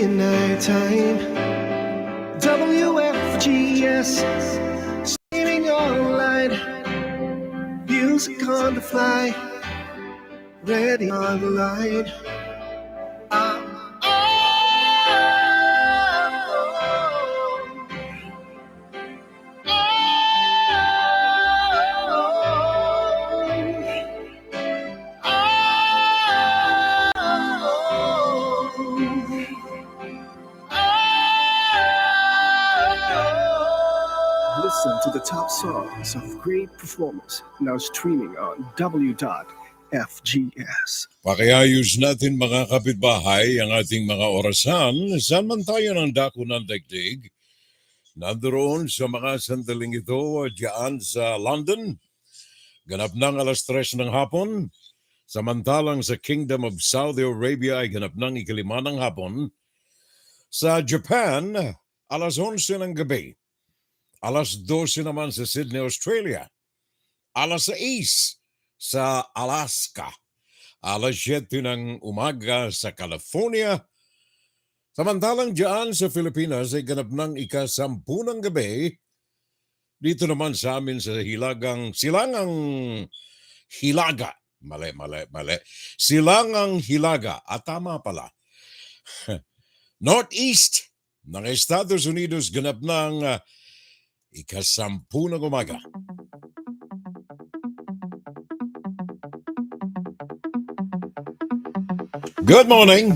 day and night time. WFGS, streaming online. Music on the fly, ready online. Listen to the top songs of great performance now streaming on W.FGS. Pakiayos natin mga kapitbahay ang ating mga orasan saan man tayo ng dako ng daigdig. Nandoon sa mga sandaling ito diyan sa London, ganap ng alas 3 ng hapon. Samantalang sa Kingdom of Saudi Arabia ay ganap ng 5 ng hapon. Sa Japan, alas 11 ng gabi. Alas 12 naman sa Sydney, Australia. Alas 6 sa Alaska. Alas 7 ng umaga sa California. Samantalang diyan sa Pilipinas ay ganap ng 10 ng gabi. Dito naman sa amin sa Silangang Hilaga. Mali. Silangang Hilaga. At tama pala. Northeast ng Estados Unidos ganap ng 10 ng umaga. Good morning.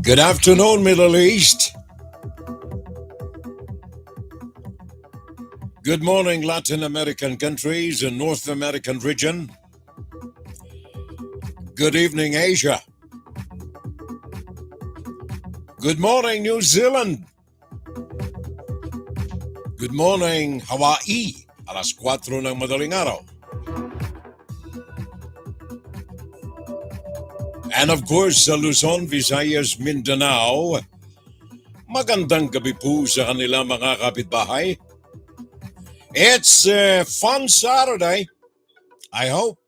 Good afternoon, Middle East. Good morning, Latin American countries and North American region. Good evening, Asia. Good morning, New Zealand. Good morning, Hawaii. Alas 4 ng madaling araw. And of course, sa Luzon, Visayas, Mindanao, magandang gabi po sa kanila mga kapitbahay. It's a fun Saturday, I hope.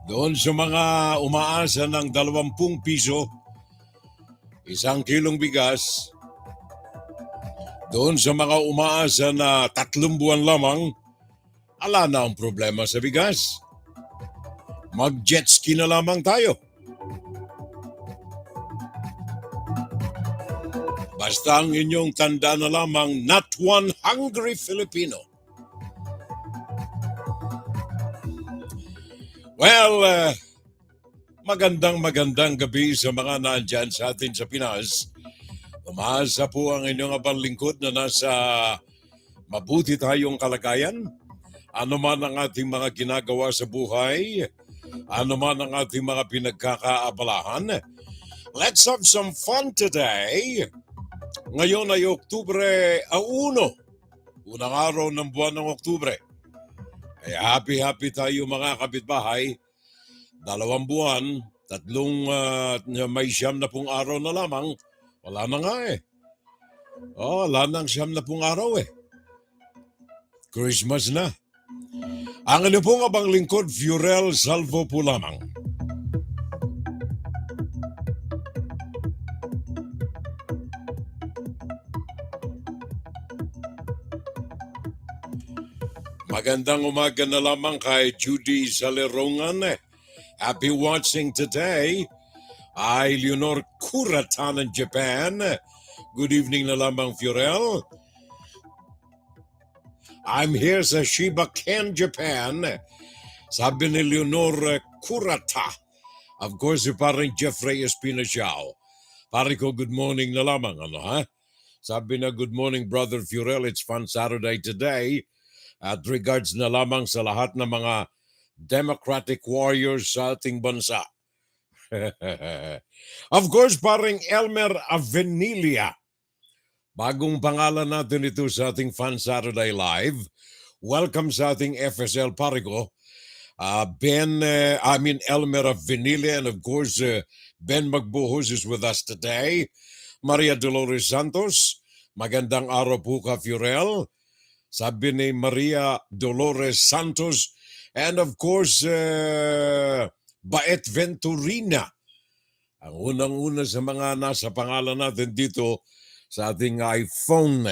Doon sa mga umaasa ng 20 piso, 1 kilong bigas. Doon sa mga umaasa na 3 buwan lamang, ala na ang problema sa bigas. Mag-jet ski na lamang tayo. Basta ang inyong tanda na lamang, not one hungry Filipino. Well, magandang gabi sa mga nandyan sa atin sa Pinas. Umaasa po ang inyong abang lingkod na nasa mabuti tayong kalagayan. Ano man ang ating mga ginagawa sa buhay, ano man ang ating mga pinagkakaabalahan. Let's have some fun today. Ngayon ay Oktubre 1. Unang araw ng buwan ng Oktubre. Ay happy tayo mga kapitbahay. 2 buwan, 3 may 9 araw na lamang. Wala na nga eh. Wala nang 9 araw eh. Christmas na. Ang ano pong abang lingkod, Furel Salvo po lamang. Magandang umaga na lamang kay Judy Zalerongan. Happy watching today. Ay Leonor Kuratan in Japan. Good evening na lamang, Furel. I'm here sa Shibaken, Japan. Sabi ni Leonor Kurata. Of course, parang Jeffrey Espinasiao. Pare ko, good morning na lamang. Ano ha? Sabi na, good morning, Brother Furel. It's fun Saturday today. At regards na lamang sa lahat ng mga Democratic warriors sa ating bansa. Of course, parang Elmer Avenilia. Bagong pangalan natin ito sa ating Fun Saturday Live. Welcome sa ating FSL Parigo. Elmer Avenilia, and of course, Ben Magbuhos is with us today. Maria Dolores Santos, magandang araw po ka, Furel. sabi ni Maria Dolores Santos, and of course, Baet Venturina. Ang unang-una sa mga nasa pangalan natin dito sa ating iPhone,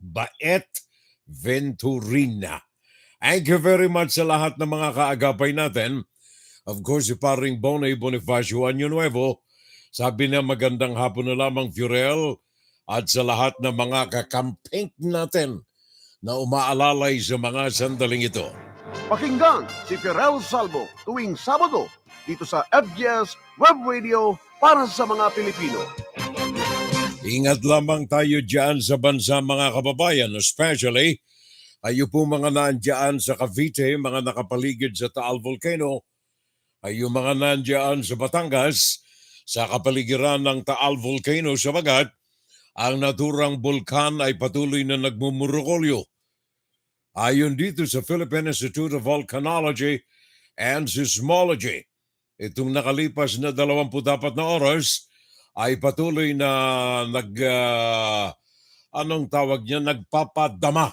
Baet Venturina. Thank you very much sa lahat ng mga kaagapay natin. Of course, si paring Bonnie Bonifacio Año Nuevo, sabi niya magandang hapon na lamang, Furel, at sa lahat ng mga kakamping natin na umaalalay sa mga sandaling ito. Pakinggan si Firel Salvo tuwing Sabado dito sa FGS Web Radio para sa mga Pilipino. Ingat lamang tayo dyan sa bansa, mga kababayan, especially kayo po mga nandyan sa Cavite, mga nakapaligid sa Taal Volcano, kayo mga nandyan sa Batangas, sa kapaligiran ng Taal Volcano, sabagat ang naturang bulkan ay patuloy na nagmumurukolyo. Ayon dito sa Philippine Institute of Volcanology and Seismology, itong nakalipas na 24 na oras ay patuloy na nagpapadama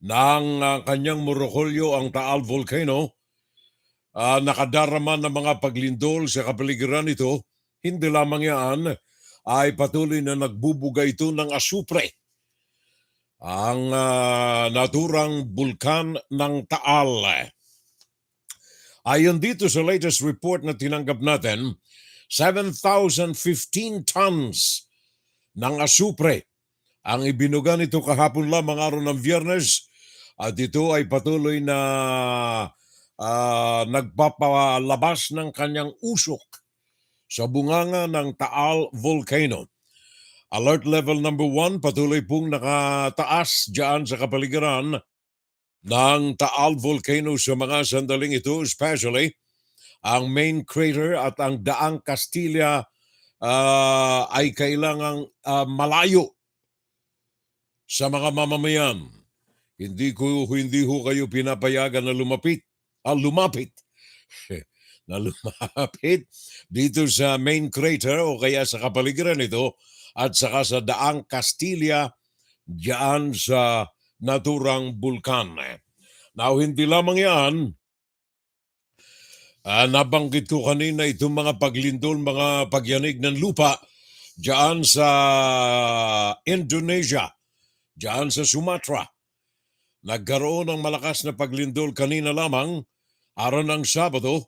ng kanyang murukolyo ang Taal Volcano. Nakadarama ng mga paglindol sa kapaligiran nito. Hindi lamang yan, ay patuloy na nagbubuga ito ng asupre. Ang naturang bulkan ng Taal. Ayon dito sa latest report na tinanggap natin, 7,015 tons ng asupre ang ibinuga nito kahapon lamang araw ng Biyernes, at ito ay patuloy na nagpapalabas ng kanyang usok sa bunganga ng Taal Volcano. Alert level number 1 patuloy pong nakataas dyan sa kapaligiran ng Taal Volcano sa mga sandaling ito, especially ang main crater at ang daang Castilla ay kailangang malayo sa mga mamamayan. Hindi ho kayo pinapayagan na lumapit dito sa main crater o kaya sa kapaligiran nito at saka sa daang Castilla diyan sa naturang bulkan. Now, hindi lamang yan, nabanggit ko kanina itong mga paglindol, mga pagyanig ng lupa diyan sa Indonesia, diyan sa Sumatra. Nagkaroon ng malakas na paglindol kanina lamang, araw ng Sabado,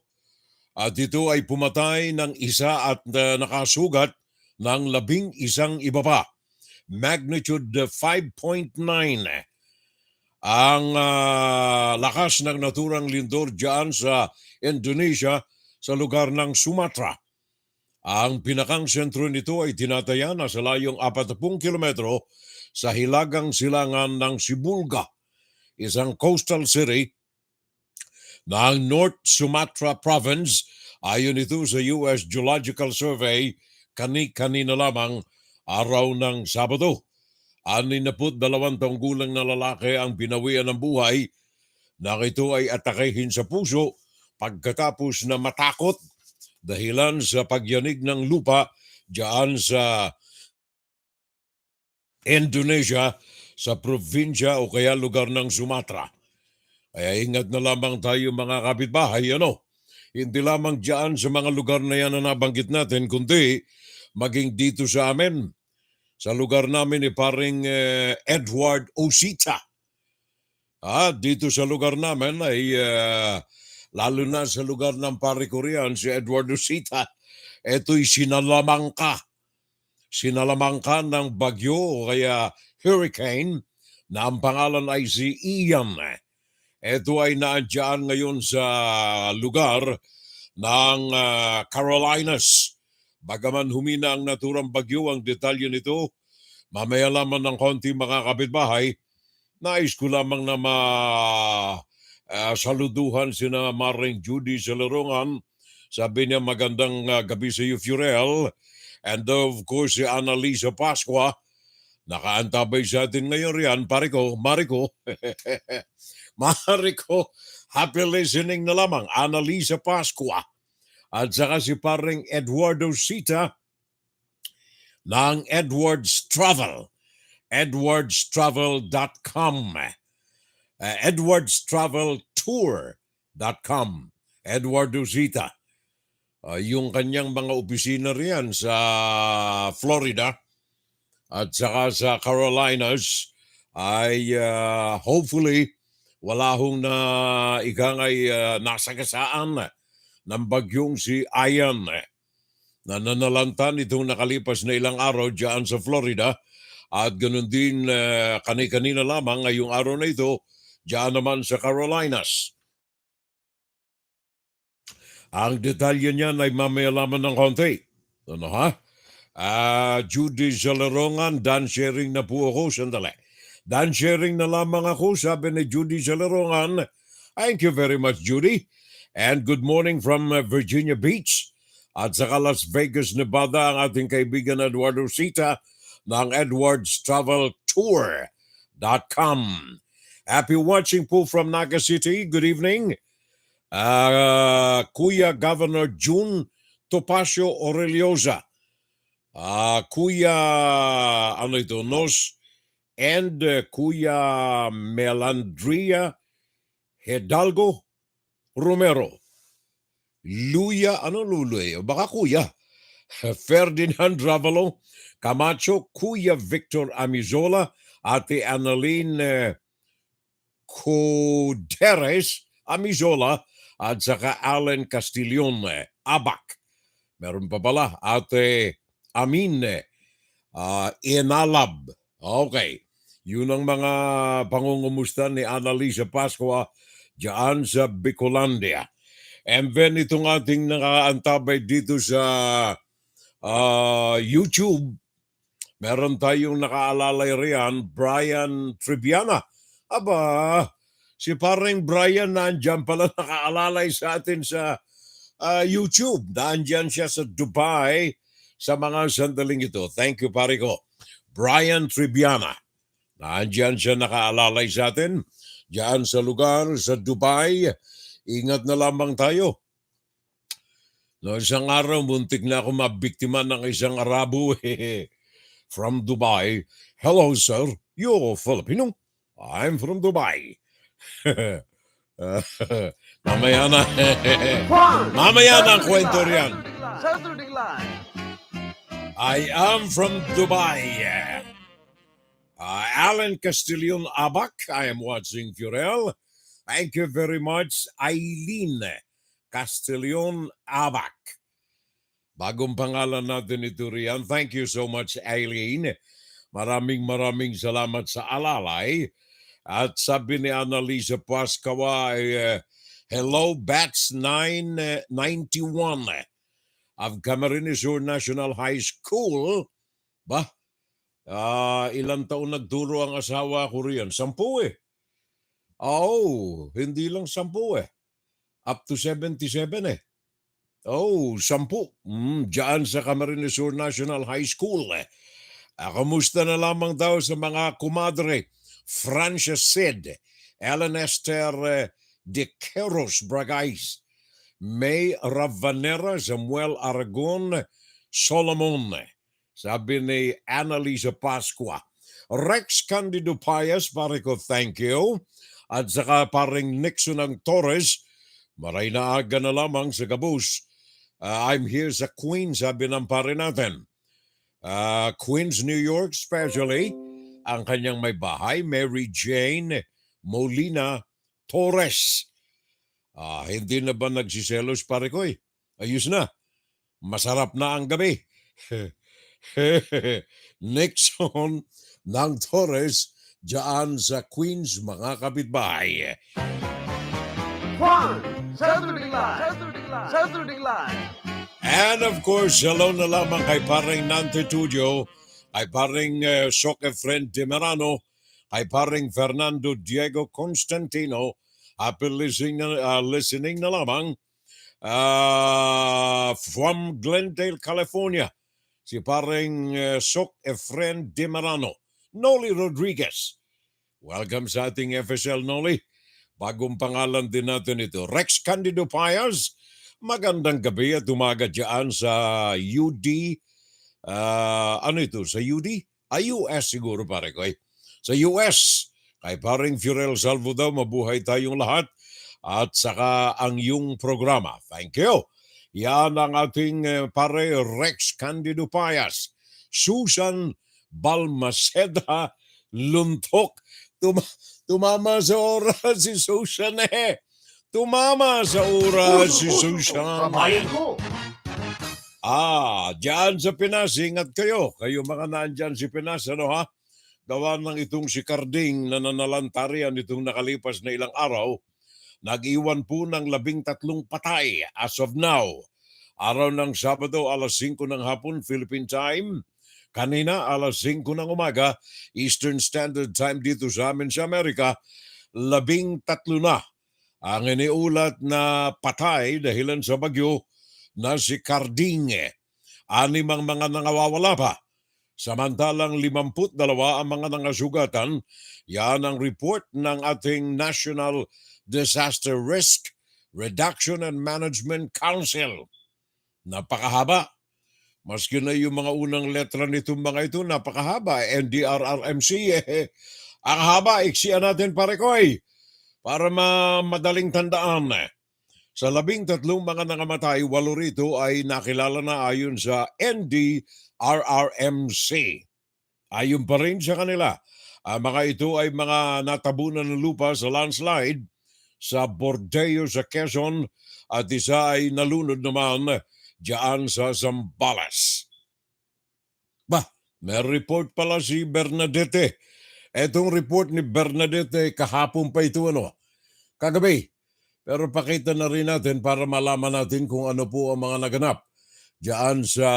at ito ay pumatay ng isa at nakasugat ng 11 iba pa. Magnitude 5.9 ang lakas ng naturang lindol dyan sa Indonesia sa lugar ng Sumatra. Ang pinakang sentro nito ay tinataya na sa layong 40 kilometro sa hilagang silangan ng Sibolga, isang coastal city ng North Sumatra Province. Ayon ito sa US Geological Survey kanina lamang araw ng Sabado. 62 taong gulang na lalaki ang binawian ng buhay nang ito ay atakehin sa puso pagkatapos na matakot dahilan sa pagyanig ng lupa diyan sa Indonesia sa probinsya o kaya lugar ng Sumatra. Kaya ingat na lamang tayo mga kapitbahay, Hindi lamang diyan sa mga lugar na yan na nabanggit natin, kundi maging dito sa amin, sa lugar namin ni paring Edward Osita. Dito sa lugar namin ay lalo na sa lugar ng pare ko riyan, si Edward Osita, ito'y sinalamangka ng bagyo o kaya hurricane na ang pangalan ay si Ian. Ito ay naandyan ngayon sa lugar ng Carolinas. Bagaman humina ang naturang bagyo, ang detalye nito, mamaya lamang ng konti mga kapitbahay. Nais ko lamang na saluduhan sina Maring Judy sa Larongan. Sabi niya magandang gabi sa iyo, Furel. And of course, si Annalisa Pascua, nakaantabay sa atin ngayon riyan. Mariko, happy listening na lamang. Annalisa Pascua. At saka si paring Eduardo Sita ng Edwards Travel. edwardstravel.com. edwardstraveltour.com. Edward Uzita. Yung kanyang mga opisina riyan sa Florida at saka sa Carolinas ay hopefully wala hong na ikangay nasagasaan ng bagyong si Ian na nanalanta nitong nakalipas na ilang araw dyan sa Florida at ganun din kani-kanina lamang ngayong araw na ito dyan naman sa Carolinas. Ang detalye niyan ay mamaya lamang ng konti. Ano ha? Judy Zalarongan, dan sharing na po ako. Sandali. Dan sharing na lamang ako, sabi ni Judy Zalarongan. Thank you very much, Judy. And good morning from Virginia Beach. At saka Las Vegas, Nevada, ang ating kaibigan Eduardo Sita ng edwardstraveltour.com. Happy watching po from Naga City. Good evening. Kuya Governor June Topacio Aureliosa. Kuya Nos and Kuya Melandria Hidalgo Romero. Luya, Luloy? Baka Kuya. Ferdinand Ravalo Camacho, Kuya Victor Amizola, Ate Annalyn Coderes Amizola, at saka Allen Castillon Abak. Meron pa pala, Ate Amin Inalab. Okay. Yun ang mga pangungumusta ni Annalisa Pascua dyan sa Bicolandia. And then itong ating nakaantabay dito sa YouTube, meron tayong nakaalalay riyan, Brian Triviana. Aba, si paring Brian nandiyan pala nakaalalay sa atin sa YouTube. Nandiyan siya sa Dubai sa mga sandaling ito. Thank you, pare ko. Brian Triviana. Nandiyan siya nakaalalay sa atin. Diyan sa lugar, sa Dubai. Ingat na lamang tayo. No, isang araw, muntik na ako mabiktima ng isang Arabo from Dubai. Hello, sir. You're Filipino? I'm from Dubai. Mamaya na. Mamaya na ang kwento riyan. Saturday Live. I am from Dubai. Alan Castillon Abak. I am watching Furel. Thank you very much, Eileen Castillon Abak. Bagong pangalan natin ito riyan. Thank you so much, Eileen. Maraming salamat sa alalay. At sabi ni Annalisa Pascawa, hello, Batch 991 of Camarines Sur National High School. Ilang taon nagturo ang asawa ko riyan? 10 Oh, hindi lang 10 Up to 77 Oh, 10. Diyan sa Camarines Sur National High School. Kamusta na lamang daw sa mga kumadre? Francia Sid, Ellen Esther de Queros Bragais, May Ravanera, Samuel Aragon, Solomon. Sabi ni Annalisa Pascua. Rex Candido Payas, pare ko, thank you. At saka paring Nixon ng Torres, maray na aga na lamang sa Gabus. I'm here sa Queens, sabi ng pare natin. Queens, New York, especially. Ang kanyang may bahay, Mary Jane Molina Torres. Hindi na ba nagsiselos, pare ko? Ayos na. Masarap na ang gabi. Nixon ng Torres, dyan sa Queens, mga kapitbahay. Juan, Saturday Live. Saturday Live. And of course, hello na lamang kay paring Nante Tudio, kay paring Sok Efren Demerano, kay paring Fernando Diego Constantino. Happy listening na lamang from Glendale, California. Si paring Sok Efren Demerano. Noli Rodriguez. Welcome sa ating FSL, Noli. Bagong pangalan din natin ito. Rex Candido Payas. Magandang gabi at umaga dyan sa UD. Ano ito? Sa UD? US siguro pare ko eh. Sa US, kay paring Furel Salvo daw, mabuhay tayong lahat at saka ang iyong programa. Thank you. Yan ang ating pare Rex Candido Payas. Susan Balmaceda Luntok. Tumama sa oras si Susan eh. Tumama sa oras si Susan. Kabayan ko. Diyan sa Pinas, ingat kayo. Kayo mga nandyan si Pinas, ano ha? Gawa ng itong si Carding na nanalantarian itong nakalipas na ilang araw, nag-iwan po ng 13 patay as of now. Araw ng Sabado, alas 5 ng hapon, Philippine Time. Kanina, alas 5 ng umaga, Eastern Standard Time dito sa amin sa Amerika, 13 na ang iniulat na patay dahilan sa bagyo na si Carding. 6 ang mga nangawawala pa. Samantalang 52 ang mga nangasugatan. Yan ang report ng ating National Disaster Risk Reduction and Management Council. Napakahaba. Maski na yung mga unang letra nitong mga ito, napakahaba. NDRRMC, ang haba, iksiyan natin pare ko para madaling tandaan. Sa 13 mga nangamatay, 8 rito ay nakilala na ayon sa NDRRMC. Ayon pa rin sa kanila, ang mga ito ay mga natabunan ng lupa sa landslide sa Bordeo sa Quezon at isa ay nalunod naman diyan sa Zambales. May report pala si Bernadette. Etong report ni Bernadette kahapon pa ito kagabi. Pero pakita na rin natin para malaman natin kung ano po ang mga naganap diyan sa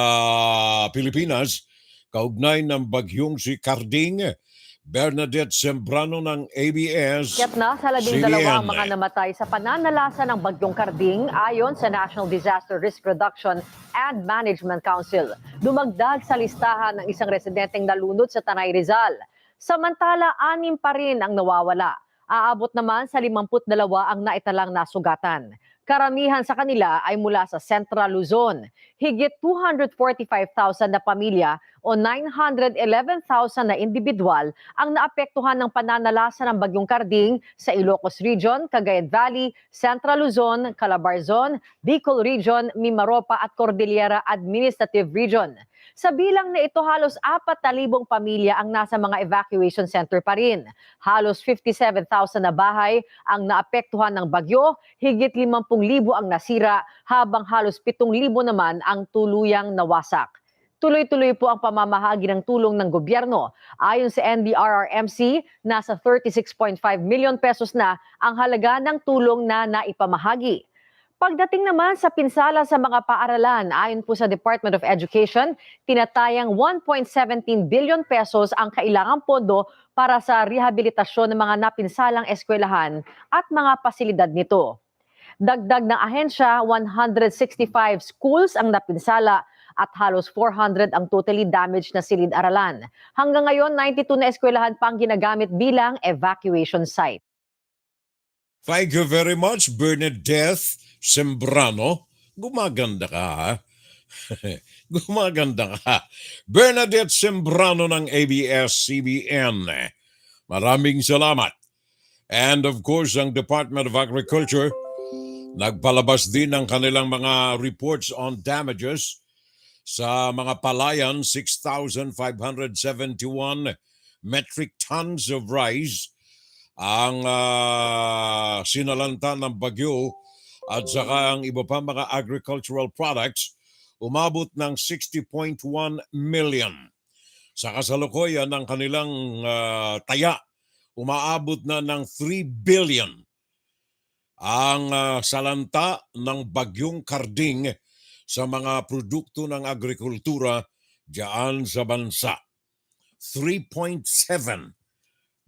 Pilipinas kaugnay ng bagyong si Carding. Bernadette Sembrano ng ABS. Kaya't na sa 12 ang mga namatay sa pananalasa ng bagyong Carding ayon sa National Disaster Risk Reduction and Management Council. Dumagdag sa listahan ng isang residenteng nalunod sa Tanay Rizal. Samantala, 6 pa rin ang nawawala. Aabot naman sa 52 ang naitalang nasugatan. Karamihan sa kanila ay mula sa Central Luzon. Higit 245,000 na pamilya o 911,000 na individual ang naapektuhan ng pananalasa ng bagyong Carding sa Ilocos Region, Cagayan Valley, Central Luzon, Calabarzon, Bicol Region, Mimaropa at Cordillera Administrative Region. Sa bilang na ito, halos 4,000 pamilya ang nasa mga evacuation center pa rin. Halos 57,000 na bahay ang naapektuhan ng bagyo, higit 50,000 ang nasira, habang halos 7,000 naman ang tuluyang nawasak. Tuloy-tuloy po ang pamamahagi ng tulong ng gobyerno. Ayon sa NDRRMC, nasa 36.5 million pesos na ang halaga ng tulong na naipamahagi. Pagdating naman sa pinsala sa mga paaralan, ayon po sa Department of Education, tinatayang 1.17 billion pesos ang kailangang pondo para sa rehabilitasyon ng mga napinsalang eskwelahan at mga pasilidad nito. Dagdag ng ahensya, 165 schools ang napinsala at halos 400 ang totally damaged na silid-aralan. Hanggang ngayon, 92 na eskwelahan pa ang ginagamit bilang evacuation site. Thank you very much, Bernadette Sembrano. Gumaganda ka, ha? Gumaganda ka. Bernadette Sembrano ng ABS-CBN. Maraming salamat. And of course, ang Department of Agriculture, nagpalabas din ng kanilang mga reports on damages sa mga palayan, 6,571 metric tons of rice ang sinalanta ng bagyo at saka ang iba pa mga agricultural products umabot ng 60.1 million. Sa kasalukuyan ng kanilang taya, umaabot na ng 3 billion ang salanta ng bagyong Carding sa mga produkto ng agrikultura diyan sa bansa. 3.7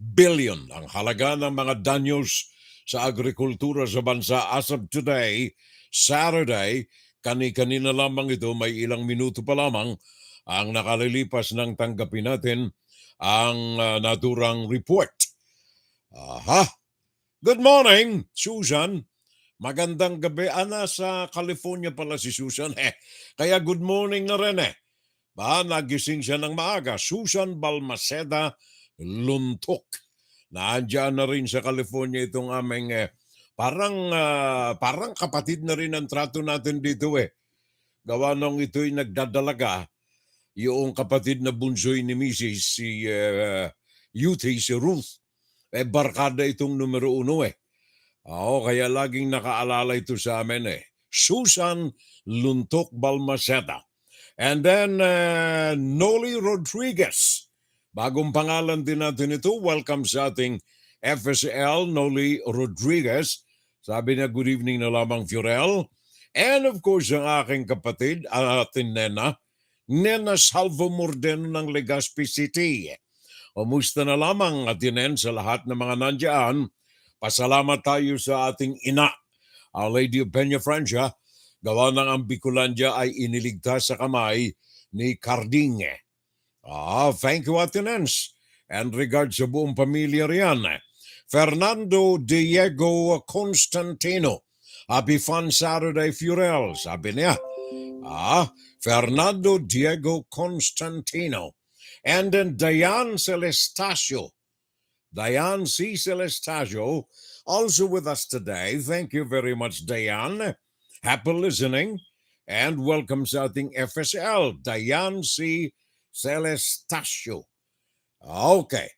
billion ang halaga ng mga danyos sa agrikultura sa bansa as of today, Saturday. Kani-kanina lamang ito, may ilang minuto pa lamang ang nakalilipas ng tanggapin natin ang naturang report. Good morning, Susan. Magandang gabi. Nasa California pala si Susan. Kaya good morning na rin Nagising siya ng maaga. Susan Balmaceda Luntok. Naandyan na rin sa California itong aming parang kapatid na rin ang trato natin dito eh. Gawa nung ito'y nagdadalaga, yung kapatid na bunsoy ni Mrs. si Yuti, si Ruth. Barkada itong numero 1 eh. Kaya laging nakaalala ito sa amin eh. Susan Luntok Balmaceda. And then, Noli Rodriguez. Bagong pangalan din natin ito. Welcome sa ating FSL, Noli Rodriguez. Sabi niya, good evening na lamang, Fiorel. And of course, ang aking kapatid, ating Nena Salvo Mordeno ng Legazpi City. Kumusta na lamang, Atinen, sa lahat ng mga nandiyan. Pasalamat tayo sa ating ina, Our Lady of Peña Francia. Gawa ng ang Bicolandia ay iniligtas sa kamay ni Carding. Thank you, Atenens. And regards sa buong pamilya riyan. Fernando Diego Constantino. Happy fun Saturday, Fiorel. Sabi niya. Fernando Diego Constantino. And then Diane Celestasio. Diane C. Celestasio, also with us today. Thank you very much, Diane. Happy listening and welcome sa ating FSL, Diane C. Celestasio. Okay.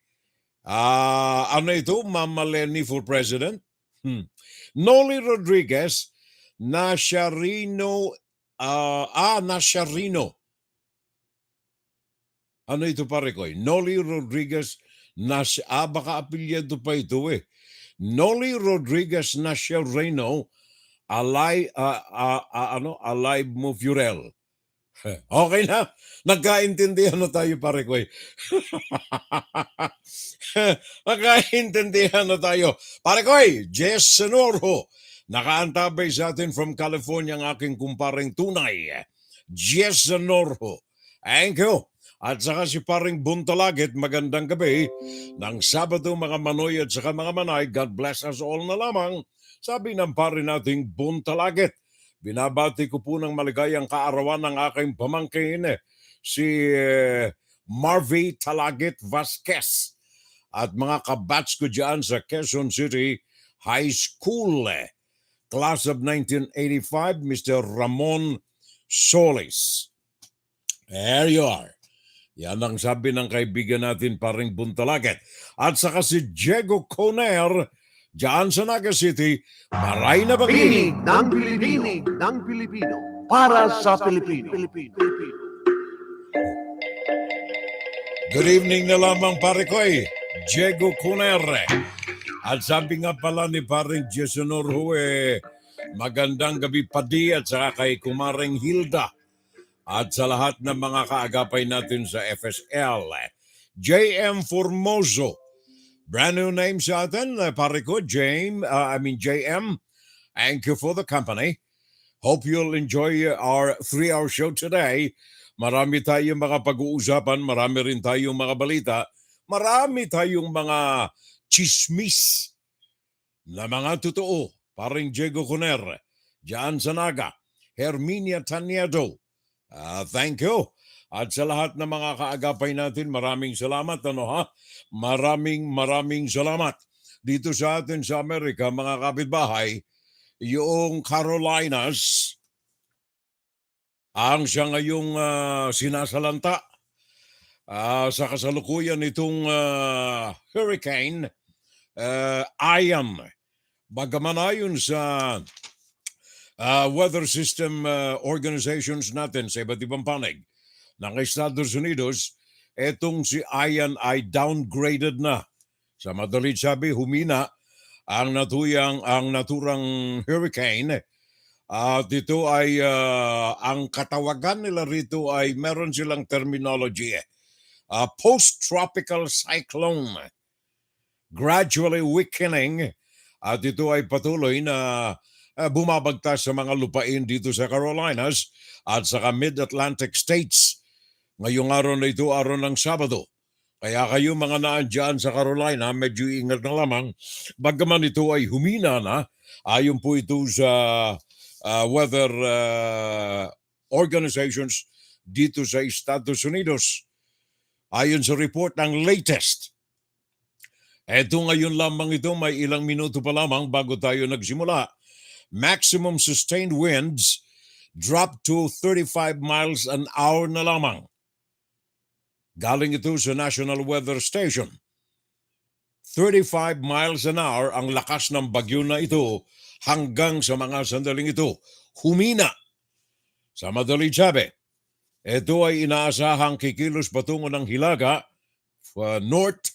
Ano ito, Mama Lenny for President? Noli Rodriguez, Nasharino. Nasharino. Ano ito pare ko? Noli Rodriguez, baka apilyado pa ito eh. Noli Rodriguez Nasharino, alive mo, Fiorel. Okay na. Nagkaintindihan na tayo, pare ko. Nagkaintindihan na tayo. Pare ko, Jess Senorho. Nakaantabay sa atin from California ang aking kumparing tunay. Jess Senorho. Thank you. At saka si paring Buntalagit, magandang gabi. Ng Sabado, mga manoy at saka mga manay, God bless us all na lamang. Sabi ng pare nating Buntalagit. Binabati ko po ng maligayang kaarawan ng aking pamangkin, si Marvy Talagit Vasquez. At mga kabats ko dyan sa Quezon City High School. Class of 1985, Mr. Ramon Solis. There you are. Yan ang sabi ng kaibigan natin paring Buntalagit. At saka si Diego Coner, dyan sa Naga City, maray na Pinig pag-ibig. ng Pilipino para sa Pilipino. Good evening na lamang pare ko Diego Coner. At sabi nga pala ni paring Jason Orhue, magandang gabi padi at saka kay Kumaring Hilda. At sa lahat ng mga kaagapay natin sa FSL, JM Formoso. Brand new name sa atin, pare ko, JM. Thank you for the company. Hope you'll enjoy our 3-hour show today. Marami tayong mga pag-uusapan, marami rin tayong mga balita, marami tayong mga chismis na mga totoo. Paring Diego Coner, Jan Sanaga, Herminia Taniedo. Thank you. At sa lahat ng mga kaagapay natin, maraming salamat. Maraming salamat. Dito sa atin sa Amerika, mga kapitbahay, yung Carolinas, ang siya ngayong sinasalanta sa kasalukuyan itong hurricane Ian. Bagaman ayon sa weather system organizations natin sa iba't ibang panig ng Estados Unidos, etong si Ian ay downgraded na. Sa madalit sabi, humina ang naturang hurricane. At ito ay, ang katawagan nila rito ay meron silang terminology. Post-tropical cyclone. Gradually weakening. At ito ay patuloy na bumabagtas sa mga lupain dito sa Carolinas at sa mid-Atlantic states. Ngayong araw na ito, araw ng Sabado. Kaya kayo mga naandyan sa Carolina, medyo ingat na lamang. Bagaman ito ay humina na, ayon po ito sa weather organizations dito sa Estados Unidos. Ayon sa report ng latest, eto ngayon lamang ito, may ilang minuto pa lamang bago tayo nagsimula. Maximum sustained winds dropped to 35 miles an hour na lamang. Galing ito sa National Weather Station. 35 miles an hour ang lakas ng bagyo na ito hanggang sa mga sandaling ito. Humina. Sa madaling sabi, ito ay inaasahang kikilos patungo ng hilaga north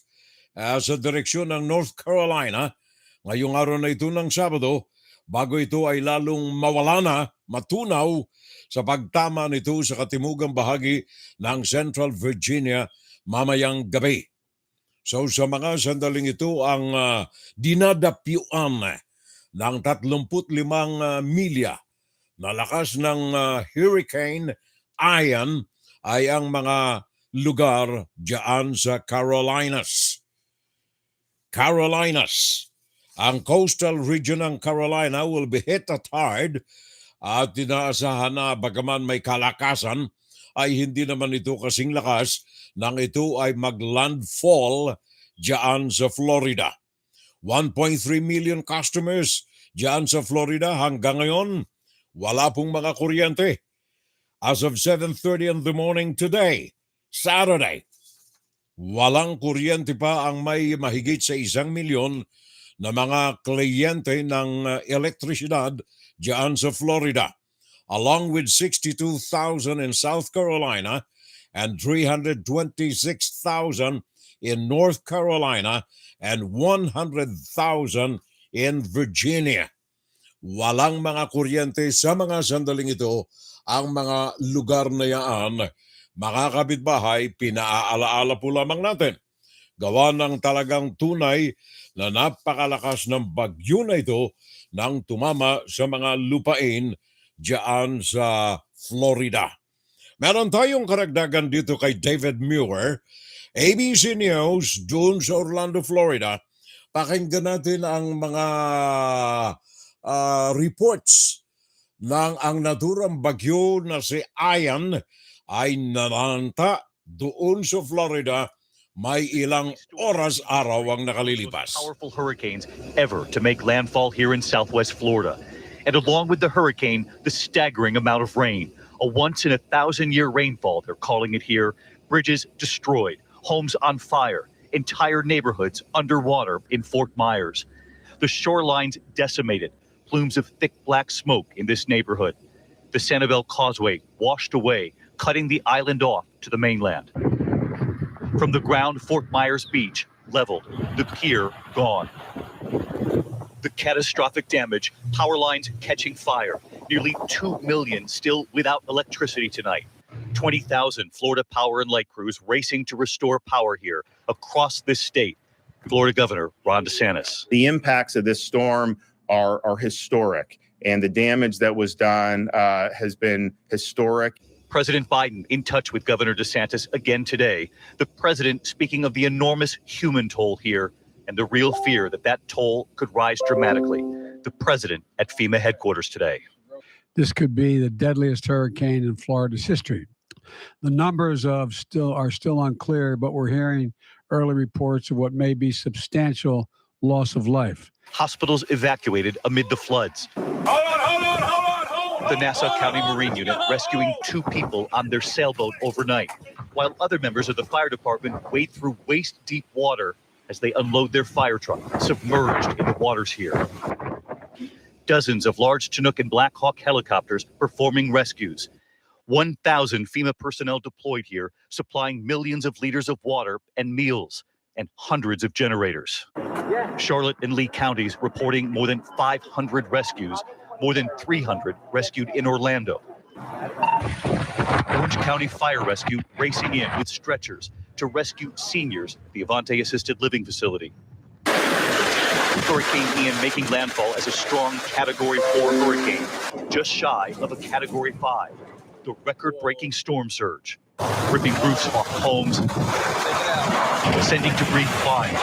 sa direksyon ng North Carolina ngayong araw na ito ng Sabado, bago ito ay lalong mawala na, matunaw sa pagtama nito sa katimugang bahagi ng Central Virginia mamayang gabi. So sa mga sandaling ito, ang dinadapyuan ng 35 milya na lakas ng Hurricane Ian ay ang mga lugar diyan sa Carolinas. Ang coastal region ng Carolina will be hit at hard at inaasahan na bagaman may kalakasan ay hindi naman ito kasing lakas nang ito ay mag-landfall diyan sa Florida. 1.3 million customers diyan sa Florida hanggang ngayon wala pong mga kuryente. As of 7:30 in the morning today, Saturday, walang kuryente pa ang may mahigit sa 1 milyon na mga kliyente ng elektrisidad diyan sa Florida, along with 62,000 in South Carolina and 326,000 in North Carolina and 100,000 in Virginia. Walang mga kuryente sa mga sandaling ito ang mga lugar na yan. Mga kapitbahay, pinaaalaala po lamang natin. Gawa ng talagang tunay na napakalakas ng bagyo na ito nang tumama sa mga lupain diyan sa Florida. Meron tayong karagdagan dito kay David Muir, ABC News, doon sa Orlando, Florida. Pakinggan natin ang mga reports ng ang naturang bagyo na si Ian ay nananta doon sa Florida. May ilang oras araw ang nakalilipas. Powerful hurricanes ever to make landfall here in Southwest Florida. And along with the hurricane, the staggering amount of rain. A once-in-a-thousand-year rainfall, they're calling it here. Bridges destroyed, homes on fire, entire neighborhoods underwater in Fort Myers. The shorelines decimated, plumes of thick black smoke in this neighborhood. The Sanibel Causeway washed away, cutting the island off to the mainland. From the ground, Fort Myers Beach leveled, the pier gone. The catastrophic damage, power lines catching fire, nearly 2 million still without electricity tonight. 20,000 Florida Power and Light crews racing to restore power here across this state. Florida Governor Ron DeSantis. The impacts of this storm are historic, and the damage that was done has been historic. President Biden in touch with Governor DeSantis again today. The president speaking of the enormous human toll here and the real fear that that toll could rise dramatically. The president at FEMA headquarters today. This could be the deadliest hurricane in Florida's history. The numbers are still unclear, but we're hearing early reports of what may be substantial loss of life. Hospitals evacuated amid the floods. The Nassau County Marine Unit rescuing 2 people on their sailboat overnight, while other members of the fire department wade through waist-deep water as they unload their fire truck, submerged in the waters here. Dozens of large Chinook and Black Hawk helicopters performing rescues. 1,000 FEMA personnel deployed here, supplying millions of liters of water and meals, and hundreds of generators. Charlotte and Lee counties reporting more than 500 rescues, more than 300 rescued in Orlando. Orange County Fire Rescue racing in with stretchers to rescue seniors at the Avante Assisted Living Facility. Hurricane Ian making landfall as a strong Category 4 hurricane, just shy of a Category 5. The record-breaking storm surge, ripping roofs off homes, sending debris flying.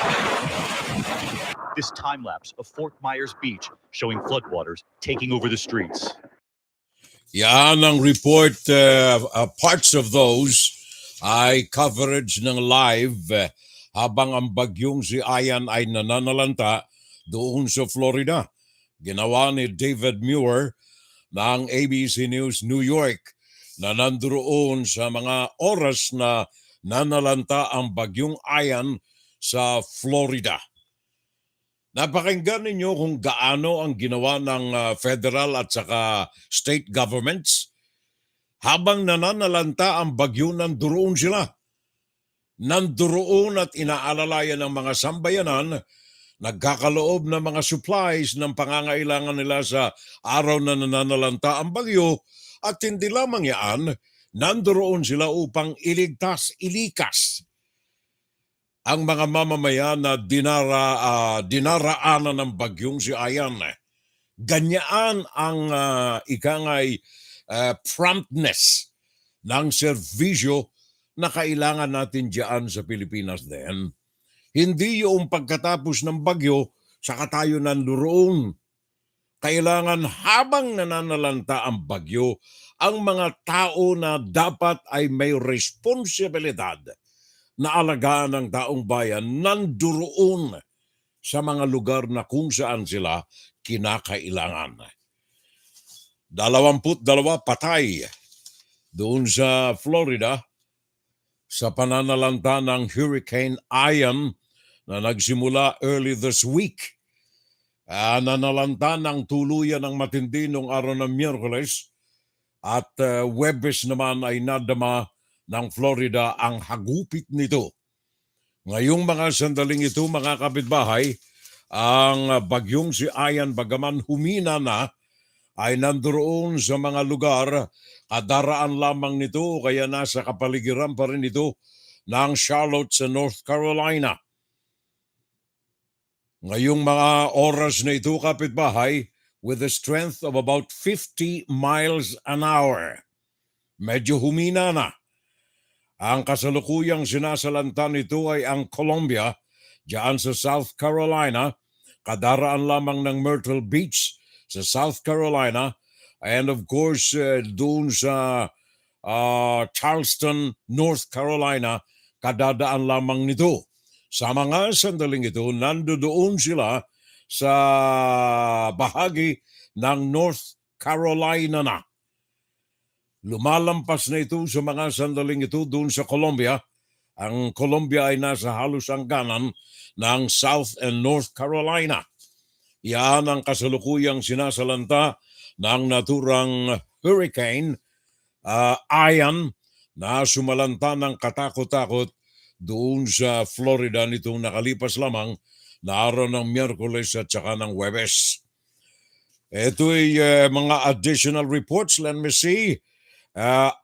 This time lapse of Fort Myers Beach showing floodwaters taking over the streets. Yan ang report, parts of those ay coverage ng live habang ang bagyong si Ian ay nananalanta doon sa Florida. Ginawa ni David Muir ng ABC News New York na nandoon sa mga oras na nanalanta ang bagyong Ian sa Florida. Napakinggan ninyo kung gaano ang ginawa ng federal at saka state governments. Habang nananalanta ang bagyo, nandoon sila. Nandoon at inaalalayan ng mga sambayanan, nagkakaloob ng mga supplies ng pangangailangan nila sa araw na nananalanta ang bagyo, at hindi lamang yan, nandoon sila upang ilikas ang mga mamamayan na dinaraanan ng bagyong si Ian. Ganyaan ang ikangay promptness ng serbisyo na kailangan natin diyan sa Pilipinas din. Hindi yung pagkatapos ng bagyo, saka tayo nandoon. Kailangan habang nananalanta ang bagyo, ang mga tao na dapat ay may responsibilidad na alagaan ng taong bayan nandoon sa mga lugar na kung saan sila kinakailangan. 22 patay doon sa Florida sa pananalanta ng Hurricane Ian na nagsimula early this week. Nanalanta ng tuluyan ng matindi noong araw ng Miyerkules at Huwebes naman ay nadama ng Florida ang hagupit nito. Ngayong mga sandaling ito, mga kapitbahay, ang bagyong si Ian bagaman humina na, ay nandoon sa mga lugar, kadaraan lamang nito, kaya nasa kapaligiran pa rin ito ng Charlotte sa North Carolina. Ngayong mga oras na ito, kapitbahay, with a strength of about 50 miles an hour. Medyo humina na. Ang kasalukuyang sinasalanta nito ay ang Columbia, diyan sa South Carolina, kadaraan lamang ng Myrtle Beach sa South Carolina, and of course doon sa Charleston, North Carolina, kadadaan lamang nito. Sa mga sandaling ito, nandoon sila sa bahagi ng North Carolina na. Lumalampas na ito sa mga sandaling ito doon sa Columbia. Ang Columbia ay nasa halos hangganan ng South and North Carolina. Yan ang kasalukuyang sinasalanta ng naturang Hurricane Ian na sumalanta ng katakot-takot doon sa Florida nitong nakalipas lamang na araw ng Miyerkules at saka ng Huwebes. Ito'y mga additional reports. Let me see.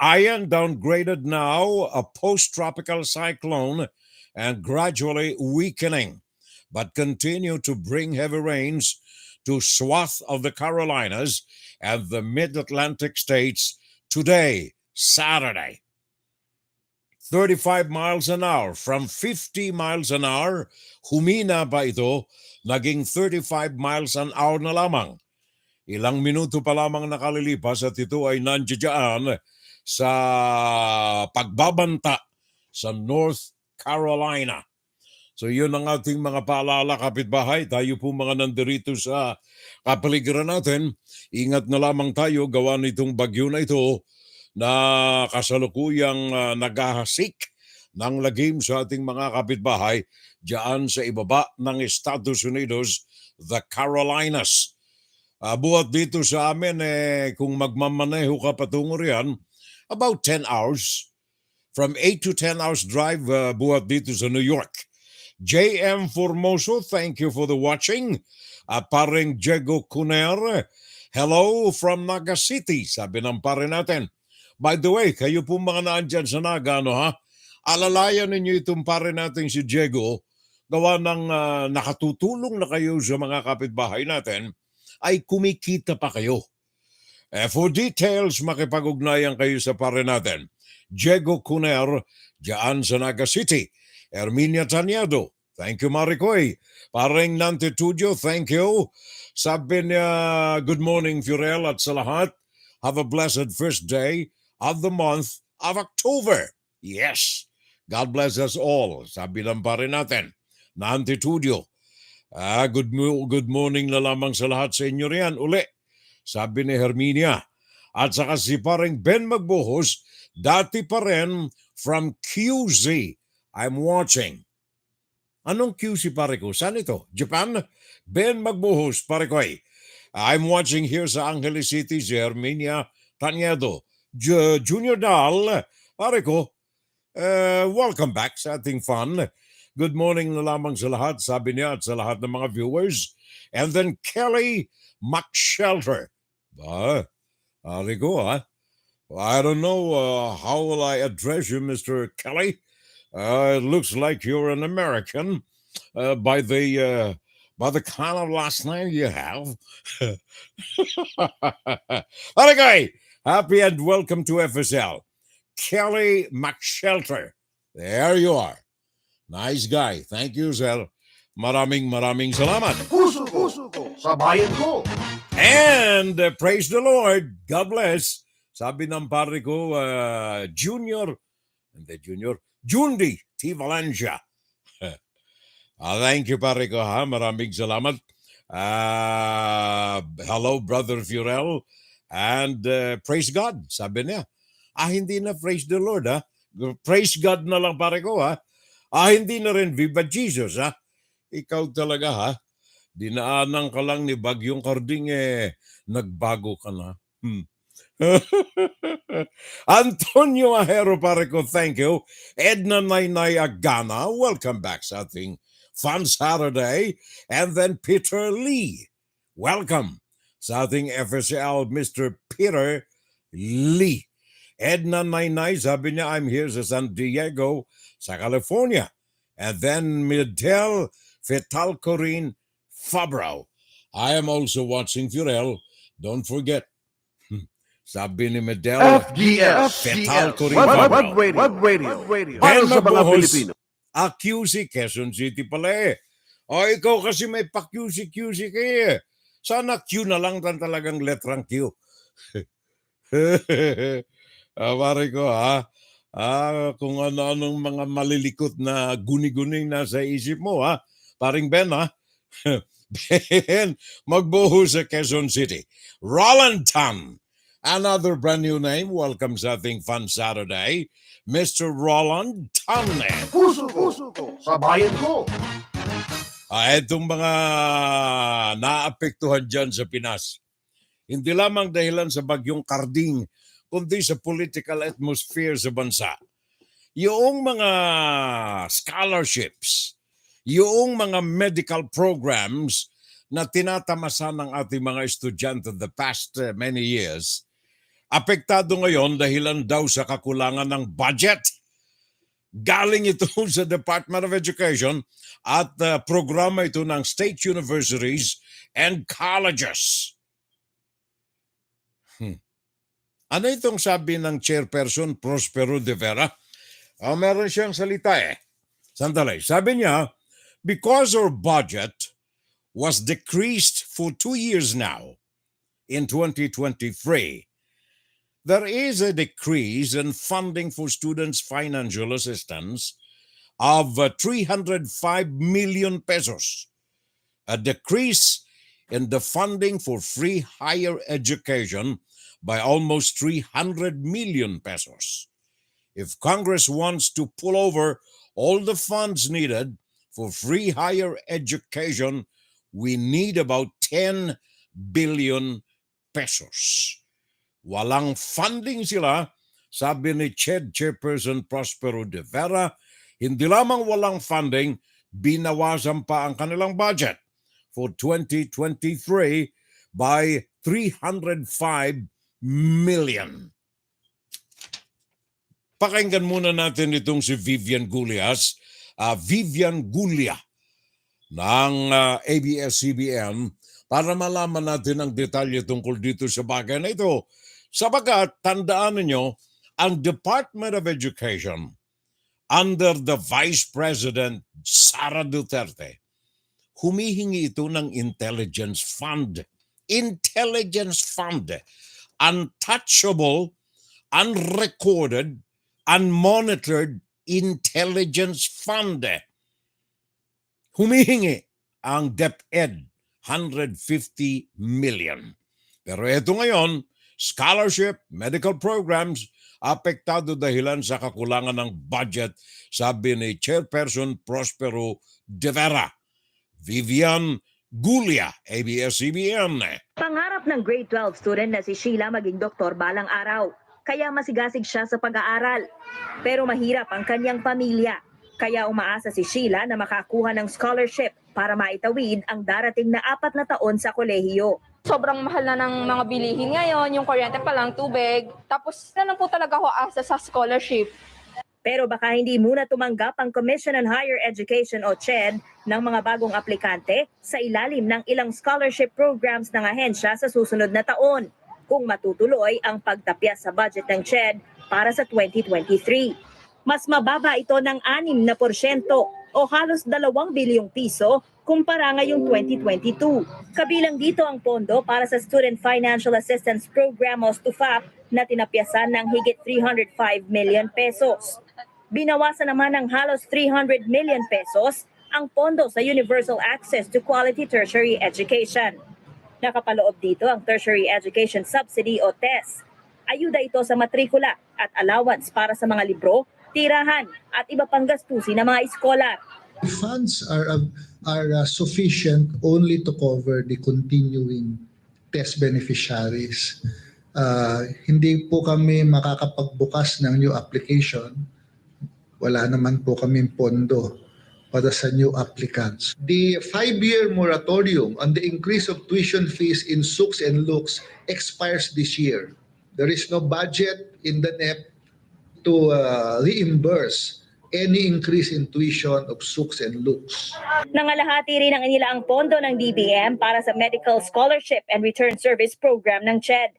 Ian downgraded now a post-tropical cyclone and gradually weakening, but continue to bring heavy rains to swath of the Carolinas and the mid-Atlantic states today, Saturday. 35 miles an hour. From 50 miles an hour, humina pa ito, naging 35 miles an hour na lamang. Ilang minuto pa lamang nakalilipas at ito ay nandiyan sa pagbabanta sa North Carolina. So yun ang ating mga paalala, kapitbahay. Tayo po mga nandirito sa kapaligiran natin. Ingat na lamang tayo gawa nitong bagyo na ito na kasalukuyang naghahasik ng lagim sa ating mga kapitbahay diyan sa ibaba ng Estados Unidos, the Carolinas. Buhat dito sa amin, kung magmamaneho ka patungo riyan, about 10 hours. From 8 to 10 hours drive, buhat dito sa New York. J.M. Formoso, thank you for the watching. Paring Diego Cuner, hello from Naga City, sabi ng pare natin. By the way, kayo po mga naandyan sa Naga, ha? Alalayan ninyo itong pare natin si Diego, gawa ng nakatutulong na kayo sa mga kapitbahay natin, ay kumikita pa kayo. For details, makipag-ugnayan kayo sa pare natin. Diego Cuner, diyan sa Naga City. Erminia Tanyado, thank you Maricoy. Pareng Nantitudio, thank you. Sabi niya, good morning Furel at sa lahat. have a blessed first day of the month of October. Yes, God bless us all. Sabi lang pa rin natin na antitudio. Good morning na lamang sa lahat sa inyo riyan. Uli, sabi ni Herminia. At saka si paring Ben Magbuhos, dati pa rin from QZ. I'm watching. Anong QC pare ko? Saan ito? Japan? Ben Magbuhos pare ko ay. I'm watching here sa Angeles City, Herminia Taniedo. Junior Dal, pare ko, welcome back sa ating fun. Good morning na lamang sa lahat, sabi niya at sa lahat ng mga viewers. And then Kelly McShelter. Pare ko I don't know how will I address you, Mr. Kelly. It looks like you're an American by the kind of last name you have. Okay, happy and welcome to FSL. Kelly McShelter. There you are. Nice guy. Thank you, sir. Maraming salamat. Puso ko sa bayan ko. And praise the Lord. God bless. Sabi ng pare ko, Jundi T. Valencia. Thank you, pare ko, ha. Maraming salamat. Hello, Brother Furel. And praise God, sabi niya. Hindi na praise the Lord, ha. Praise God na lang, pare ko, ha. Hindi na rin Viva Jesus, ha. Ikaw talaga, ha. Dinaanan ka lang ni Bagyong Karding, nagbago ka na. Antonio Ahero pare ko, thank you. Edna Nainay Agana, welcome back sa ating Fun Saturday. And then Peter Lee, welcome sa ating FSL, Mr. Peter Lee. Edna Nainay, sabi niya, I'm here sa San Diego, sa California. And then Midel Fetalcorin Fabro. I am also watching Furel. Don't forget, sabi ni Medel, FGS, Fetalcorin Web Radio. Para sa mga Pilipino. QC, Quezon City pala eh. O ikaw kasi may pa-QC kayo eh. Sana Q na lang talagang letrang Q. Pare ko kung ano-anong mga malilikot na guni-guning nasa isip mo Paring Ben Ben Magbuhos sa Quezon City. Roland Tan. Another brand new name. Welcome sa ating Fun Saturday, Mr. Roland Tamne. Puso ko sa bayan ko. Itong mga naapektuhan dyan sa Pinas, hindi lamang dahilan sa bagyong Karding, kundi sa political atmosphere sa bansa. Yung mga scholarships, yung mga medical programs na tinatamasa ng ating mga estudyante the past many years, apektado ngayon dahilan daw sa kakulangan ng budget. Galing ito sa Department of Education at programa ito ng state universities and colleges. Ano itong sabi ng chairperson Prospero de Vera? Meron siyang salita Sandali. Sabi niya, because our budget was decreased for 2 years now in 2023, there is a decrease in funding for students' financial assistance of 305 million pesos. A decrease in the funding for free higher education by almost 300 million pesos. If Congress wants to pull over all the funds needed for free higher education, we need about 10 billion pesos. Walang funding sila, sabi ni Chairperson Prospero de Vera. Hindi lamang walang funding, binawasan pa ang kanilang budget for 2023 by 305 million. Pakinggan muna natin itong si Vivian Gulia ng ABS-CBN para malaman natin ang detalye tungkol dito sa bagay na ito. Sabagat, tandaan ninyo, ang Department of Education under the Vice President Sara Duterte, humihingi ito ng intelligence fund. Intelligence fund. untouchable, unrecorded, unmonitored intelligence fund. Humihingi ang DepEd 150 million. Pero ito ngayon, scholarship, medical programs, apektado dahilan sa kakulangan ng budget, sabi ni Chairperson Prospero De Vera. Vivian Gulia, ABS-CBN. Pangarap ng grade 12 student na si Sheila maging doktor balang araw. Kaya masigasig siya sa pag-aaral. Pero mahirap ang kanyang pamilya. Kaya umaasa si Sheila na makakuha ng scholarship para maitawid ang darating na 4 na taon sa kolehiyo. Sobrang mahal na ng mga bilihin ngayon, yung kuryente pa lang, tubig. Tapos na lang po talaga ako asa sa scholarship. Pero baka hindi muna tumanggap ang Commission on Higher Education o CHED ng mga bagong aplikante sa ilalim ng ilang scholarship programs ng ahensya sa susunod na taon kung matutuloy ang pagtapyas sa budget ng CHED para sa 2023. Mas mababa ito ng 6% o halos 2 bilyong piso kumpara ngayong 2022. Kabilang dito ang pondo para sa Student Financial Assistance Program o STUFAP na tinapyasan ng higit 305 million pesos. Binawasan naman ng halos 300 million pesos ang pondo sa Universal Access to Quality Tertiary Education. Nakapaloob dito ang Tertiary Education Subsidy o TES. Ayuda ito sa matrikula at allowance para sa mga libro, tirahan at iba pang gastusin ng mga eskolar. Funds are sufficient only to cover the continuing test beneficiaries. Hindi po kami makakapagbukas ng new application. Wala naman po kaming pondo para sa new applicants. The 5-year moratorium on the increase of tuition fees in SUKS and LUKS expires this year. There is no budget in the NEP to reimburse any increase in tuition of SUKS and LUKS. Nangalahati rin ang inilaang pondo ng DBM para sa Medical Scholarship and Return Service Program ng CHED.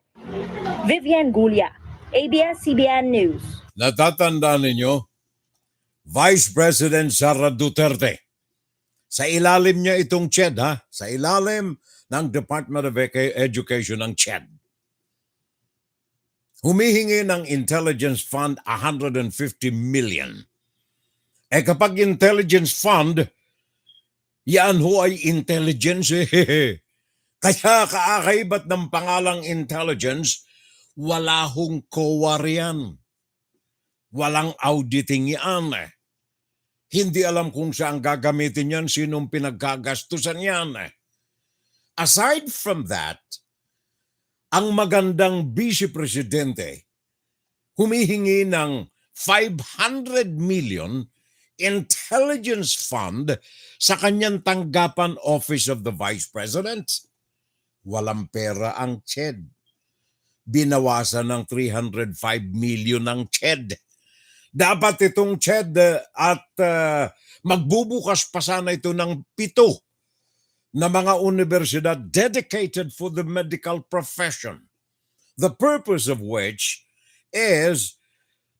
Vivian Gulia, ABS-CBN News. Natatandaan ninyo, Vice President Sara Duterte. Sa ilalim niya itong CHED, sa ilalim ng Department of Education ng CHED. Humihingi ng Intelligence Fund 150 million. Kapag Intelligence Fund, yan ho ay intelligence. Kaya kaakaibat ng pangalang intelligence, wala hong COA riyan. Walang auditing yan. Hindi alam kung saan gagamitin yan, sinong pinagkagastusan yan. Aside from that, ang magandang Vice Presidente humihingi ng 500 million intelligence fund sa kanyang tanggapan Office of the Vice President. Walang pera ang CHED. Binawasan ng 305 million ng CHED. Dapat itong CHED at magbubukas pa sana ito ng 7 na mga universidad dedicated for the medical profession. The purpose of which is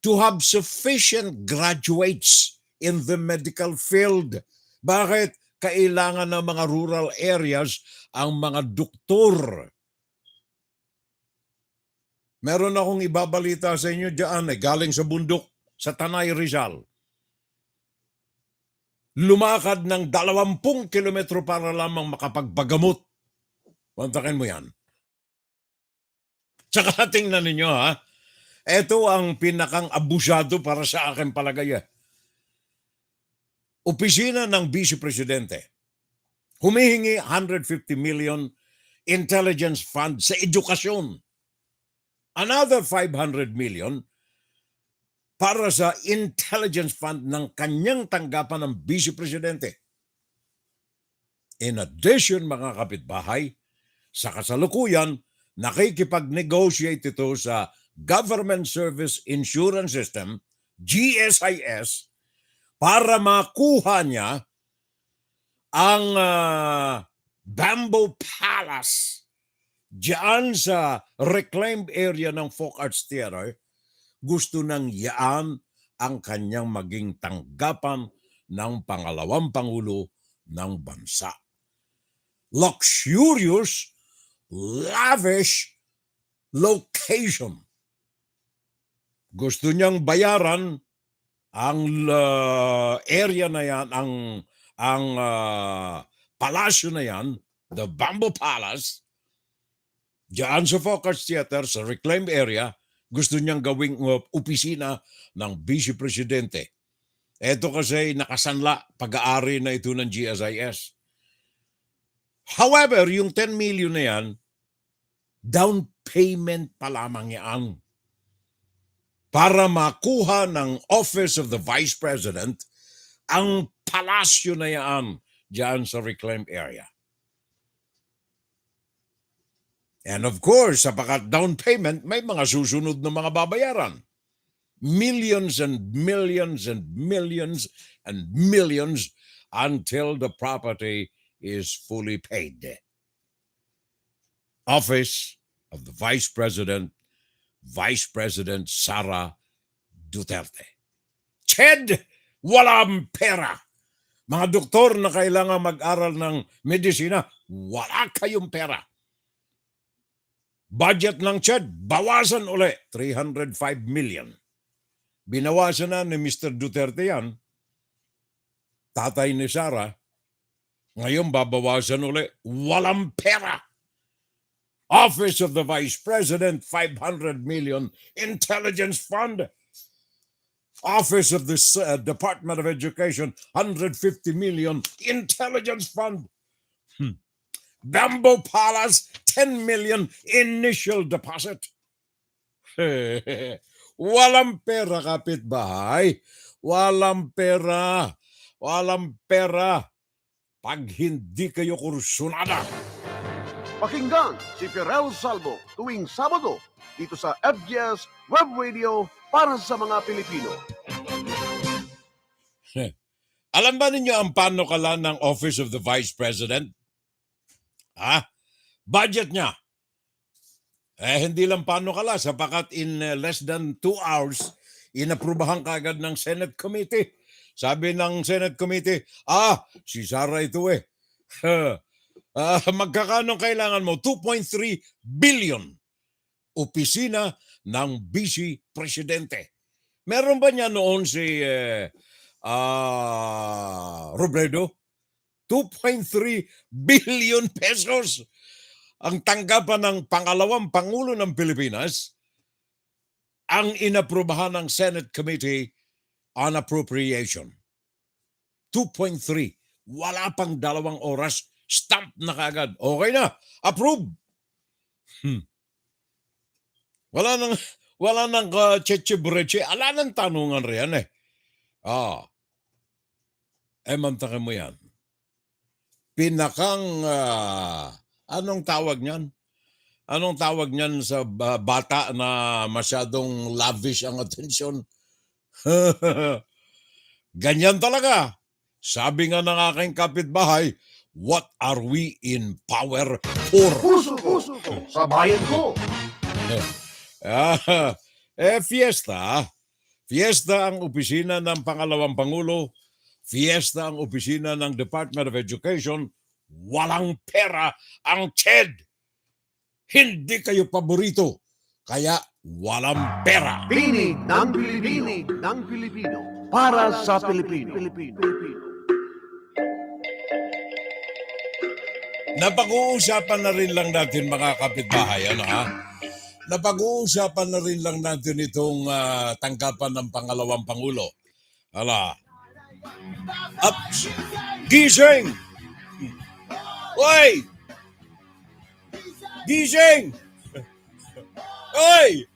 to have sufficient graduates in the medical field. Bakit? Kailangan ng mga rural areas ang mga doktor. Meron akong ibabalita sa inyo dyan, galing sa bundok, sa Tanay Rizal. Lumakad ng 20 kilometro para lamang makapagpagamot. Pantakin mo yan. Tsaka tingnan ninyo ito ang pinakang abusado para sa akin palagay. Opisina ng Vice Presidente. Humihingi 150 million intelligence fund sa edukasyon. Another 500 million para sa intelligence fund ng kanyang tanggapan ng Vice Presidente. In addition, mga kapitbahay, sa kasalukuyan, nakikipag-negotiate ito sa Government Service Insurance System, GSIS, para makuha niya ang Bamboo Palace diyan sa reclaimed area ng Folk Arts Theater. Gusto nang yaan ang kanyang maging tanggapan ng pangalawang pangulo ng bansa. Luxurious, lavish location. Gusto niyang bayaran ang area na yan, ang palasyo na yan, the Bamboo Palace, diyan sa Focus Theater, sa reclaimed area, gusto niyang gawing opisina ng Vice Presidente. Ito kasi nakasanla, pag-aari na ito ng GSIS. However, yung 10 million na yan, down payment pa lamang yan. Para makuha ng Office of the Vice President ang palasyo na yan dyan sa reclaimed area. And of course, sapagat down payment, may mga susunod na mga babayaran. Millions and millions and millions and millions until the property is fully paid. Office of the Vice President Sara Duterte. Ched, walang pera. Mga doktor na kailangan mag-aral ng medisina, wala kayong pera. Budget ng Ched, bawasan uli, 305 million. Binawasan na ni Mr. Duterte yan. Tatay ni Sara, ngayon babawasan uli, walang pera. Office of the Vice President, 500 million. Intelligence Fund. Office of the Department of Education, 150 million. Intelligence Fund. Bamboo Palace, 10 million initial deposit. Walang pera, kapitbahay. Walang pera. Walang pera. Pag hindi kayo kursunada. Pakinggan si Firel Salvo tuwing Sabado dito sa FGS Web Radio para sa mga Pilipino. Alam ba ninyo ang panukala ng Office of the Vice President? Budget niya. Hindi lang panukala sapagat in less than 2 hours, inaprubahan kagad ng Senate Committee. Sabi ng Senate Committee, si Sara ito magkakano kailangan mo? 2.3 billion. Opisina ng Vice Presidente. Meron ba niya noon si Robredo? 2.3 billion pesos ang tanggapan ng pangalawang Pangulo ng Pilipinas ang inaprubahan ng Senate Committee on Appropriation. 2.3. Wala pang 2 oras. Stamp na kagad. Okay na. Approve. Wala nang cheche-breche. Wala nang tanungan riyan mantakin mo yan. Pinakang, anong tawag niyan? Anong tawag niyan sa bata na masyadong lavish ang atensyon? Ganyan talaga. Sabi nga ng aking kapitbahay, what are we in power for? Puso ko sa bayan ko. Fiesta. Fiesta ang opisina ng pangalawang Pangulo. Fiesta ang opisina ng Department of Education. Walang pera ang CHED. Hindi kayo paborito. Kaya walang pera. Tinig ng Pilipino para sa Pilipino. Napag-uusapan na rin lang natin mga kapitbahay, Napag-uusapan na rin lang natin itong tanggapan ng pangalawang Pangulo. Ups! Gising! Oy! Gising! Oy!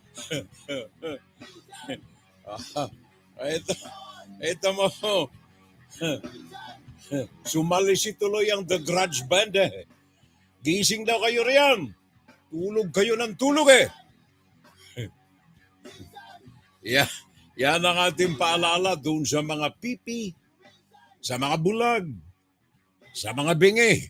Ito mo. Sumali si tuloy ang The Grudge Band Gising daw kayo riyan. Tulog kayo ng tulog Yan ang ating paalala doon sa mga pipi, sa mga bulag, sa mga bingi.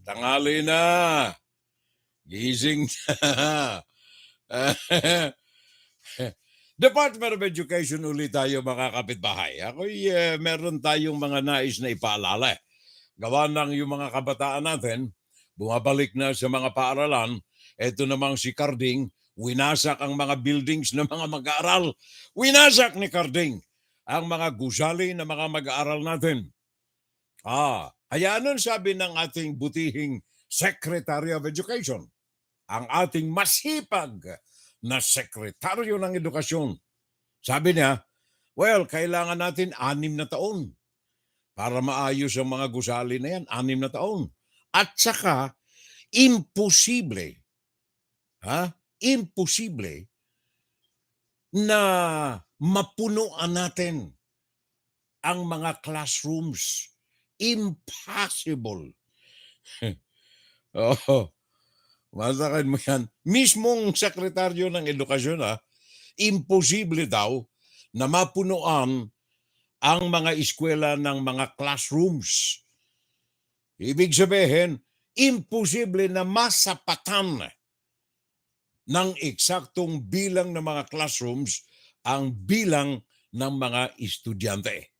Tanghali na. Gising na. Department of Education ulit tayo mga kapitbahay. Ako'y meron tayong mga nais na ipaalala. Gawa ng yung mga kabataan natin, bumabalik na sa mga paaralan. Ito namang si Carding, winasak ang mga buildings ng mga mag-aaral. Winasak ni Carding ang mga gusali na mga mag-aaral natin. Kaya anong sabi ng ating butihing Secretary of Education? Ang ating masipag na Sekretaryo ng Edukasyon. Sabi niya, well, kailangan natin 6 na taon para maayos ang mga gusali na yan. 6 na taon. At saka, imposible na mapunuan natin ang mga classrooms. Impossible. Masakin mo yan. Mismong Sekretaryo ng Edukasyon, imposible daw na mapunuan ang mga eskwela ng mga classrooms. Ibig sabihin, imposible na masapatan ng eksaktong bilang ng mga classrooms ang bilang ng mga estudyante.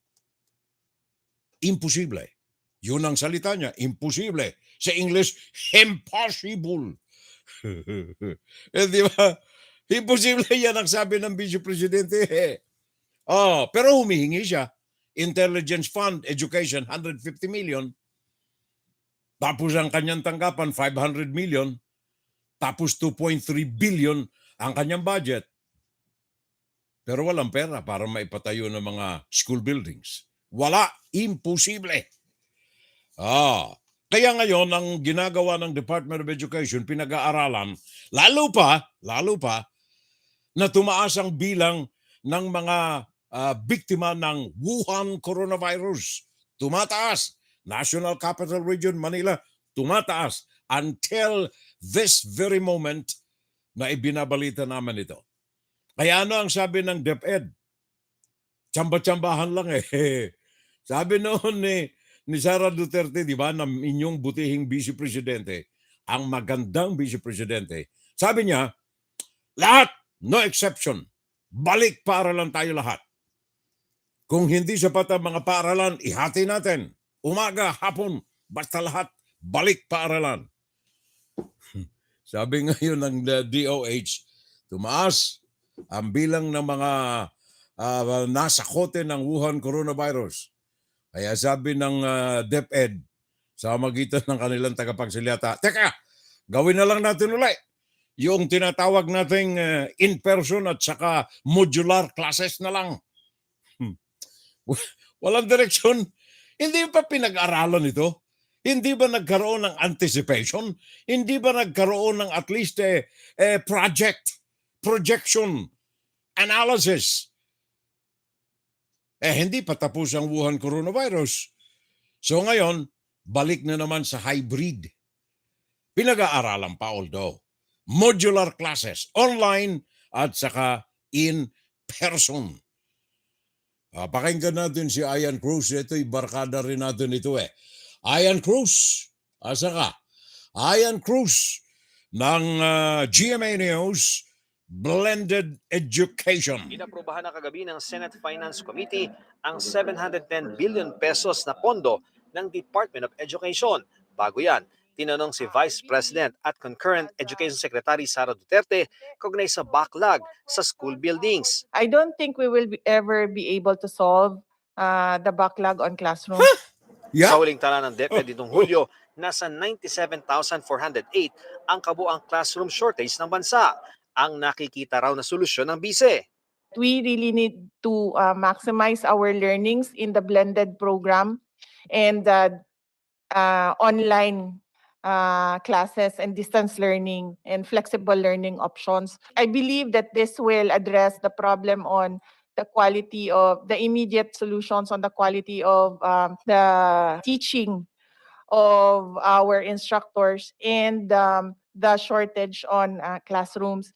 Imposible. Yun ang salita niya, imposible. Sa English, impossible. Di ba? Imposible yan ang sabi ng Vice Presidente. Pero humihingi siya. Intelligence Fund, Education, 150 million. Tapos ang kanyang tanggapan, 500 million. Tapos 2.3 billion ang kanyang budget. Pero walang pera para maipatayo ng mga school buildings. Wala. Imposible. Kaya ngayon, ang ginagawa ng Department of Education, pinag-aaralan, lalo pa, na tumaas ang bilang ng mga biktima ng Wuhan coronavirus. Tumataas. National Capital Region, Manila, tumataas until this very moment na ibinabalita naman ito. Kaya ano ang sabi ng DepEd? Tsamba-tsambahan lang Sabi noon ni Sara Duterte, di ba, na inyong butihing Vice Presidente, ang magandang Vice Presidente, sabi niya, lahat, no exception, balik paaralan tayo lahat. Kung hindi sapat ang mga paaralan, ihati natin. Umaga, hapon, basta lahat, balik paaralan. Sabi ngayon ng DOH, tumaas ang bilang ng mga nasakote ng Wuhan coronavirus. Kaya sabi ng DepEd, sa magitan ng kanilang tagapagsalita, teka, gawin na lang natin ulit yung tinatawag nating in-person at saka modular classes na lang. Walang direksyon. Hindi pa pinag-aralan ito? Hindi ba nagkaroon ng anticipation? Hindi ba nagkaroon ng at least projection, analysis? Hindi pa tapos ang Wuhan coronavirus. So ngayon, balik na naman sa hybrid. Pinag-aaralan pa although. Modular classes, online at saka in person. Pakinggan natin si Ian Cruz. Ito'y barkada rin natin ito Ian Cruz. Asa ka? Ian Cruz ng GMA News, Blended Education. Inaprubahan na kagabi ng Senate Finance Committee ang 710 billion pesos na pondo ng Department of Education. Bago yan, tinanong si Vice President at Concurrent Education Secretary Sara Duterte kaugnay sa backlog sa school buildings. I don't think we will ever be able to solve the backlog on classrooms. Yeah. Sa huling tala ng DepEd ditong Hulyo, nasa 97,408 ang kabuang classroom shortage ng bansa. Ang nakikita raw na solusyon ng bise. We really need to maximize our learnings in the blended program and online classes and distance learning and flexible learning options. I believe that this will address the problem on the quality of the immediate solutions on the quality of the teaching of our instructors and the shortage on classrooms.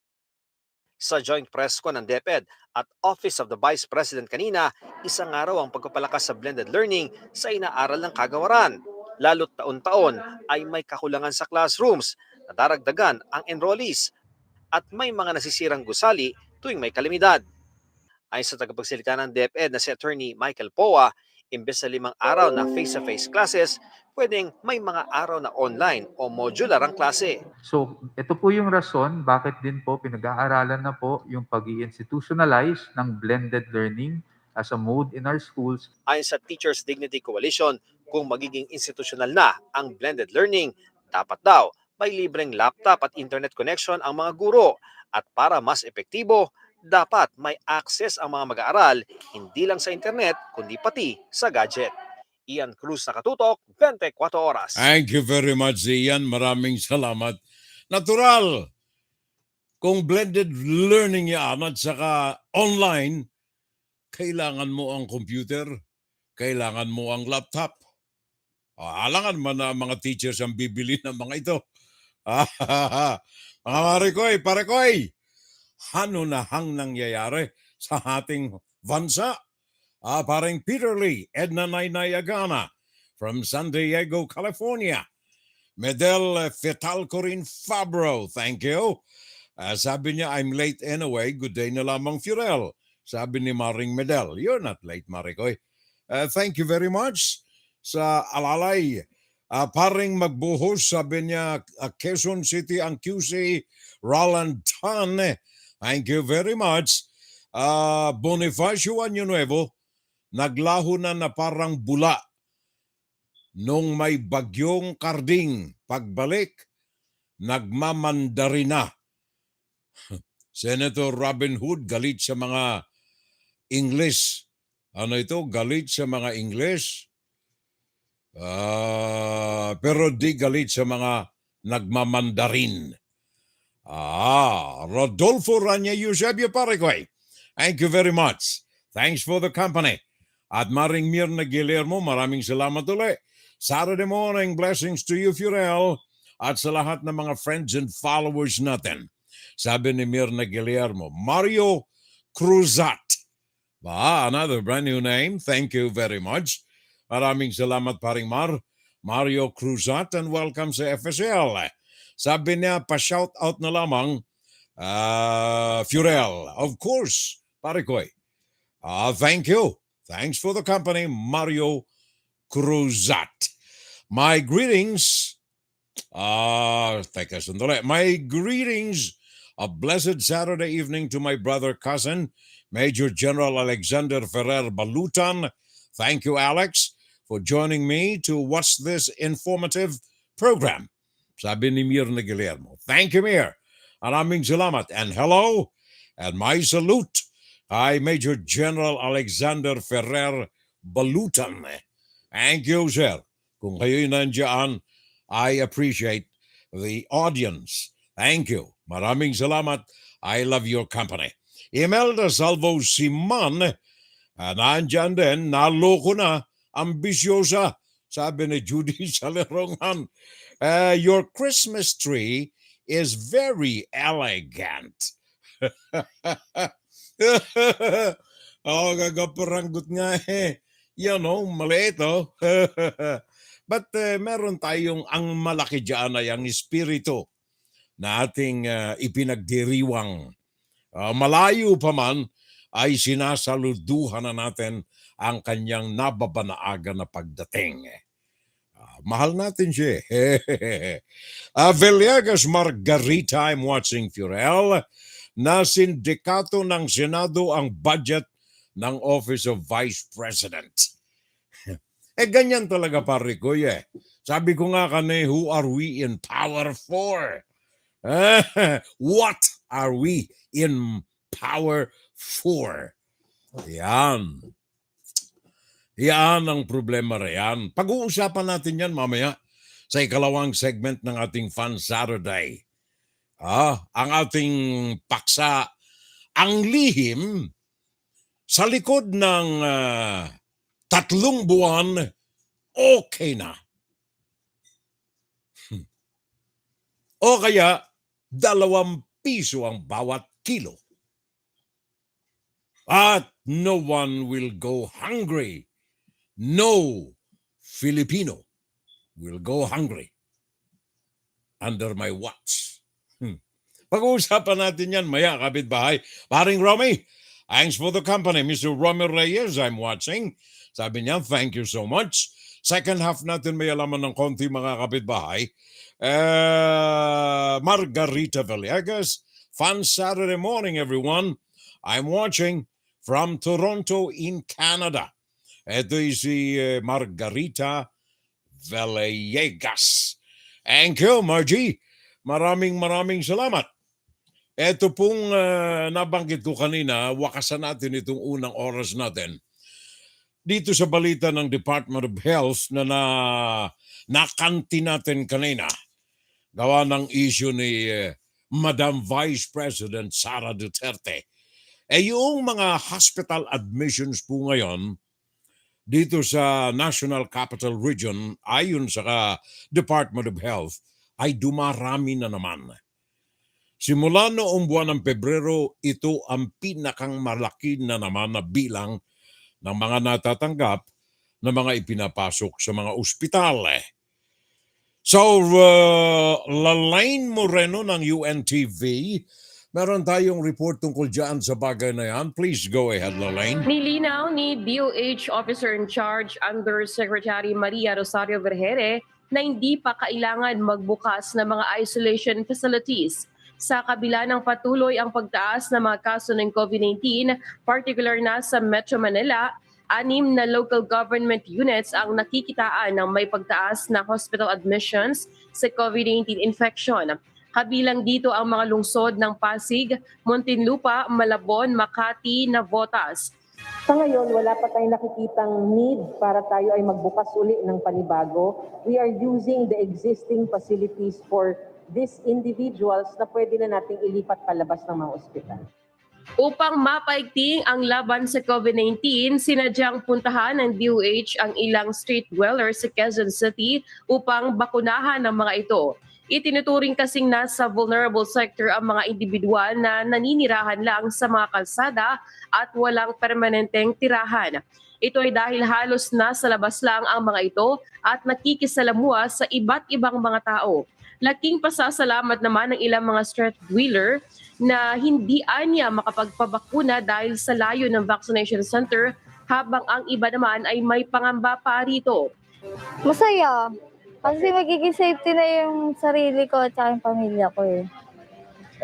Sa joint press con ng DepEd at Office of the Vice President kanina, isang araw ang pagpapalakas sa blended learning sa inaaral ng kagawaran. Lalo't taon-taon ay may kakulangan sa classrooms, nadaragdagan ang enrollees at may mga nasisirang gusali tuwing may kalamidad. Ayon sa tagapagsalita ng DepEd na si Attorney Michael Poa, imbes na 5 araw na face-to-face classes, pwedeng may mga araw na online o modular ang klase. So, ito po yung rason bakit din po pinag-aaralan na po yung pag-i-institutionalize ng blended learning as a mode in our schools. Ayon sa Teachers Dignity Coalition, kung magiging institutional na ang blended learning, dapat daw may libreng laptop at internet connection ang mga guro. At para mas epektibo, dapat may access ang mga mag-aaral hindi lang sa internet kundi pati sa gadget. Ian Cruz, Nakatutok, 24 Oras. Thank you very much, Ian. Maraming salamat. Natural, kung blended learning yan at saka online, kailangan mo ang computer, kailangan mo ang laptop. Alangan man na mga teachers ang bibili ng mga ito. Mga marikoy, parekoy, ano na hang nangyayari sa ating bansa? Paring Peter Lee, Edna Nainay Agana from San Diego, California. Medel Fetalcorin Fabro, thank you. Sabi niya, I'm late anyway. Good day na lamang, Furel. Sabi ni Maring Medel, you're not late, Marikoy. Thank you very much sa alalay. Paring magbuhos, sabi niya, Quezon City, ang QC, Roland Tan. Thank you very much. Bonifacio Año Nuevo, naglaho na parang bula nung may bagyong karding. Pagbalik, nagmamandarina. Senator Robin Hood galit sa mga English. Ano ito? Galit sa mga English. Pero di galit sa mga nagmamandarin. Rodolfo Rania Eusebio Parecoy. Thank you very much. Thanks for the company. At Maring Mirna Guillermo, maraming salamat ulit. Saturday morning, blessings to you, Furel. At sa lahat ng mga friends and followers natin. Sabi ni Mirna Guillermo, Mario Cruzat. Another brand new name. Thank you very much. Maraming salamat, Paring Mario Cruzat, and welcome sa FSL. Sabi niya, pa-shout out na lamang, Furel. Of course, Parekoy. Thank you. Thanks for the company, Mario Cruzat. My greetings. Teka sandali. My greetings. A blessed Saturday evening to my brother cousin, Major General Alexander Ferrer Balutan. Thank you, Alex, for joining me to watch this informative program. Sabi ni Mirna Guillermo. Thank you, Mir. Maraming salamat. And hello, and my salute kay Major General Alexander Ferrer Balutan. Thank you, sir. Kung kayo'y nandiyan, I appreciate the audience. Thank you. Maraming salamat. I love your company. Imelda Salvo Siman, nandiyan din, naloko na, ambisyosa, sabi ni Judy Salerongan. Your Christmas tree is very elegant. Gagaparanggot nga Yan maliit But meron tayong ang malaki dyan ay ang espiritu na ating ipinagdiriwang. Malayo pa man ay sinasaluduhan na natin ang kanyang nababanaaga na pagdating. Mahal natin siya. Villegas Margarita, I'm watching Furel, na sindikato ng Senado ang budget ng Office of Vice President. Ganyan talaga pare ko Sabi ko nga kanina, who are we in power for? What are we in power for? Yan. Yan ang problema riyan. Pag-uusapan natin yan mamaya sa ikalawang segment ng ating Fun Saturday. Ang ating paksa, ang lihim sa likod ng 3 buwan, okay na. O kaya, 2 piso ang bawat kilo. At no one will go hungry. No Filipino will go hungry under my watch. Pag-uusapan natin yan maya, kapitbahay. Paring Romy, Thanks for the company, Mr. Romer Reyes. I'm watching. Sabi niya, thank you so much. Second half natin may alaman ng konti mga kapitbahay. Margarita Villegas, fun Saturday morning, everyone. I'm watching from Toronto in Canada. Ito si Margarita Villegas. Thank you, Margie. Maraming salamat. Ito pong nabanggit ko kanina, wakasan natin itong unang oras natin. Dito sa balita ng Department of Health na nakanti natin kanina, gawa ng issue ni Madam Vice President Sara Duterte. Yung mga hospital admissions po ngayon, dito sa National Capital Region, ayon sa Department of Health, ay dumarami na naman. Simula noong buwan ng Pebrero, ito ang pinakang malaki na naman na bilang ng mga natatanggap na mga ipinapasok sa mga ospital. So, Lalaine Moreno ng UNTV, meron tayong report tungkol dyan sa bagay na yan. Please go ahead, Lalaine. Nilinaw ni DOH Officer in Charge Undersecretary Maria Rosario Vergere na hindi pa kailangan magbukas ng mga isolation facilities sa kabila ng patuloy ang pagtaas ng mga kaso ng COVID-19, particular na sa Metro Manila. 6 na local government units ang nakikitaan ng may pagtaas na hospital admissions sa COVID-19 infection. Kabilang dito ang mga lungsod ng Pasig, Muntinlupa, Malabon, Makati, Navotas. Sa ngayon, wala pa tayong nakikitang need para tayo ay magbukas uli ng panibago. We are using the existing facilities for these individuals na pwede na nating ilipat palabas ng mga ospital. Upang mapaigting ang laban sa COVID-19, sinadyang puntahan ng DOH ang ilang street dwellers sa Quezon City upang bakunahan ang mga ito. Itinuturing kasing nasa vulnerable sector ang mga individual na naninirahan lang sa mga kalsada at walang permanenteng tirahan. Ito ay dahil halos nasa labas lang ang mga ito at nakikisalamuha sa iba't ibang mga tao. Laking pasasalamat naman ng ilang mga street dweller na hindi anya makapagpabakuna dahil sa layo ng vaccination center, habang ang iba naman ay may pangamba pa rito. Masaya. Kasi magiging safety na yung sarili ko at yung pamilya ko eh.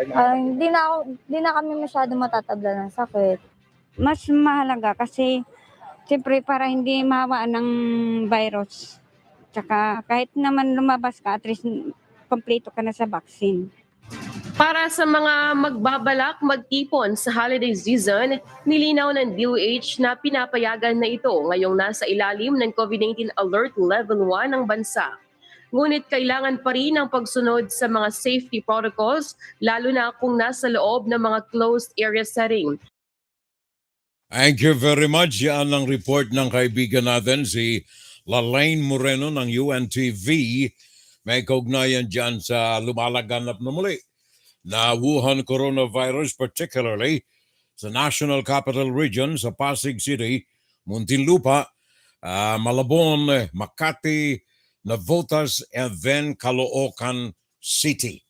Hindi na kami masyado matatabla ng sakit. Mas mahalaga kasi siyempre para hindi mahawaan ng virus. Tsaka kahit naman lumabas ka, at least kompleto ka na sa vaccine. Para sa mga magbabalak magtipon sa holiday season, nilinaw ng DOH na pinapayagan na ito ngayong nasa ilalim ng COVID-19 Alert Level 1 ng bansa. Ngunit kailangan pa rin ang pagsunod sa mga safety protocols, lalo na kung nasa loob ng mga closed area setting. Thank you very much. Yan ang report ng kaibigan natin, si Lalaine Moreno ng UNTV. May kaugnayan dyan sa lumalaganap na muli na Wuhan coronavirus, particularly sa National Capital Region, sa Pasig City, Muntinlupa, Malabon, Makati, Navotas, and then Caloocan City.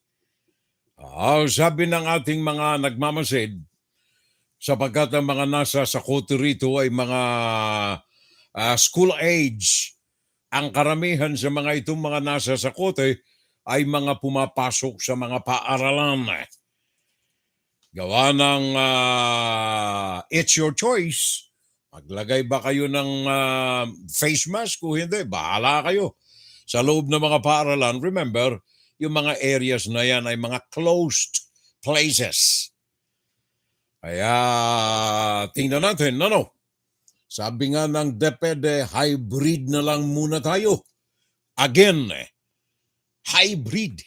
Sabi ng ating mga nagmamasid, sapagkat ang mga nasa sakote rito ay mga school age. Ang karamihan sa mga itong mga nasa sakote ay mga pumapasok sa mga paaralan. Gawa ng it's your choice. Maglagay ba kayo ng face mask o hindi? Bahala kayo. Sa loob ng mga paaralan, remember, yung mga areas na yan ay mga closed places. Kaya tingnan natin, ano? Sabi nga ng DepEd, hybrid na lang muna tayo. Again, hybrid.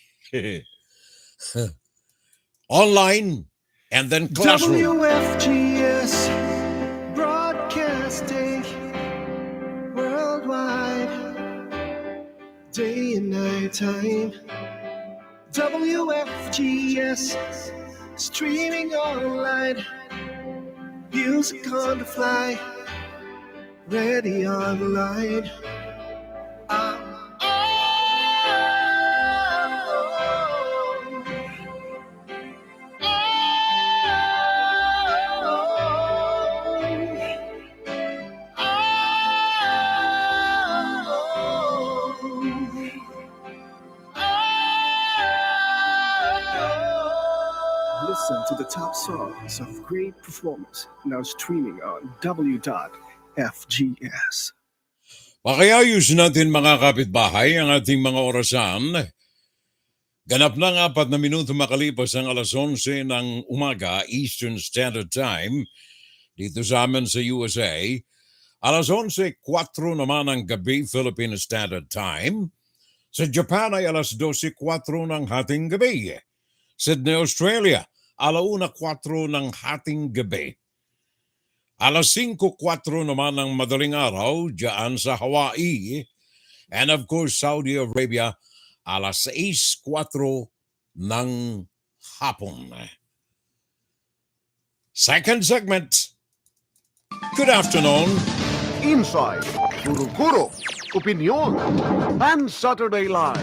Online and then classroom. WFGS Broadcasting worldwide, day and night time. WFGS streaming online, music on the fly, ready online. to the top songs of great performers, now streaming on w.fgs. Pakiayos natin mga kapitbahay ang ating mga orasan. Ganap ng 4 na minuto makalipas ang alas 11 ng umaga Eastern Standard Time dito sa amin sa USA. Alas 11:04 naman ng gabi Philippine Standard Time. Sa Japan ay alas 12:04 ng hating gabi. Sydney, Australia, 1:04 ng hating gabi. Alas 5:04 naman ng madaling araw diyan sa Hawaii. And of course, Saudi Arabia, alas 6:04 ng hapon. Second segment. Good afternoon. Inside, guro-guro, opinion, and Saturday Live.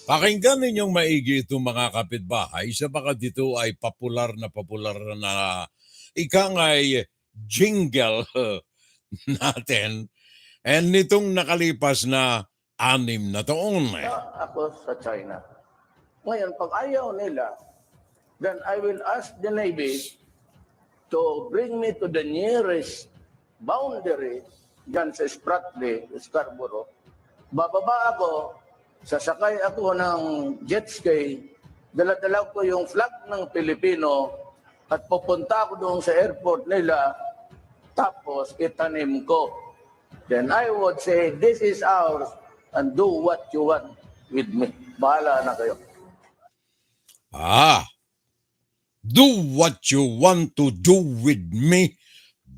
Pakinggan ninyong maigi itong mga kapitbahay sapagat ito ay popular na ikang ay jingle natin and nitong nakalipas na 6 na taon. Ako sa China. Ngayon, pag ayaw nila, then I will ask the Navy to bring me to the nearest boundary dyan sa Spratly, Scarborough. Bababa ako, sasakay ako ng jet ski, dala-dala ko yung flag ng Filipino at pupunta ako doon sa airport nila, tapos itanim ko. Then I would say, this is ours and do what you want with me. Bahala na kayo. Do what you want to do with me.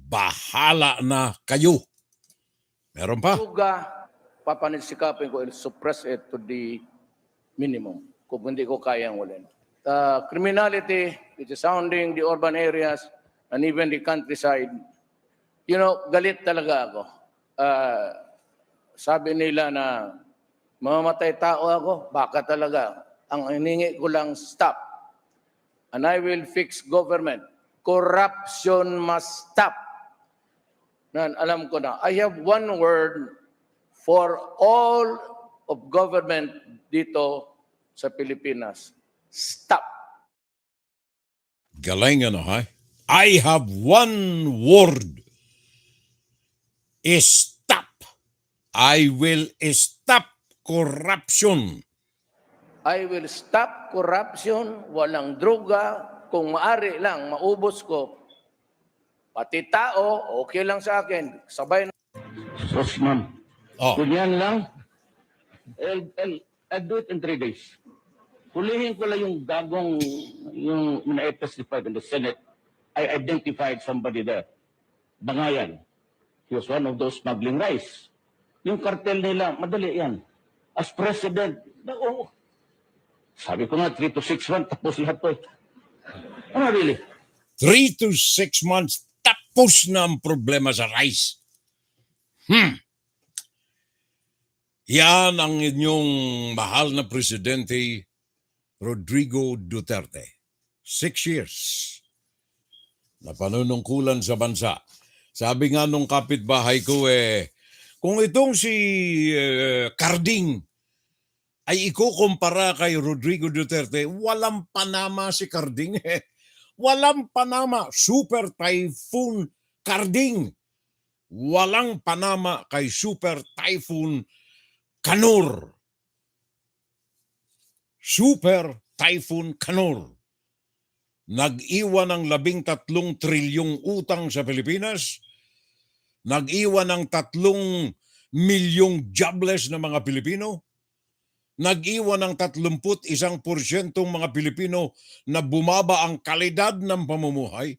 Bahala na kayo. Meron pa? Papanisikapin ko, suppress it to the minimum kung hindi ko kayang ulin. Criminality, which is surrounding the urban areas and even the countryside, galit talaga ako. Sabi nila na mamamatay tao ako, baka talaga. Ang hiningi ko lang, stop. And I will fix government. Corruption must stop. Alam ko na. I have one word for all of government dito sa Pilipinas. Stop. Galing ha? I have one word. Stop. I will stop corruption. I will stop corruption, walang droga, kung maari lang, maubos ko. Pati tao, okay lang sa akin. Sabay na. Sos, ma'am. Kunyan lang, I'll do it in 3 days. Hulihin ko lang yung gagong, yung na-testified in the Senate. I identified somebody there. Bangayan. He was one of those smuggling rice. Yung cartel nila, madali yan. As president, sabi ko nga, 3 to 6 months, tapos lahat to. Ano really? 3 to 6 months, tapos na ang problema sa rice. Yan ang inyong mahal na presidente, Rodrigo Duterte. 6 years na panunungkulan sa bansa. Sabi nga nung kapitbahay ko, kung itong si Carding ay ikukumpara kay Rodrigo Duterte, walang panama si Carding. Walang panama. Super Typhoon Carding. Walang panama kay Super Typhoon Kanur. Super Typhoon Kanur. Nag-iwan ng 13 trilyong utang sa Pilipinas. Nag-iwan ng 3 milyong jobless na mga Pilipino. Nag-iwan ng 31% mga Pilipino na bumaba ang kalidad ng pamumuhay.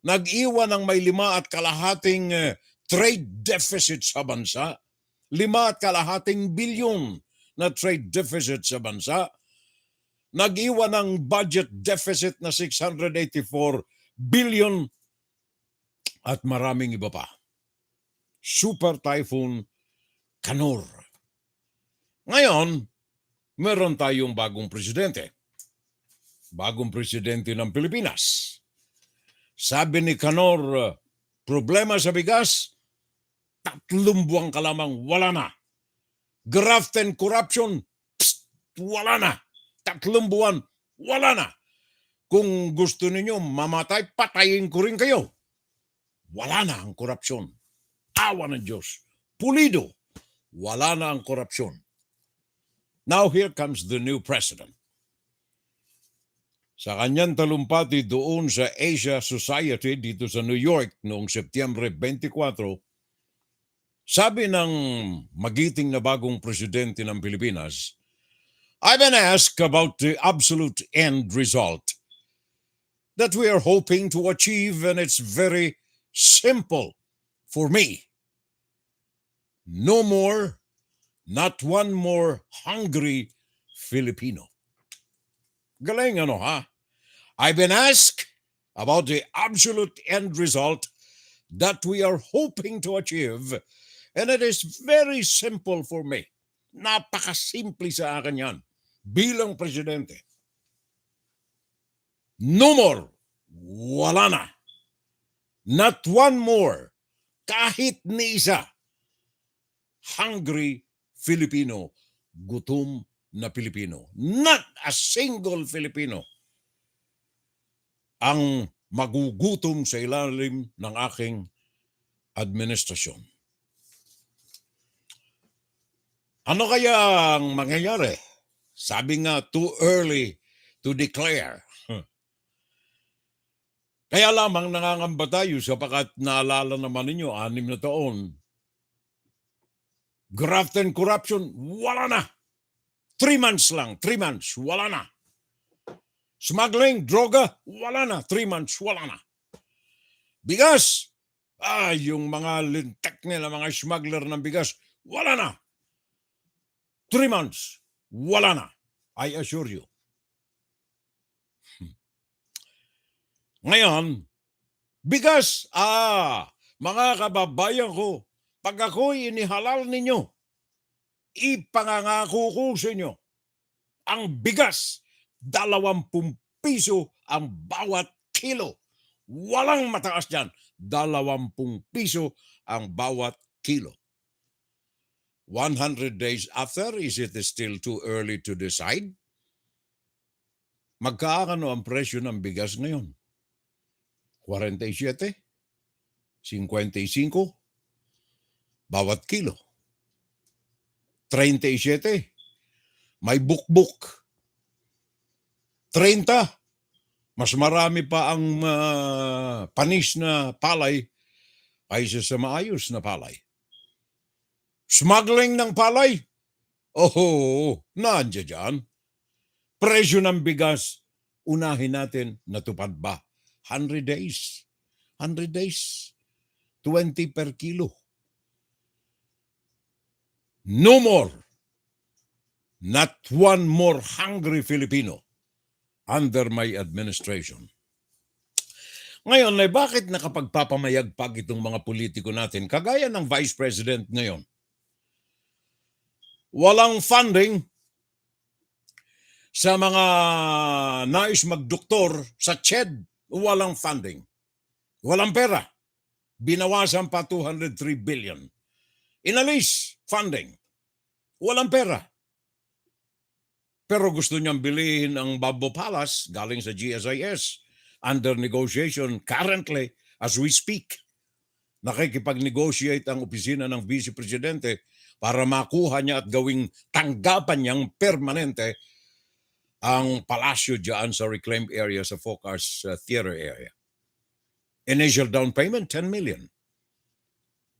Nag-iwan ng may 5.5 trade deficit sa bansa. 5.5 bilyon na trade deficit sa bansa. Nag-iwan ng budget deficit na 684 billion at maraming iba pa. Super Typhoon Kanur. Ngayon, meron tayong bagong presidente. Bagong presidente ng Pilipinas. Sabi ni Kanor, problema sa bigas, 3 buwan ka lamang, wala na. Graft and corruption, wala na. 3 buwan, Wala na. Kung gusto ninyo mamatay, patayin ko rin kayo. Wala na ang korupsyon. Awa ng Diyos. Pulido. Wala na ang korupsyon. Now here comes the new president. Sa kanyang talumpati doon sa Asia Society dito sa New York noong Setyembre 24, sabi ng magiting na bagong presidente ng Pilipinas, I've been asked about the absolute end result that we are hoping to achieve, and it's very simple for me. No more, not one more hungry Filipino. Galing ano ha? I've been asked about the absolute end result that we are hoping to achieve, and it is very simple for me. Napakasimple sa akin yan bilang presidente. No more. Wala na. Not one more. Kahit ni isa. Hungry Filipino. Gutom na Pilipino. Not a single Filipino ang magugutom sa ilalim ng aking administrasyon. Ano kaya ang mangyayari? Sabi nga, too early to declare. Kaya lamang nangangamba tayo sapagkat naalala naman ninyo, 6 na taon. Graft and corruption, wala na. 3 months lang, 3 months, wala na. Smuggling, droga, wala na. 3 months, wala na. Bigas, yung mga lintek nila, mga smuggler ng bigas, wala na. 3 months, wala na. I assure you. Ngayon, bigas, mga kababayan ko, pag ako'y inihalal ninyo, ipangangako ko sa inyo, ang bigas, 20 piso ang bawat kilo. Walang mataas dyan. 20 piso ang bawat kilo. 100 days after, is it still too early to decide? Magkaano ang presyo ng bigas ngayon? 47? 55? Bawat kilo. 37? May bukbuk. 30? Mas marami pa ang panis na palay kaysa sa maayos na palay. Smuggling ng palay? Nandiyan dyan. Presyo ng bigas, unahin natin, natupad ba? 100 days. 100 days. 20 per kilo. No more. Not one more hungry Filipino under my administration. Ngayon, bakit nakapagpapamayagpag itong mga politiko natin, kagaya ng Vice President ngayon? Walang funding sa mga nais magdoktor sa CHED, walang funding. Walang pera. Binawasan pa 203 billion. Inalis funding. Walang pera. Pero gusto niyang bilhin ang Babo Palace galing sa GSIS under negotiation currently as we speak. Nakikipag-negotiate ang opisina ng Vice Presidente para makuha niya at gawing tanggapan niyang permanente ang palasyo dyan sa reclaimed area sa Focus Theater area. Initial down payment, 10 million.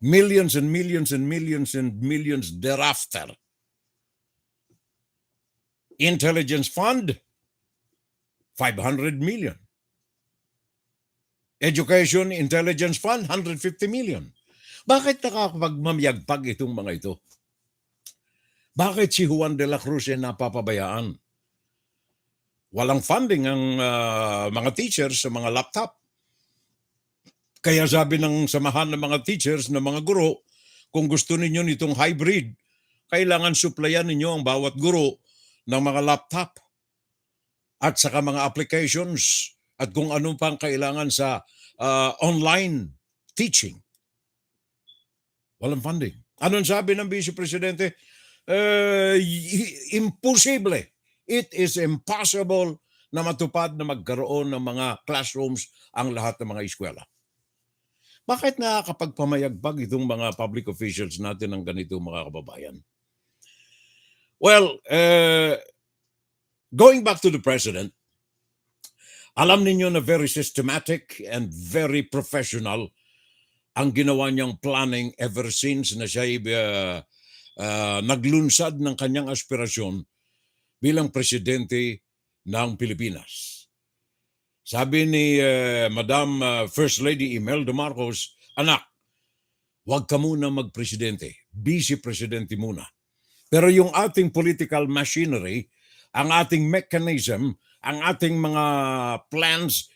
Millions and millions and millions and millions thereafter. Intelligence Fund, 500 million. Education Intelligence Fund, 150 million. Bakit nakakapagmamayagpag itong mga ito? Bakit si Juan de la Cruz ay napapabayaan? Walang funding ang mga teachers sa mga laptop. Kaya sabi ng samahan ng mga teachers, ng mga guro, kung gusto ninyo nitong hybrid, kailangan supplyan ninyo ang bawat guro ng mga laptop at saka mga applications at kung anong pang kailangan sa online teaching. Walang funding. Anong sabi ng Vice Presidente? Imposible. It is impossible na matupad na magkaroon ng mga classrooms ang lahat ng mga eskwela. Bakit nakakapagpamayagpag itong mga public officials natin ng ganito mga kababayan? Well, going back to the president, alam ninyo na very systematic and very professional ang ginawa niyang planning ever since na siya naglunsad ng kanyang aspirasyon bilang presidente ng Pilipinas. Sabi ni Madam First Lady Imelda Marcos, anak, huwag ka muna magpresidente, vice-presidente muna. Pero yung ating political machinery, ang ating mechanism, ang ating mga plans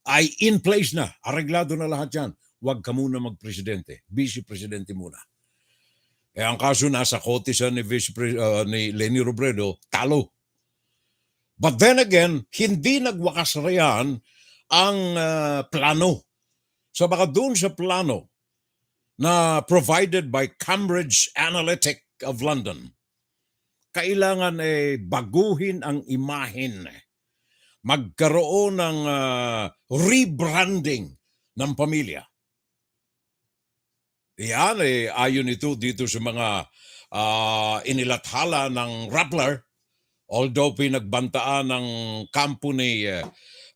ay in place na. Areglado na lahat yan. Huwag ka muna magpresidente, vice-presidente muna. Ang kaso nasa kote siya ni Leni Robredo, talo. But then again, hindi nagwakas riyan ang plano. So baka doon sa plano na provided by Cambridge Analytic of London, kailangan baguhin ang imahin. Magkaroon ng rebranding ng pamilya. Yan ayon ito dito sa mga inilathala ng Rappler. Although pinagbantaan ng kampo ni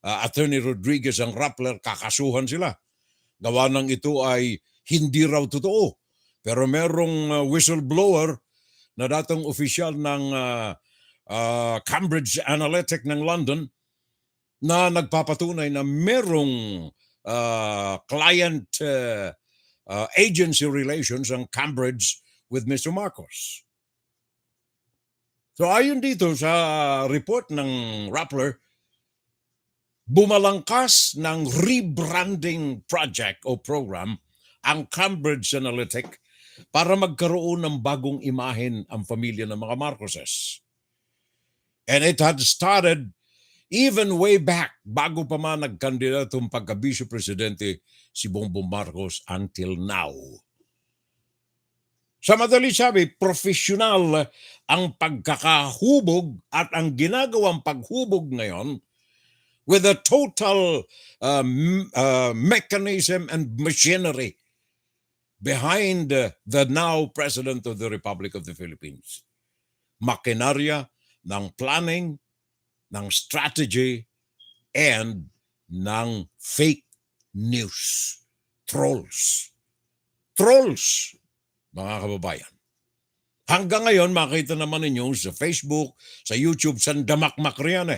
Attorney Rodriguez ang Rappler, kakasuhan sila. Gawa ng ito ay hindi raw totoo. Pero merong whistleblower na datang opisyal ng Cambridge Analytic ng London na nagpapatunay na merong client agency relations ang Cambridge with Mr. Marcos. So ayon dito sa report ng Rappler, bumalangkas ng rebranding project o program ang Cambridge Analytic para magkaroon ng bagong imahen ang pamilya ng mga Marcoses. And it had started even way back, bago pa man nagkandidatong pagka-vice presidente si Bongbong Marcos until now. Sa madali sabi, professional ang pagkakahubog at ang ginagawang paghubog ngayon with a total mechanism and machinery behind the now President of the Republic of the Philippines. Makinarya ng planning, ng strategy, and ng fake news. Trolls. Trolls, mga kababayan. Hanggang ngayon, makita naman ninyo sa Facebook, sa YouTube, sandamakmak riyan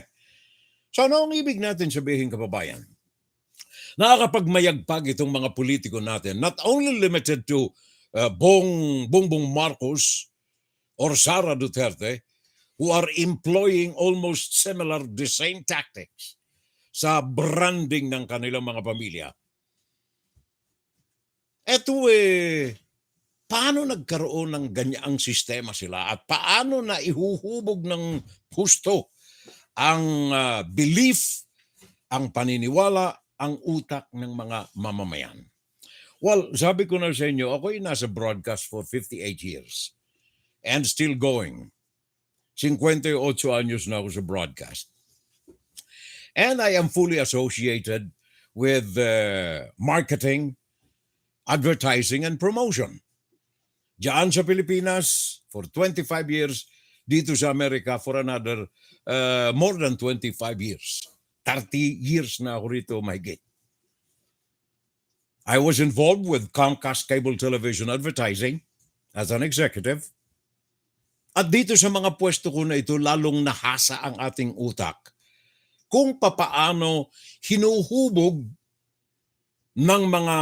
So ano ang ibig natin sabihin, kababayan? Nakakapagmayagpag itong mga politiko natin, not only limited to Bongbong Marcos or Sara Duterte, who are employing almost similar, the same tactics sa branding ng kanilang mga pamilya. Eto paano nagkaroon ng ganyang sistema sila at paano na ihuhubog ng husto ang belief, ang paniniwala, ang utak ng mga mamamayan. Well, sabi ko na sa inyo, ako'y nasa broadcast for 58 years and still going. 58 anyos na ako sa broadcast. And I am fully associated with marketing, advertising, and promotion. Diyan sa Pilipinas for 25 years, dito sa Amerika for another more than 25 years. 30 years na ako rito mahigit. I was involved with Comcast Cable Television Advertising as an executive. At dito sa mga pwesto ko na ito, lalong nahasa ang ating utak kung papaano hinuhubog ng mga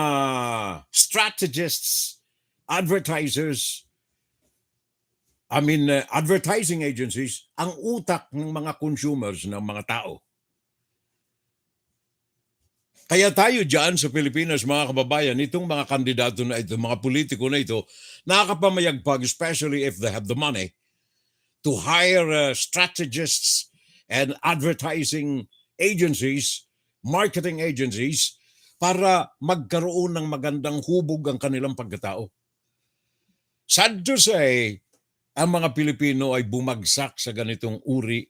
strategists, advertisers, advertising agencies, ang utak ng mga consumers, ng mga tao. Kaya tayo dyan sa Pilipinas, mga kababayan, itong mga kandidato na ito, mga politiko na ito, nakakapamayagpag, especially if they have the money, to hire strategists and advertising agencies, marketing agencies, para magkaroon ng magandang hubog ang kanilang pagkatao. Sad to say, ang mga Pilipino ay bumagsak sa ganitong uri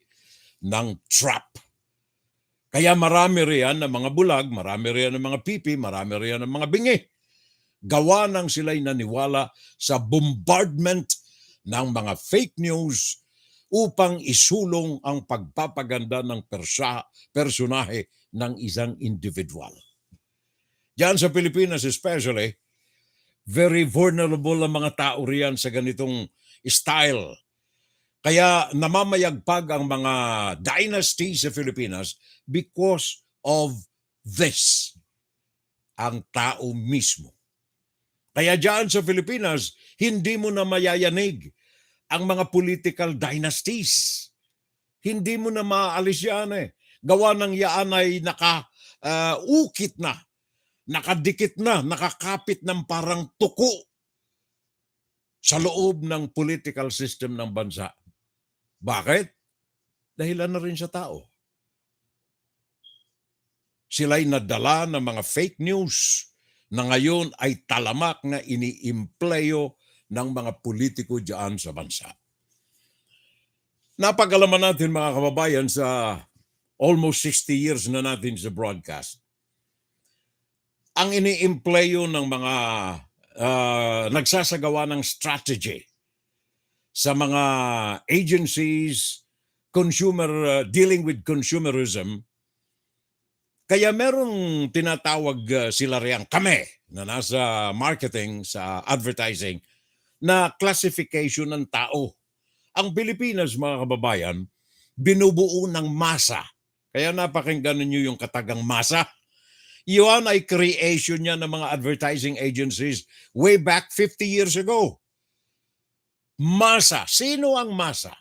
ng trap Kaya marami riyan ng mga bulag, marami riyan ng mga pipi, marami riyan ng mga bingi. Gawa ng sila'y naniwala sa bombardment ng mga fake news upang isulong ang pagpapaganda ng personahe ng isang individual. Diyan sa Pilipinas especially, very vulnerable ang mga tao riyan sa ganitong style. Kaya namamayagpag ang mga dynasty sa Pilipinas because of this, ang tao mismo. Kaya diyan sa Pilipinas, hindi mo na mayayanig ang mga political dynasties. Hindi mo na maaalis yan eh. Gawa ng yaan ay nakaukit na, nakadikit na, nakakapit ng parang tuko sa loob ng political system ng bansa. Bakit? Dahilan na rin sa tao. Sila'y nadala ng mga fake news na ngayon ay talamak na iniimpleyo ng mga politiko diyan sa bansa. Napag-alaman natin mga kababayan sa almost 60 years na natin sa broadcast. Ang iniimpleyo ng mga nagsasagawa ng strategy sa mga agencies, dealing with consumerism. Kaya merong tinatawag sila riyan, kami na nasa marketing, sa advertising, na classification ng tao. Ang Pilipinas, mga kababayan, binubuo ng masa. Kaya napakinggan ninyo yung katagang masa. Iyon ay creation niya ng mga advertising agencies way back 50 years ago. Masa. Sino ang masa?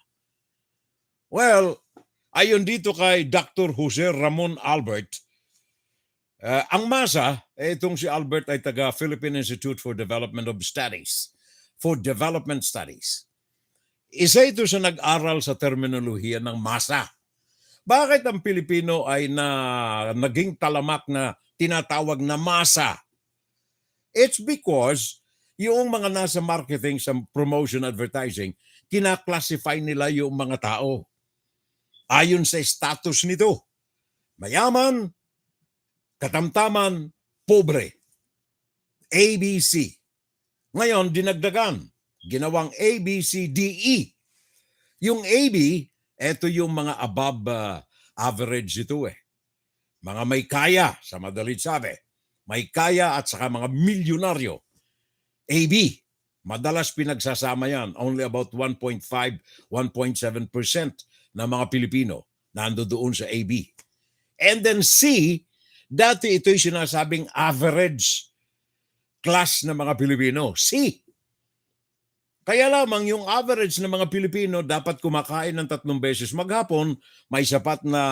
Well, ayon dito kay Dr. Jose Ramon Albert, ang masa, itong si Albert ay taga Philippine Institute for Development Studies. Isa ito sa nag-aral sa terminolohiya ng masa. Bakit ang Pilipino ay naging talamak na tinatawag na masa? It's because yung mga nasa marketing, sa promotion advertising, kina-classify nila yung mga tao ayon sa status nito. Mayaman, katamtaman, pobre. ABC. Ngayon, dinagdagan. Ginawang ABCDE. Yung AB, eto yung mga above average ito eh. Mga may kaya, sa madalit sabi. May kaya at saka mga milyonaryo. AB. Madalas pinagsasama yan. Only about 1.5, 1.7% ng mga Pilipino nando doon sa AB. And then C, dati ito'y sinasabing average class ng mga Pilipino. C. Kaya lamang yung average ng mga Pilipino dapat kumakain ng 3 beses maghapon, may sapat na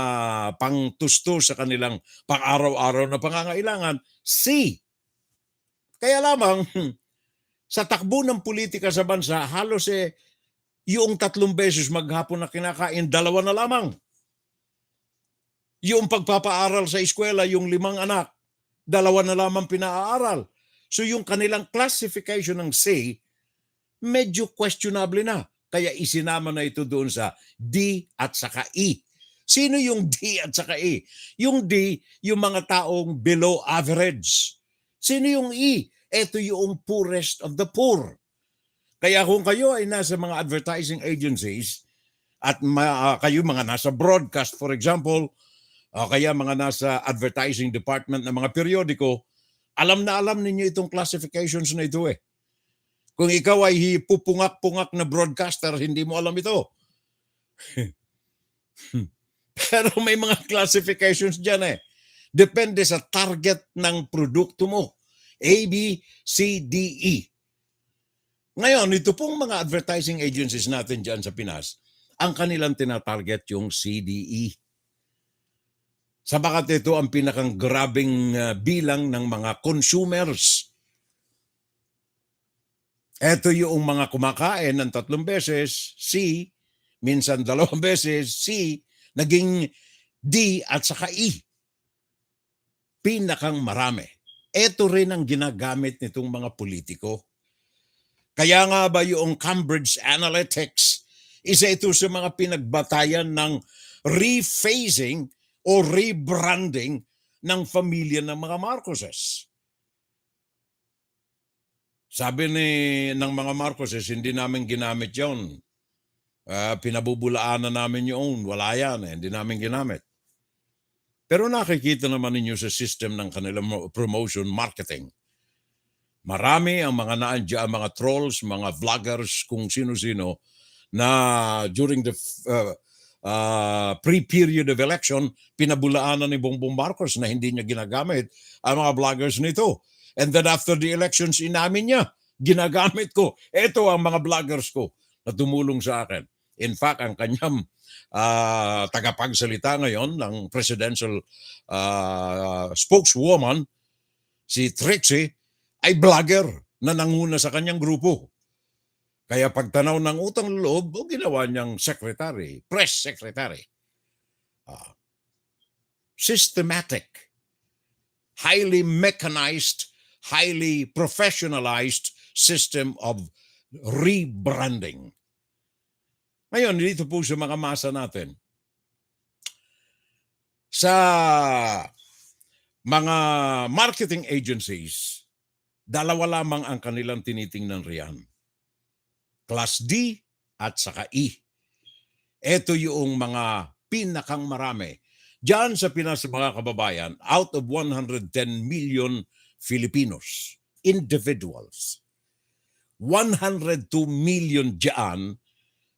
pangtusto sa kanilang pang-araw-araw na pangangailangan. C. Kaya lamang sa takbo ng politika sa bansa, halos yung 3 beses maghapon na kinakain, 2 na lamang. Yung pagpapaaral sa eskwela, yung 5 anak, 2 na lamang pinaaral. So yung kanilang classification ng C, medyo questionable na. Kaya isinama na ito doon sa D at saka E. Sino yung D at saka E? Yung D, yung mga taong below average. Sino yung E? Ito yung poorest of the poor. Kaya kung kayo ay nasa mga advertising agencies at kayo mga nasa broadcast, for example, o kaya mga nasa advertising department ng mga periodiko, alam na alam ninyo itong classifications na ito eh. Kung ikaw ay pupungak-pungak na broadcaster, hindi mo alam ito. Pero may mga classifications dyan eh. Depende sa target ng produkto mo. A, B, C, D, E. Ngayon, ito pong mga advertising agencies natin dyan sa Pinas, ang kanilang tinatarget yung C, D, E. Sabagat ito ang pinakang grabing bilang ng mga consumers. Ito yung mga kumakain ng 3 beses, C, minsan 2 beses, C, naging D at saka E. Pinakang marami. Ito rin ang ginagamit nitong mga politiko. Kaya nga ba yung Cambridge Analytics, isa ito sa mga pinagbatayan ng rephasing o rebranding ng pamilya ng mga Marcoses. Sabi ng mga Marcoses, hindi namin ginamit yon. Pinabubulaan na namin yun. Wala yan. Hindi namin ginamit. Pero nakikita naman ninyo sa system ng kanilang promotion marketing. Marami ang mga naandyan, mga trolls, mga vloggers, kung sino-sino, na during the pre-period of election, pinabulaanan ni Bongbong Marcos na hindi niya ginagamit ang mga vloggers nito. And then after the elections, inamin niya, ginagamit ko. Ito ang mga vloggers ko na tumulong sa akin. In fact, ang kanyang tagapagsalita ngayon ng presidential spokeswoman, si Trixie, ay vlogger na nanguna sa kanyang grupo. Kaya pagtanaw ng utang loob, ginawa niyang secretary, press secretary. Systematic, highly mechanized, highly professionalized system of rebranding. Ngayon, dito po sa mga masa natin, sa mga marketing agencies, dalawa lamang ang kanilang tinitingnan riyan. Class D at saka E. Ito yung mga pinakang marami. Diyan sa Pinas, mga kababayan, out of 110 million Filipinos, individuals, 102 million diyan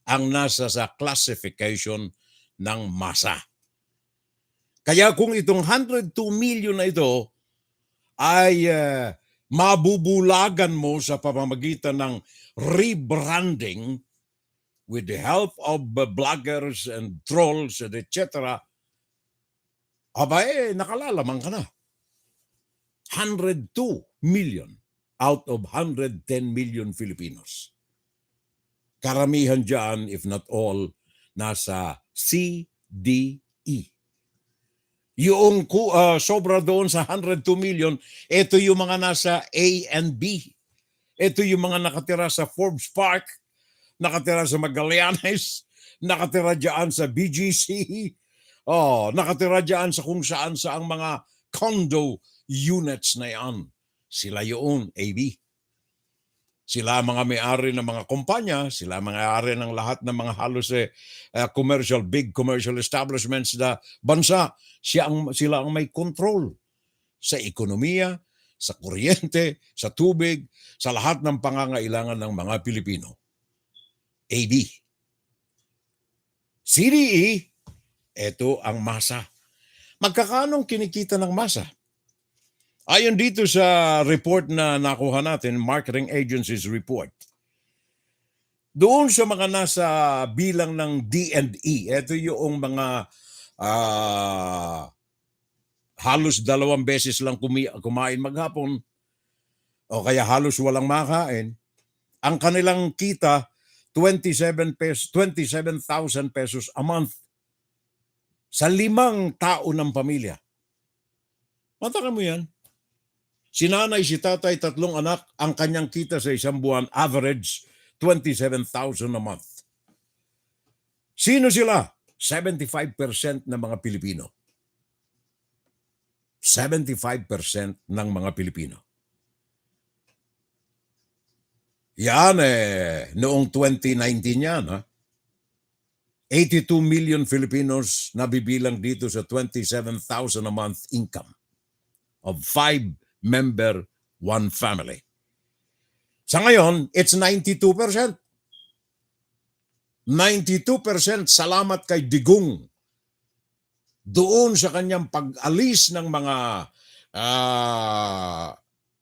ang nasa sa classification ng masa. Kaya kung itong 102 million na ito ay mabubulagan mo sa pamamagitan ng rebranding with the help of bloggers and trolls and etc., nakalalamang ka na. 102 million out of 110 million Filipinos. Karamihan dyan, if not all, nasa C, D, E. Yung sobra doon sa 102 million, ito yung mga nasa A and B. Ito yung mga nakatira sa Forbes Park, nakatira sa Magallanes, nakatira dyan sa BGC, nakatira dyan sa kung saan sa ang mga condo units na yan. Sila yung AB. Sila mga may-ari ng mga kumpanya, sila may-ari ng lahat ng mga halos big commercial establishments na bansa. Sila ang may control sa ekonomiya, sa kuryente, sa tubig, sa lahat ng pangangailangan ng mga Pilipino. AB. CDE, ito ang masa. Magkakanong kinikita ng masa? Ayon dito sa report na nakuha natin, Marketing Agencies Report, doon sa mga nasa bilang ng D&E, ito yung mga halos 2 beses lang kumain maghapon o kaya halos walang makain, ang kanilang kita 27,000 pesos a month sa 5 tao ng pamilya. Matakan mo yan. Si nanay, si tatay, 3 anak, ang kanyang kita sa isang buwan, average 27,000 a month. Sino sila? 75% ng mga Pilipino. 75% ng mga Pilipino. Yan noong 2019 yan, ha? 82 million Filipinos nabibilang dito sa 27,000 a month income of 5-member, 1 family. Sa ngayon, it's 92%. 92% salamat kay Digong doon sa kanyang pag-alis ng mga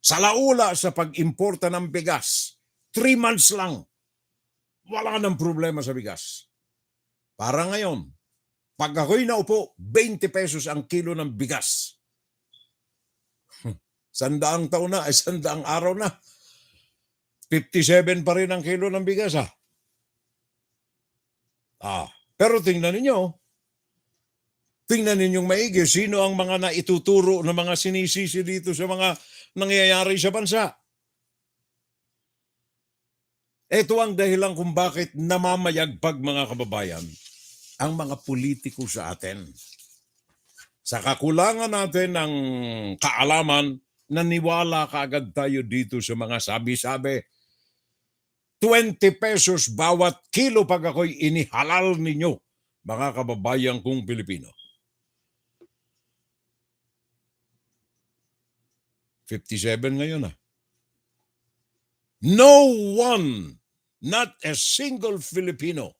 salaula sa pag-importa ng bigas. 3 months lang. Wala nang problema sa bigas. Para ngayon, pag ako'y naupo, 20 pesos ang kilo ng bigas. 100 taon na, 100 araw na. 57 pa rin ang kilo ng bigas, ha? Pero tingnan ninyong maigi, sino ang mga naituturo na mga sinisisi dito sa mga nangyayari sa bansa? Ito ang dahilan kung bakit namamayagpag, mga kababayan, ang mga politiko sa atin. Sa kakulangan natin ng kaalaman, naniwala kaagad tayo dito sa mga sabi-sabi. 20 pesos bawat kilo pag ako'y inihalal ninyo, mga kababayan kong Pilipino. 57 ngayon na. No one, not a single Filipino,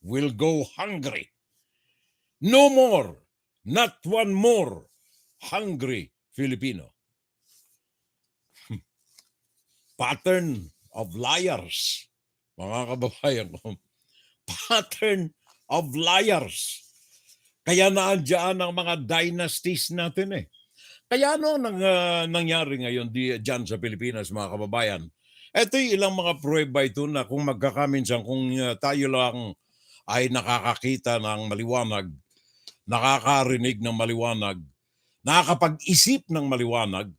will go hungry. No more, not one more hungry Filipino. Pattern of liars, mga kababayan ko. Pattern of liars. Kaya naandyan ang mga dynasties natin eh. Kaya ano nangyari ngayon dyan sa Pilipinas, mga kababayan? Ito'y ilang mga pruweba ito na kung magkakaminsan, kung tayo lang ay nakakakita ng maliwanag, nakakarinig ng maliwanag, nakakapag-isip ng maliwanag,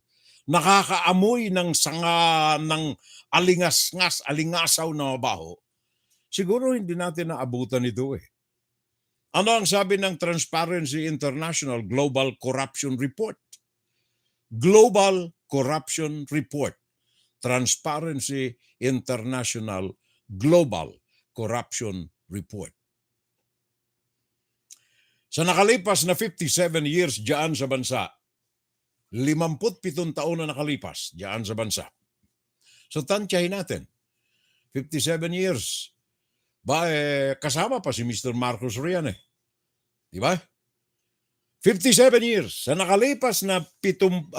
nakakaamoy ng sanga ng alingasaw na mabaho, siguro hindi natin naabutan ito eh. Ano ang sabi ng Transparency International Global Corruption Report? Global Corruption Report. Transparency International Global Corruption Report. Sa nakalipas na 57 years diyan sa bansa, 57 taon na nakalipas diyan sa bansa. So tansyahin natin, 57 years. Kasama pa si Mr. Marcos riyan eh. Di ba? 57 years sa nakalipas na 57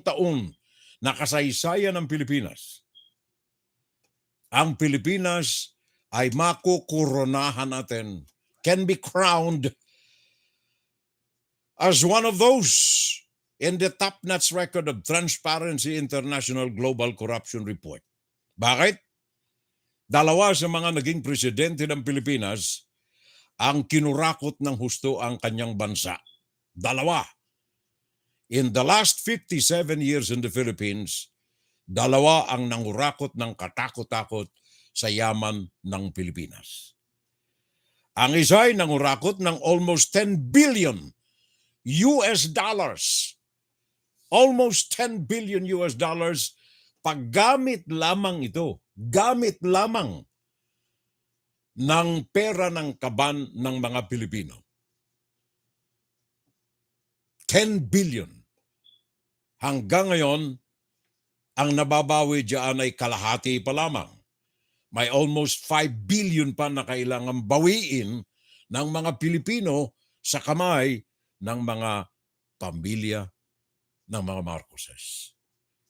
taon na kasaysayan ng Pilipinas. Ang Pilipinas ay makukoronahan natin, can be crowned as one of those in the top-notch record of Transparency International Global Corruption Report. Bakit? Dalawa sa mga naging presidente ng Pilipinas ang kinurakot ng husto ang kanyang bansa. Dalawa. In the last 57 years in the Philippines, dalawa ang nangurakot ng katakot-takot sa yaman ng Pilipinas. Ang isa ay nangurakot ng almost 10 billion US dollars. Almost 10 billion US dollars paggamit lamang ito. Gamit lamang ng pera ng kaban ng mga Pilipino. 10 billion. Hanggang ngayon, ang nababawi diyan ay kalahati pa lamang. May almost 5 billion pa na kailangan bawiin ng mga Pilipino sa kamay ng mga pamilya ng mga Marcoses.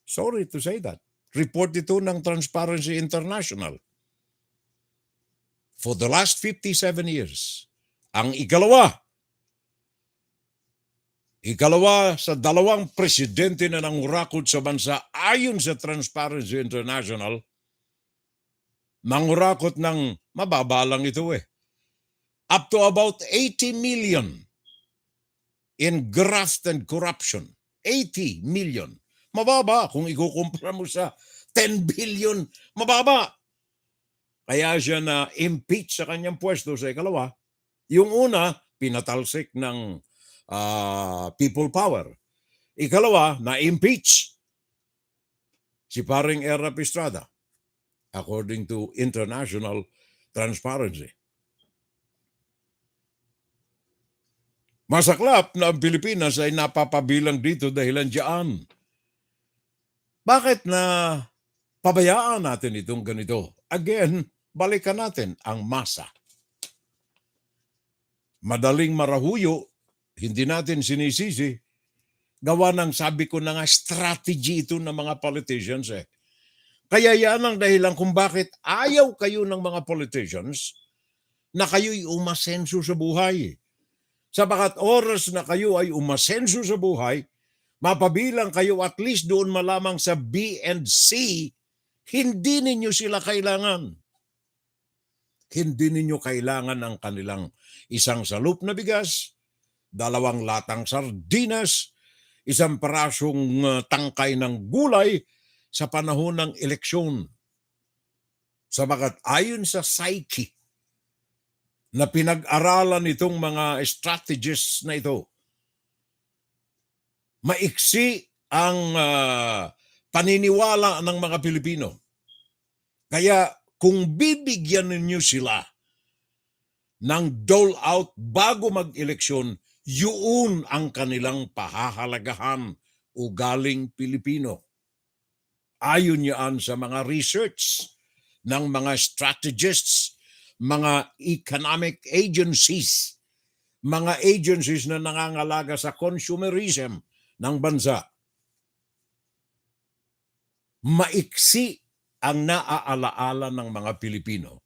Sorry to say that. Report ito ng Transparency International. For the last 57 years, ang ikalawa sa dalawang presidente na nangurakot sa bansa ayon sa Transparency International, nangurakot ng mababa lang ito eh. Up to about 80 million in graft and corruption. 80 million. Mababa kung ikukumpara mo sa 10 billion. Mababa. Kaya siya na impeach sa kanyang pwesto sa ikalawa. Yung una, pinatalsik ng people power. Ikalawa, na-impeach si paring Erap Estrada according to international transparency. Masaklap na ang Pilipinas ay napapabilang dito dahilan diyan. Bakit na pabayaan natin itong ganito? Again, balikan natin ang masa. Madaling marahuyo, hindi natin sinisisi. Gawa ng sabi ko na nga strategy ito ng mga politicians eh. Kaya yan ang dahilan kung bakit ayaw kayo ng mga politicians na kayo'y umasenso sa buhay. Sa bakat oras na kayo ay umasenso sa buhay, mapabilang kayo at least doon malamang sa B and C, hindi ninyo sila kailangan. Hindi ninyo kailangan ang kanilang isang salup na bigas, 2 latang sardinas, 1 parasong tangkay ng gulay sa panahon ng eleksyon. Sabagat ayon sa psyche na pinag-aralan itong mga strategists na ito, Maiksi ang paniniwala ng mga Pilipino. Kaya kung bibigyan ninyo sila ng dole out bago mag-eleksyon, yun ang kanilang pahahalagahan ugaling Pilipino. Ayon yan sa mga research ng mga strategists, mga economic agencies, mga agencies na nangangalaga sa consumerism ng bansa. Maiksi ang naaalaala ng mga Pilipino.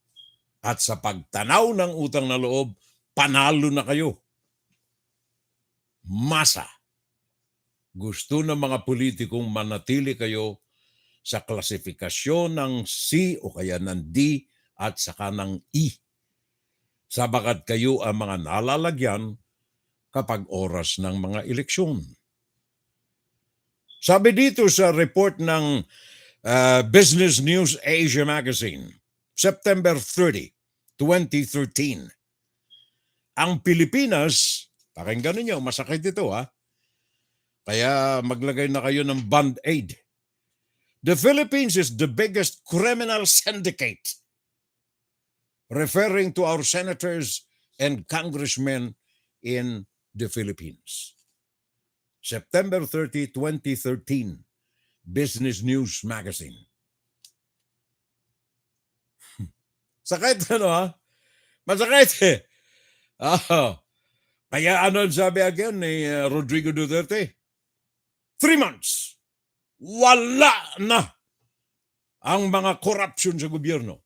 At sa pagtanaw ng utang na loob, panalo na kayo. Masa. Gusto ng mga politikong manatili kayo sa klasifikasyon ng C o kaya ng D at saka ng E. Sabagat kayo ang mga nalalagyan kapag oras ng mga eleksyon. Sabi dito sa report ng Business News Asia Magazine, September 30, 2013. Ang Pilipinas, pakinggan ninyo, masakit ito kaya maglagay na kayo ng band-aid. The Philippines is the biggest criminal syndicate, referring to our senators and congressmen in the Philippines. September 30, 2013, Business News Magazine. Sakit Masakit Kaya ano sabi again ni Rodrigo Duterte? 3 months. Wala na ang mga corruption sa gobyerno.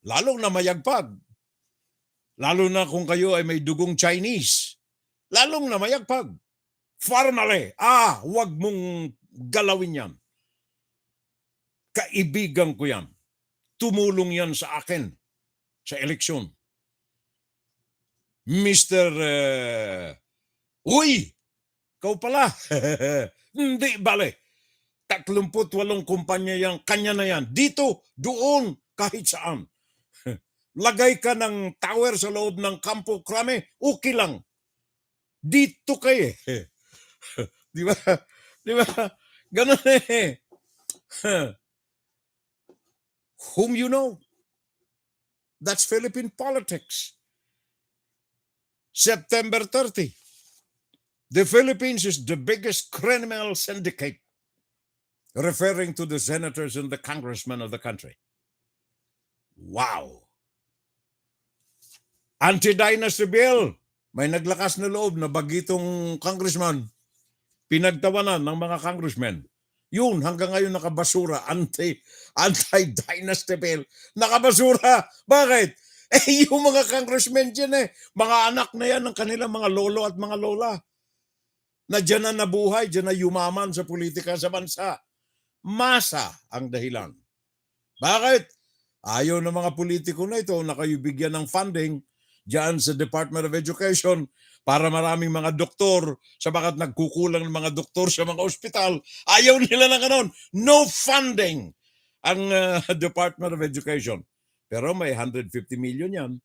Lalong na mayagpag. Lalo na kung kayo ay may dugong Chinese. Lalong na mayagpag. Formally, wag mong galawin yan. Kaibigan ko yan. Tumulong yan sa akin sa eleksyon. Mr. Uy! Ikaw pala. Hindi, bale. 38 kumpanya yan, kanya na yan. Dito, doon, kahit saan. Lagay ka ng tower sa loob ng Campo Crame, okay lang. Dito kayo. Di ba? Di ba? Ganun Whom you know? That's Philippine politics. September 30. The Philippines is the biggest criminal syndicate, referring to the senators and the congressmen of the country. Wow. Anti-dynasty bill. May naglakas na loob na bagitong congressman. Pinagtawanan ng mga congressmen. Yun, hanggang ngayon nakabasura. Anti-dynasty bill. Nakabasura. Bakit? Yung mga congressmen dyan mga anak na yan ng kanilang mga lolo at mga lola. Na dyan na nabuhay, dyan na yumaman sa politika sa bansa. Masa ang dahilan. Bakit? Ayaw ng mga politiko na ito na kayo bigyan ng funding dyan sa Department of Education para maraming mga doktor, sabagat nagkukulang ng mga doktor sa mga ospital. Ayaw nila na ganon. No funding ang Department of Education. Pero may 150 million yan.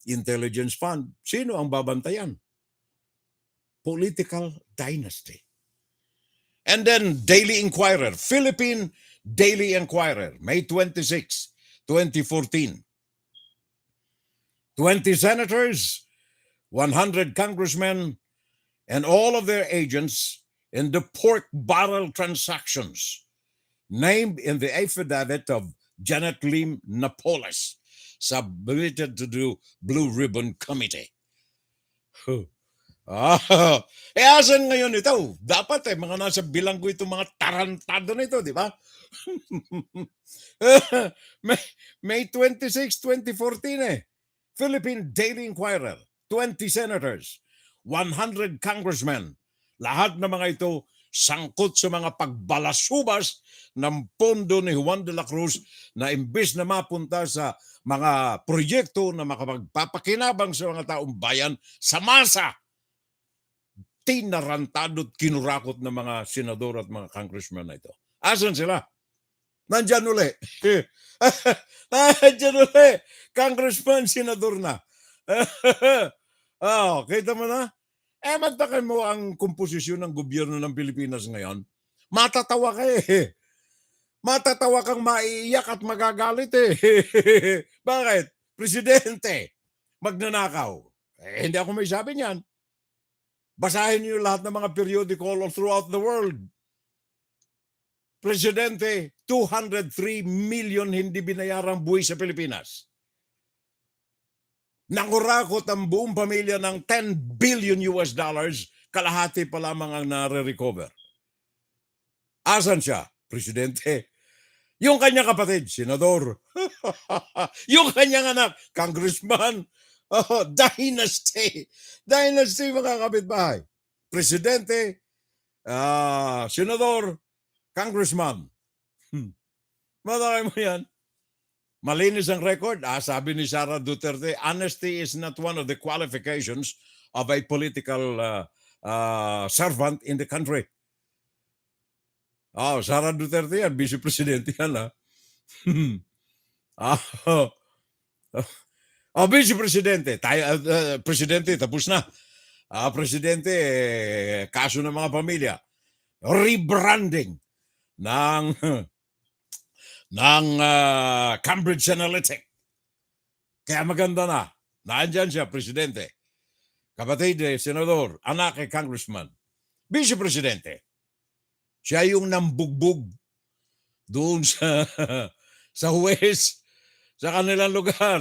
Intelligence Fund. Sino ang babantayan? Political dynasty. And then Daily Inquirer, Philippine Daily Inquirer, May 26, 2014. 20 senators, 100 congressmen, and all of their agents in the pork barrel transactions named in the affidavit of Janet Lim Napoles, submitted to the Blue Ribbon Committee. Asan ngayon ito? Dapat mga nasa bilanggo itong mga tarantado na ito, di ba? May 26, 2014 Philippine Daily Inquirer, 20 senators, 100 congressmen. Lahat ng mga ito sangkot sa mga pagbalasubas ng pondo ni Juan de la Cruz na imbes na mapunta sa mga proyekto na makapagpapakinabang sa mga taong bayan sa masa. Tinarantado at kinurakot ng mga senador at mga congressmen na ito. Asan sila? Nandyan uli. Nandyan uli. Congressman, senador na. Kita mo na? Mantakan mo ang komposisyon ng gobyerno ng Pilipinas ngayon. Matatawa ka eh. Matatawa kang maiiyak at magagalit eh. Bakit? Presidente, magnanakaw. Hindi ako may sabi niyan. Basahin niyo lahat ng mga periodical all throughout the world. Presidente, 203 million hindi binayarang buwis sa Pilipinas. Nangurakot ang buong pamilya ng 10 billion US dollars, kalahati pa lamang ang nare-recover. Asan siya? Presidente. Yung kanyang kapatid, senador. Yung kanyang anak, congressman. Oh, dynasty. Dynasty, mga kapitbahay. Presidente, senador, congressman. Matay mo yan. Malinis ang record. Sabi ni Sara Duterte, honesty is not one of the qualifications of a political servant in the country. Sara Duterte yan, Vice Presidente yan. Vice Presidente, Presidente, tapos na. Presidente, kaso ng mga pamilya. Rebranding ng Cambridge Analytica. Kaya maganda na. Naandyan siya, Presidente. Kapatid, senador, anak kay congressman. Vice Presidente. Siya yung nambugbog doon sa huwes, sa kanilang lugar.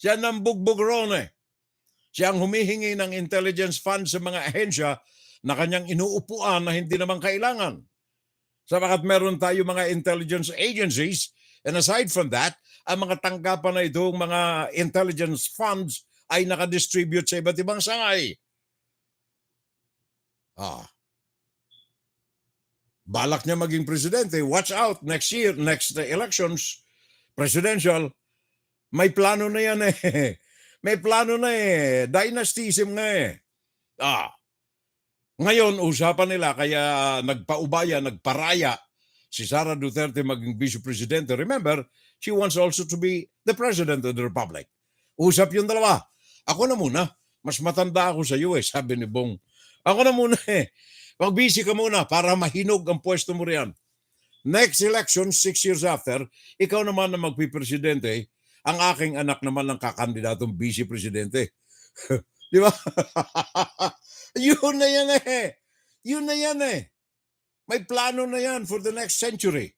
Siya nambugbog ron eh. Siya ang humihingi ng intelligence fund sa mga ahensya na kanyang inuupuan na hindi naman kailangan. Sapagat meron tayo mga intelligence agencies, and aside from that, ang mga tanggapan na itong mga intelligence funds ay nakadistribute sa iba't ibang sangay. Balak niya maging presidente. Watch out, next year, next elections, presidential, may plano na yan eh. May plano na eh. Dynastism na eh. Ngayon, usapan nila, kaya nagpaubaya, nagparaya si Sara Duterte maging vice presidente. Remember, she wants also to be the president of the republic. Usap yung dalawa. Ako na muna. Mas matanda ako sa iyo eh, sabi ni Bong. Ako na muna eh. Mag-busy ka muna para mahinog ang pwesto mo riyan. Next election, 6 years after, ikaw naman na magpipresidente, ang aking anak naman ang kakandidatong vice presidente. Di ba? Yun na yan eh. Yun na yan eh. May plano na yan for the next century.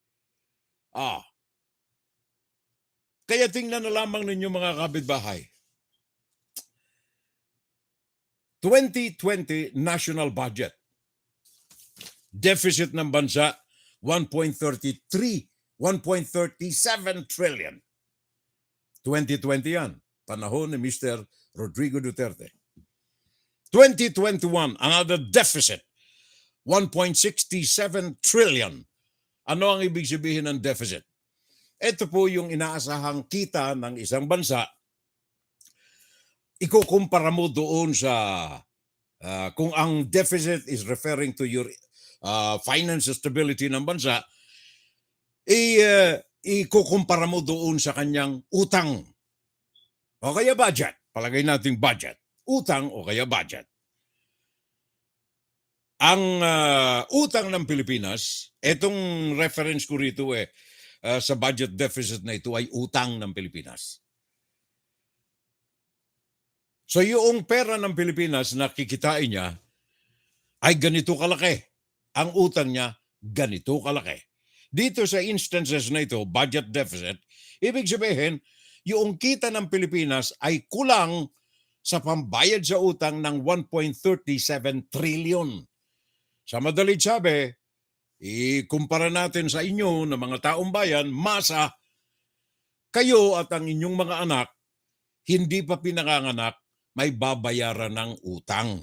Kaya tingnan na lamang ninyo mga kapitbahay. 2020 national budget. Deficit ng bansa, 1.37 trillion. 2020 yan. Panahon ni Mr. Rodrigo Duterte. 2021, another deficit, 1.67 trillion. Ano ang ibig sabihin ng deficit? Ito po yung inaasahang kita ng isang bansa. Ikukumpara mo doon sa, kung ang deficit is referring to your financial stability ng bansa, ikukumpara mo doon sa kanyang utang. O kaya budget. Palagay natin budget. Utang o kaya budget. Ang utang ng Pilipinas, etong reference ko rito sa budget deficit na ito ay utang ng Pilipinas. So yung pera ng Pilipinas na kikitain niya ay ganito kalaki. Ang utang niya ganito kalaki. Dito sa instances na ito, budget deficit, ibig sabihin, yung kita ng Pilipinas ay kulang sa pambayad sa utang ng 1.37 trillion. Sa madalit sabi, ikumpara natin sa inyo na mga taong bayan, masa, kayo at ang inyong mga anak, hindi pa pinanganganak, may babayaran ng utang.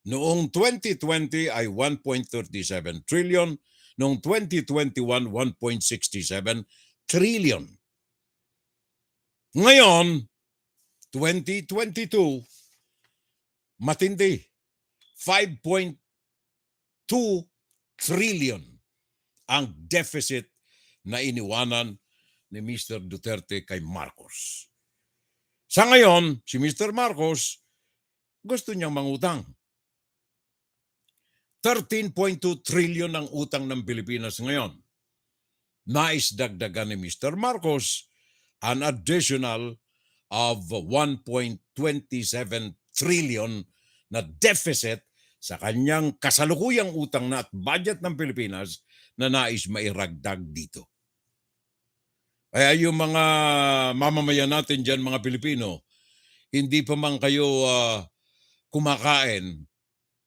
Noong 2020 ay 1.37 trillion, noong 2021, 1.67 trillion. Ngayon, 2022, matindi, 5.2 trillion ang deficit na iniwanan ni Mr. Duterte kay Marcos. Sa ngayon, si Mr. Marcos gusto niyang mangutang. 13.2 trillion ang utang ng Pilipinas ngayon. Nais dagdagan ni Mr. Marcos an additional of 1.27 trillion na deficit sa kanyang kasalukuyang utang na at budget ng Pilipinas na nais mairagdag dito. Kaya yung mga mamamayan natin dyan, mga Pilipino, hindi pa man kayo kumakain,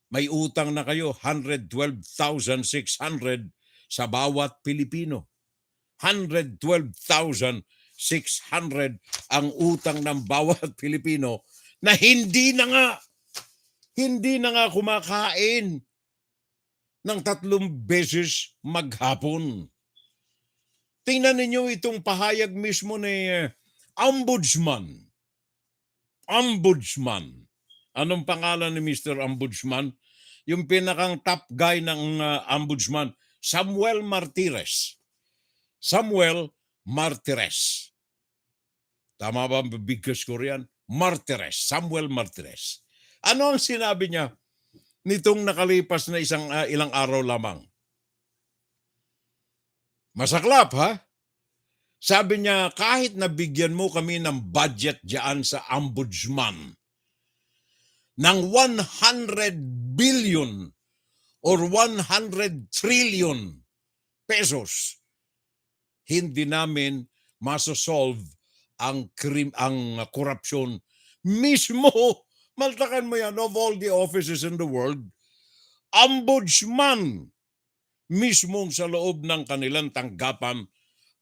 may utang na kayo, 112,600 sa bawat Pilipino. 112,600 ang utang ng bawat Pilipino na hindi na nga kumakain ng 3 beses maghapon. Tingnan ninyo itong pahayag mismo ni Ombudsman. Ombudsman. Anong pangalan ni Mr. Ombudsman? Yung pinakang top guy ng Ombudsman, Samuel Martires. Samuel Martires. Tama ba ang bigkas ko riyan? Martires. Samuel Martires. Ano ang sinabi niya nitong nakalipas na ilang araw lamang? Masaklap, ha? Sabi niya, kahit nabigyan mo kami ng budget diyan sa Ombudsman ng 100 billion or 100 trillion pesos, hindi namin masosolve ang korupsyon mismo. Maltakan mo yan, of all the offices in the world, Ombudsman mismong sa loob ng kanilang tanggapan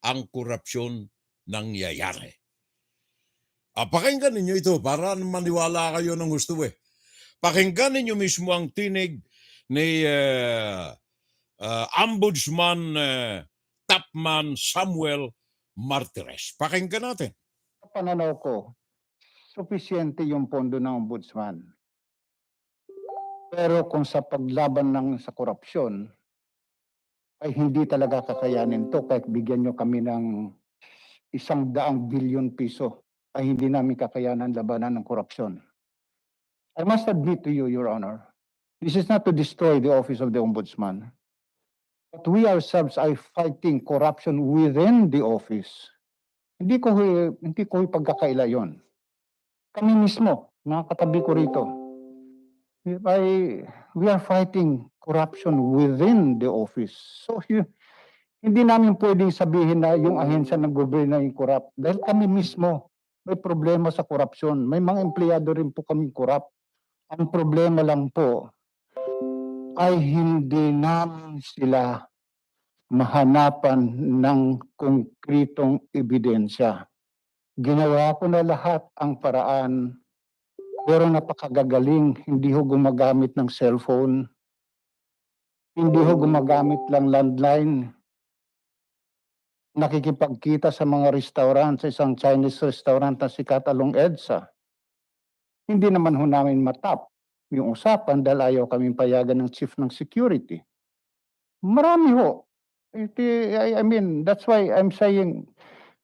ang korupsyon nangyayari. Pakinggan ninyo ito para maniwala kayo ng gusto eh. Pakinggan ninyo mismo ang tinig ni Ombudsman Tapman Samuel Martires. Pakinggan natin. Sa pananaw ko, sufisyente yung pondo ng Ombudsman. Pero kung sa paglaban sa korupsyon, ay hindi talaga kakayanin to kahit bigyan nyo kami ng 100 billion piso ay hindi namin kakayanan labanan ng korupsyon. I must admit to you, Your Honor, this is not to destroy the office of the Ombudsman, but we ourselves are fighting corruption within the office. Hindi ko ipagkakaila yon. Kami mismo, mga katabi ko rito, we are fighting corruption within the office. So hindi namin pwedeng sabihin na yung ahensya ng gobyerno yung corrupt. Dahil kami mismo may problema sa korupsyon. May mga empleyado rin po kaming corrupt. Ang problema lang po ay hindi namin sila mahanapan ng konkretong ebidensya. Ginawa ko na lahat ang paraan, pero napakagagaling. Hindi ho gumagamit ng cellphone. Hindi ho gumagamit lang landline. Nakikipagkita sa mga restaurant, sa isang Chinese restaurant na sikat along EDSA. Hindi naman ho namin matap yung usapan dahil ayaw kaming payagan ng chief ng security. Marami ho. I mean, that's why I'm saying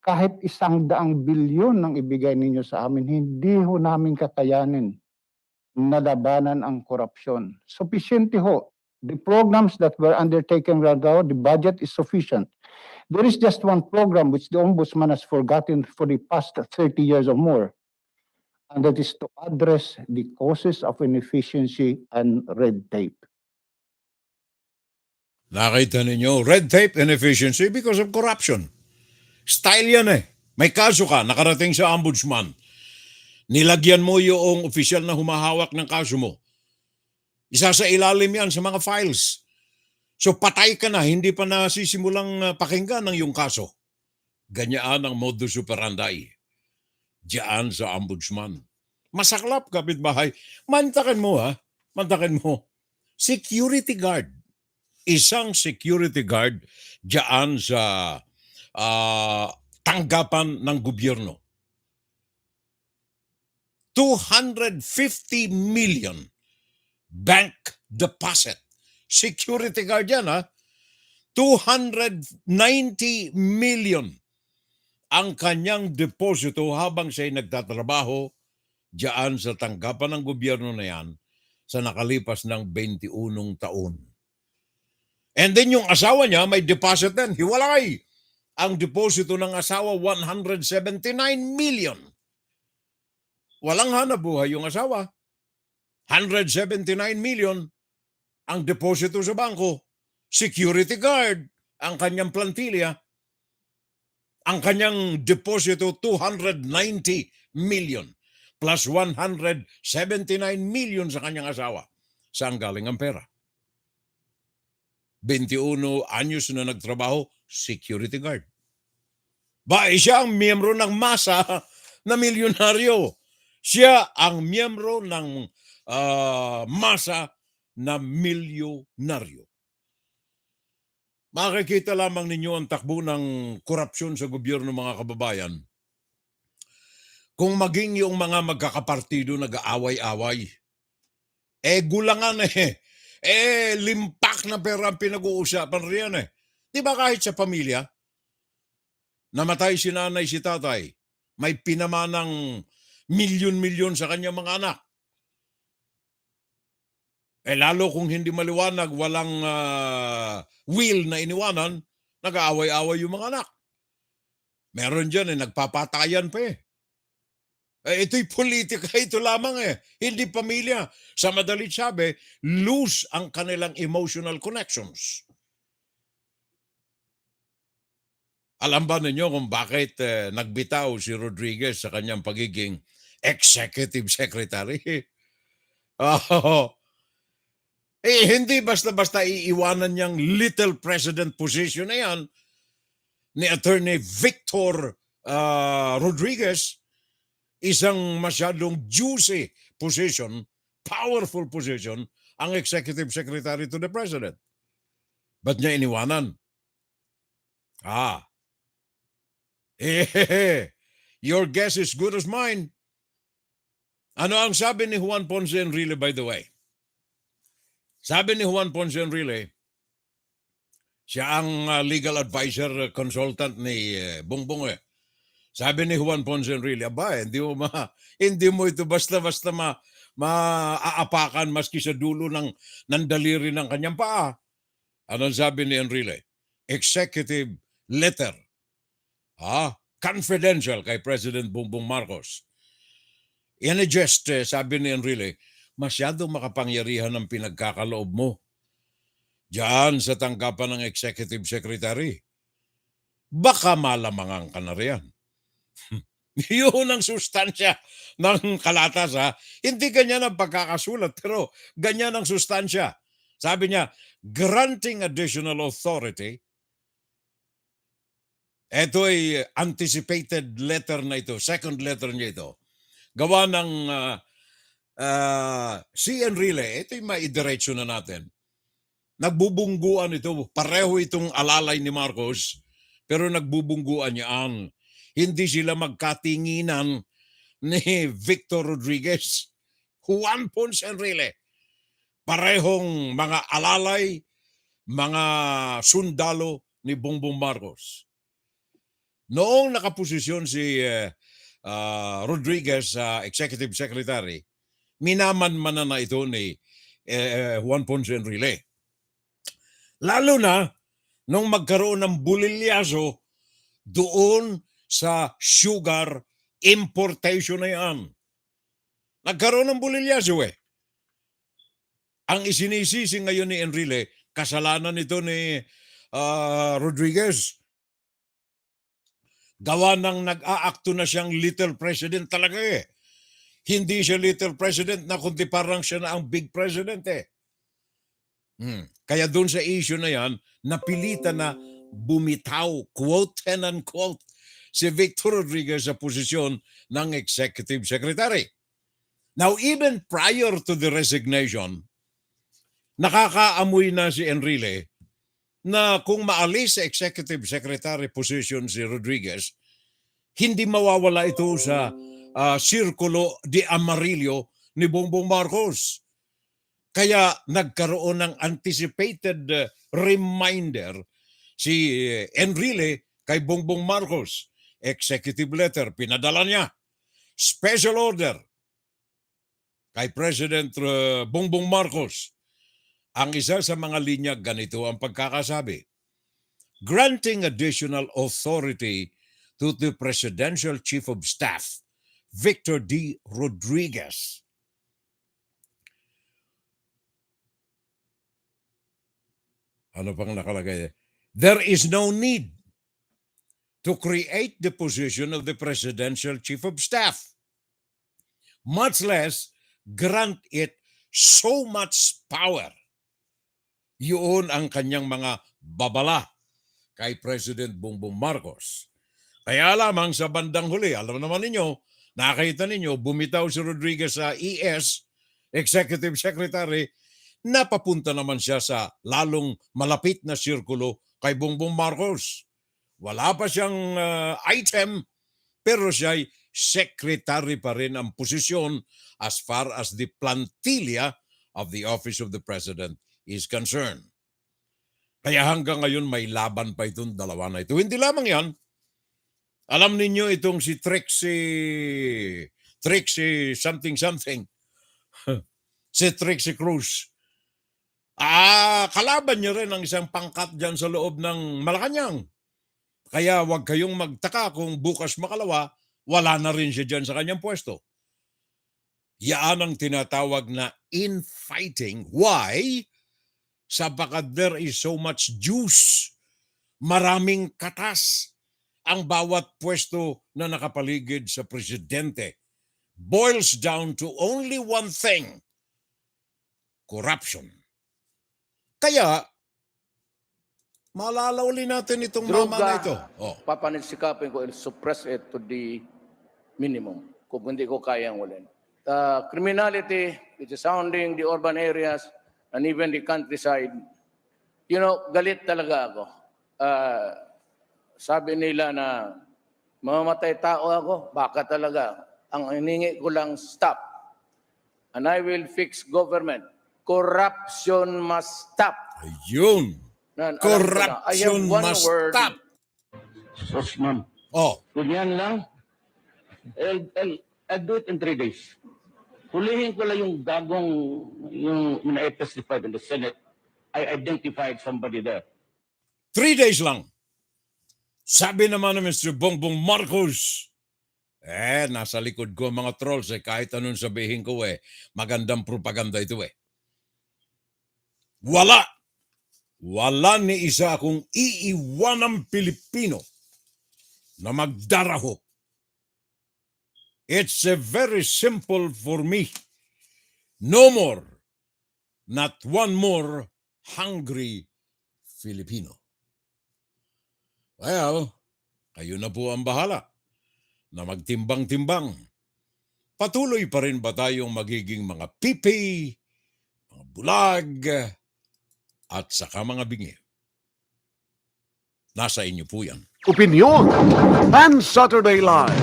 kahit 100 bilyon ang ibigay ninyo sa amin, hindi ho namin kakayanin na labanan ang korupsyon. Sufficient ho. The programs that were undertaken right now, the budget is sufficient. There is just one program which the Ombudsman has forgotten for the past 30 years or more, and that is to address the causes of inefficiency and red tape. Nakita ninyo, red tape and efficiency because of corruption. Style yan eh. May kaso ka, nakarating sa Ombudsman. Nilagyan mo yung opisyal na humahawak ng kaso mo. Isa sa ilalim yan sa mga files. So patay ka na, hindi pa nasisimulang pakinggan ng iyong kaso. Ganyaan ang modus operandi. Diyan sa Ombudsman. Masaklap, kapitbahay. Mantakan mo ha. Mantakan mo. Security guard. Isang security guard diyan sa tanggapan ng gobyerno. 250 million bank deposit. Security guard yan ha. 290 million ang kanyang deposito habang siya'y nagtatrabaho diyan sa tanggapan ng gobyerno na yan sa nakalipas ng 21 taon. And then yung asawa niya may deposit din. Hiwalay! Ang deposito ng asawa, 179 million. Walang hanap buhay yung asawa. 179 million ang deposito sa bangko. Security guard ang kanyang plantilla. Ang kanyang deposito, 290 million. Plus 179 million sa kanyang asawa. Saan galing ang pera? 21 anyos na nagtrabaho, security guard. Siya ang miyembro ng masa na milyonaryo. Siya ang miyembro ng masa na milyonaryo. Makikita lamang ninyo ang takbo ng korupsyon sa gobyerno, mga kababayan. Kung maging yung mga magkakapartido nag-aaway-away, gulangan limpak na pera ang pinag-uusapan riyan Di ba kahit sa pamilya, namatay si nanay, si tatay, may pinamanang milyon-milyon sa kanyang mga anak. Lalo kung hindi maliwanag, walang will na iniwanan, nag-aaway-away yung mga anak. Meron dyan nagpapatayan pa ito'y politika, ito lamang hindi pamilya. Sa madalit sabi, lose ang kanilang emotional connections. Alam ba ninyo kung bakit nagbitaw si Rodriguez sa kanyang pagiging executive secretary? Hindi basta-basta iiwanan niyang little president position na yan ni Attorney Victor Rodriguez, isang masyadong juicy position, powerful position, ang executive secretary to the president. Ba't niya iniwanan? Your guess is good as mine. Ano ang sabi ni Juan Ponce Enrile, by the way? Sabi ni Juan Ponce Enrile, siya ang legal advisor consultant ni Bongbong Sabi ni Juan Ponce Enrile, hindi mo ito basta-basta maaapakan maski sa dulo ng daliri ng kanyang paa. Anong sabi ni Enrile? Executive letter. Confidential kay President Bongbong Marcos. Sabi ni Enrile, masyadong makapangyarihan ang pinagkakaloob mo diyan sa tanggapan ng executive secretary. Baka malamangan ka na riyan. Yun ang sustansya ng kalatas Hindi ganyan ang pagkakasulat, pero ganyan ang sustansya. Sabi niya, granting additional authority. Ito ay anticipated letter na ito, second letter niya ito. Gawa ng si Enrile, ito'y maidiretso na natin. Nagbubungguan ito, pareho itong alalay ni Marcos, pero nagbubungguan niyaan. Hindi sila magkatinginan ni Victor Rodriguez. Juan Ponce Enrile. Parehong mga alalay, mga sundalo ni Bongbong Marcos. Noong nakaposisyon si Rodriguez sa executive secretary, minaman-manan na ito ni Juan Ponce Enrile. Lalo na nung magkaroon ng bulilyaso doon sa sugar importation na yan. Nagkaroon ng bulilyaso Ang isinisisi ngayon ni Enrile, kasalanan ito ni Rodriguez. Gawa ng nag-aakto na siyang little president talaga Hindi siya little president na kundi parang siya na ang big president Kaya doon sa issue na yan, napilitan na bumitaw, quote and unquote, si Victor Rodriguez sa posisyon ng executive secretary. Now, even prior to the resignation, nakakaamoy na si Enrile na kung maalis sa executive secretary position si Rodriguez, hindi mawawala ito sa sirkulo di amarillo ni Bongbong Marcos. Kaya nagkaroon ng anticipated reminder si Enrile kay Bongbong Marcos. Executive letter, pinadala niya. Special order. kay President Bongbong Marcos. Ang isa sa mga linya ganito ang pagkakasabi. Granting additional authority to the Presidential Chief of Staff, Victor D. Rodriguez. Ano pang nakalagay? There is no need to create the position of the Presidential Chief of Staff, much less grant it so much power. Yun ang kanyang mga babala kay President Bongbong Marcos. Kaya lamang sa bandang huli, alam naman ninyo, nakita ninyo, bumitaw si Rodriguez sa ES, Executive Secretary, napapunta naman siya sa lalong malapit na sirkulo kay Bongbong Marcos. Wala pa siyang item, pero siya'y secretary pa rin ang posisyon as far as the plantilla of the Office of the President is concerned. Kaya hanggang ngayon may laban pa itong dalawa na ito. Hindi lamang yan. Alam ninyo itong si Trixie something. Si Trixie Cruz. Kalaban niya rin ang isang pangkat dyan sa loob ng Malacanang. Kaya huwag kayong magtaka kung bukas makalawa, wala na rin siya dyan sa kanyang pwesto. Yan ang tinatawag na infighting. Why? Sapagkat there is so much juice. Maraming katas ang bawat pwesto na nakapaligid sa presidente. Boils down to only one thing. Corruption. Kaya, malalawli natin itong mama na ito. Papaninsikapin ko and suppress it to the minimum kung hindi ko kayang ulin. The criminality which is surrounding the urban areas and even the countryside, galit talaga ako. Sabi nila na mamamatay tao ako, baka talaga. Ang hiningi ko lang, stop. And I will fix government. Corruption must stop. Ayun. Corruption must stop. Sos, ma'am. Kung yan lang, I'll do it in 3 days. Hulihin ko lang yung gagong, when I testified in the Senate, I identified somebody there. 3 days lang. Sabi naman ni Mr. Bongbong Marcos, nasa likod ko mga trolls kahit anong sabihin ko magandang propaganda ito Wala ni isa akong iiwanang Pilipino na magdaraho. It's very simple for me. No more, not one more hungry Filipino. Well, kayo na po ang bahala na magtimbang-timbang. Patuloy pa rin ba tayong magiging mga pipi, mga bulag, at saka mga bingi? Nasa inyo po yan. Opinion and Saturday Live.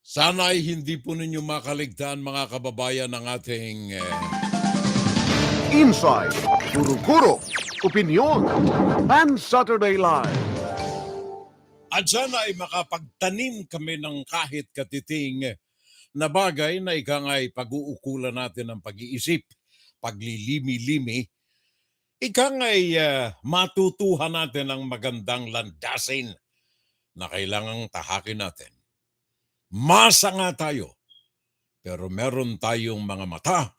Sana ay hindi po ninyo makaligtaan mga kababayan ng ating Inside, Kuro-Kuro, Opinion and Saturday Live. At sana ay makapagtanim kami ng kahit katiting na bagay na ikangay pag-uukulan natin ng pag-iisip, paglilimi-limi, ikangay matutuhan natin ang magandang landasin na kailangang tahakin natin. Masa nga tayo, pero meron tayong mga mata,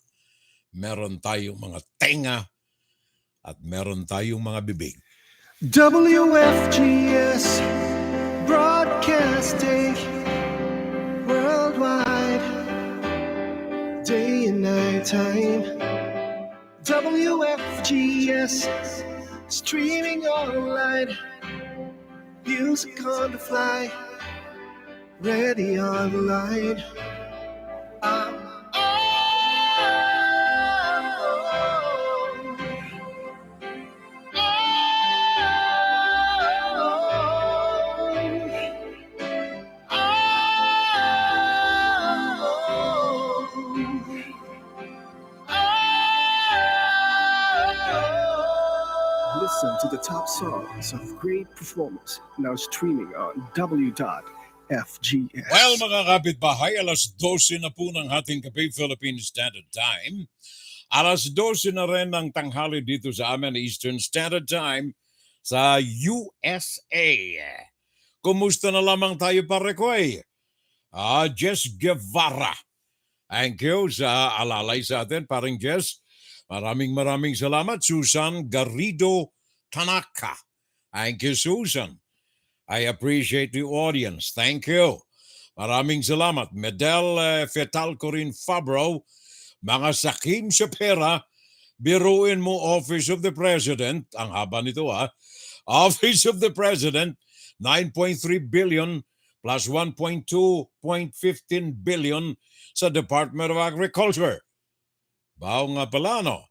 meron tayong mga tenga, at meron tayong mga bibig. WFGS Broadcasting worldwide, day and night time. WFGS streaming online, music on the fly, ready online. Listen to the top songs of great performers now streaming on w.fgr.ph. FGS. Well, mga kapitbahay, alas 12 na po ng ating Cape Philippine Standard Time. Alas 12 na rin ng tanghali dito sa amin, Eastern Standard Time sa USA. Kumusta na lamang tayo, pare ko eh? Jess Guevara. Thank you sa alalay sa atin, paring Jess. Maraming salamat. Susan Garrido Tanaka. Thank you, Susan. I appreciate the audience. Thank you. Maraming salamat. Medel Fetal Corin Fabro, mga sakim sa pera, biruin mo Office of the President, ang haba nito Office of the President, 9.3 billion plus 1.2.15 billion sa Department of Agriculture. Bao nga pala, no?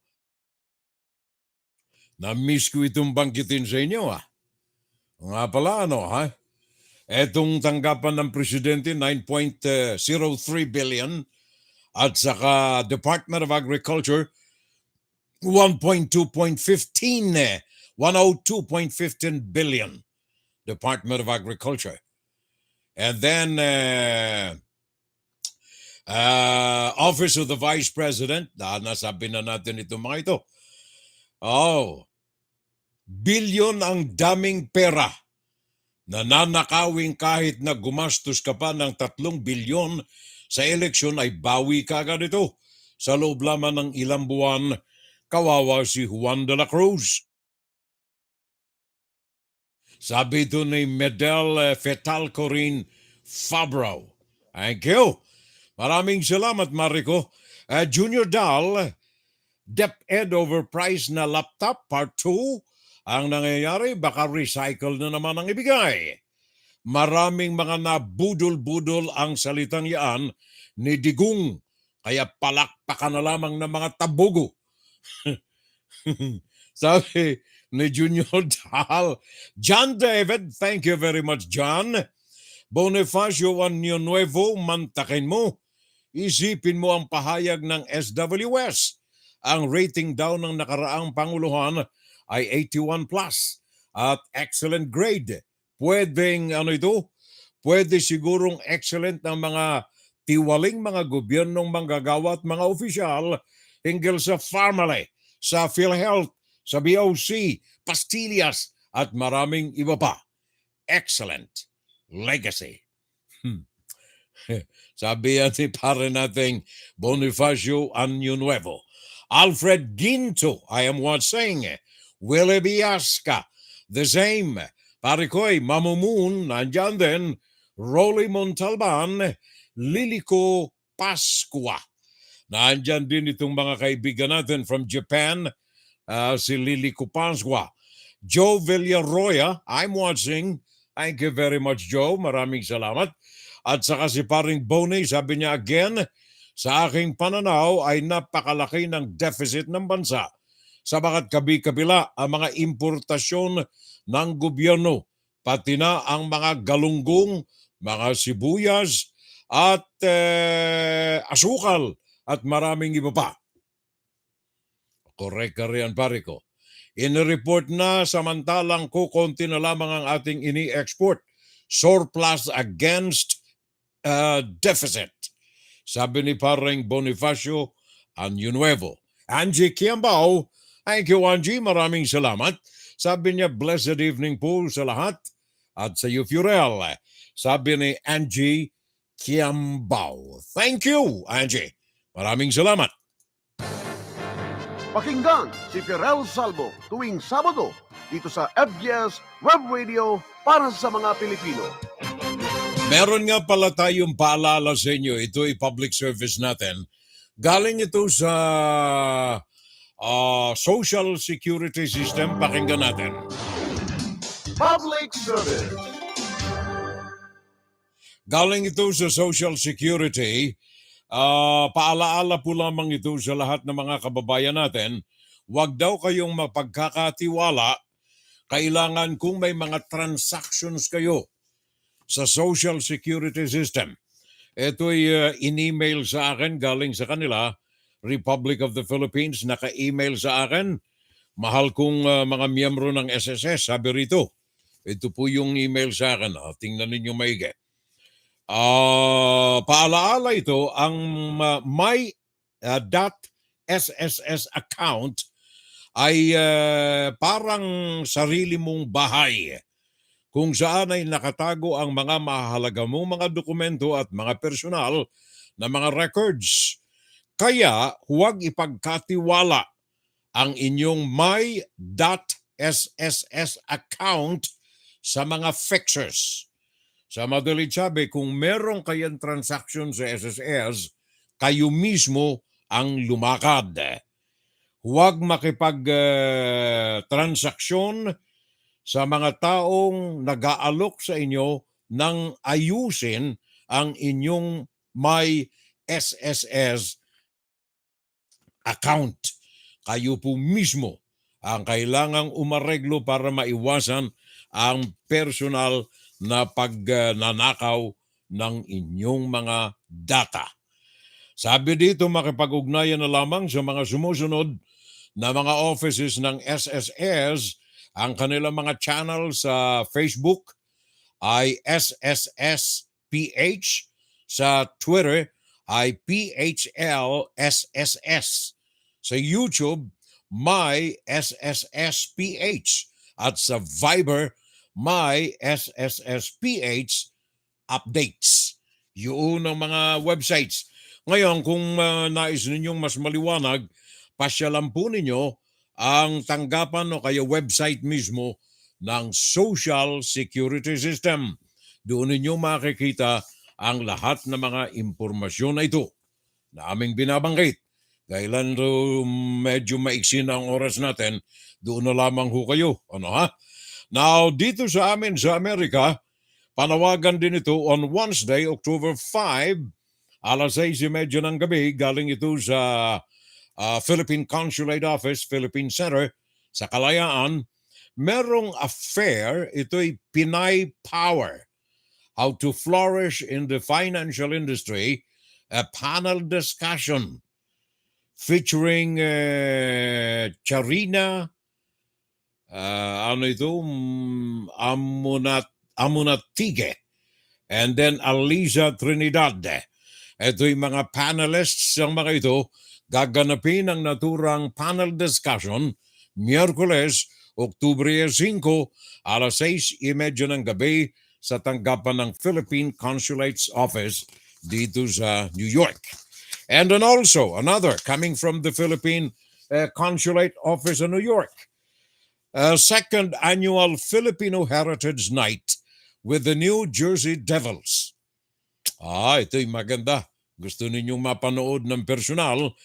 Na-miss ko itong banggitin sa inyo, Nga pala, Etong tanggapan ng Presidente, 9.03 billion at saka Department of Agriculture, 102.15 billion. Department of Agriculture. And then Office of the Vice President, nasabi na natin itong mga ito. Billion ang daming pera. Nananakawing kahit na gumastos ka pa ng 3 bilyon sa eleksyon ay bawi ka agad ito. Sa loob lamang ng ilang buwan, kawawa si Juan de la Cruz. Sabi ito ni Medel Fetal Corin Fabro. Thank you. Maraming salamat, Mariko. Junior Dal, DepEd overpriced na laptop, part 2. Ang nangyayari, baka recycle na naman ang ibigay. Maraming mga nabudol-budol ang salitang yaan ni Digong, kaya palakpakan na lamang ng mga tabugo. Sabi ni Junior Dal. John David, thank you very much, John. Bonifacio Año Nuevo, mantakin mo. Isipin mo ang pahayag ng SWS. Ang rating daw ng nakaraang Panguluhan ay 81 plus at excellent grade. Pwedeng pwede sigurong excellent ng mga tiwaling mga gobyernong manggagawa at mga opisyal hinggil sa family, sa PhilHealth, sa BOC, pastillas at maraming iba pa. Excellent legacy. Sabi yan ni pare nating Bonifacio Año Nuevo. Alfred Ginto, I am watching. Willie Biasca, the same. Parikoy, Mamumun, nandyan din. Rolly Montalban, Lilico Pascua. Nandyan din itong mga kaibigan natin from Japan, si Lilico Pascua. Joe Villaroya, I'm watching. Thank you very much, Joe. Maraming salamat. At saka si paring Boney, sabi niya again, sa aking pananaw ay napakalaki ng deficit ng bansa. Sabagat kabi-kabila ang mga importasyon ng gobyerno, pati na ang mga galunggong, mga sibuyas, at asukal, at maraming iba pa. Correct ka riyan, pare ko. In-report na samantalang kukunti na lamang ang ating ini-export. Surplus against deficit. Sabi ni pareng Bonifacio Año Nuevo. Angie Kiambao, thank you, Angie. Maraming salamat. Sabi niya, blessed evening po sa lahat. At sa iyo, Furel. Sabi ni Angie Kiambao. Thank you, Angie. Maraming salamat. Pakinggan si Firel Salvo tuwing Sabado dito sa FGS Web Radio para sa mga Pilipino. Meron nga pala tayong paalala sa inyo. Ito ay public service natin. Galing ito sa Social Security System. Pakinggan natin. Public service. Galing ito sa Social Security. Paalaala po lamang ito sa lahat ng mga kababayan natin. Huwag daw kayong mapagkakatiwala. Kailangan kung may mga transactions kayo sa Social Security System. Ito'y in-email sa akin galing sa kanila, Republic of the Philippines, naka-email sa akin. Mahal kong mga miyembro ng SSS, sabi rito. Ito po yung email sa akin. Tingnan ninyo maigi. Paalaala ito, ang my .sss account ay parang sarili mong bahay kung saan ay nakatago ang mga mahalaga mong mga dokumento at mga personal na mga records. Kaya huwag ipagkatiwala ang inyong my.sss account sa mga fixers. Sa madaling sabi, kung meron kayong transaction sa SSS, kayo mismo ang lumakad. Huwag makipag-transaksyon sa mga taong nag-aalok sa inyo ng ayusin ang inyong my SSS account. Kayo po mismo ang kailangang umareglo para maiwasan ang personal na pagnanakaw ng inyong mga data. Sabi dito, makipag-ugnayan na lamang sa mga sumusunod na mga offices ng SSS. Ang kanilang mga channel sa Facebook ay SSSPH, sa Twitter ay PHLSSS, sa YouTube My SSSPH, at sa Viber My SSSPH updates. Yun ang mga websites. Ngayon, kung nais ninyong mas maliwanag, pasyalan po ninyo ang tanggapan o kaya website mismo ng Social Security System. Doon ninyo makikita ang lahat ng mga impormasyon na ito na aming binabanggit. Kailan medyo maiksi na ang oras natin, doon na lamang ho kayo. Ano ha? Now, dito sa amin sa Amerika, panawagan din ito on Wednesday, October 5, alas 6:30 ng gabi. Galing ito sa Philippine Consulate Office, Philippine Center sa Kalayaan. Merong affair, ito'y Pinay Power, How to Flourish in the Financial Industry, a panel discussion featuring Charina, Amunatige, and then Aliza Trinidad. Ito'y mga panelists ang mga ito. Gaganapin ang naturang panel discussion Miyerkules, Oktubre 5, alas 6:30 ng gabi sa tanggapan ng Philippine Consulate's Office dito sa New York. And then also, another coming from the Philippine Consulate Office in New York. Second annual Filipino Heritage Night with the New Jersey Devils. Ito'y maganda. Gusto ninyong mapanood ng personal.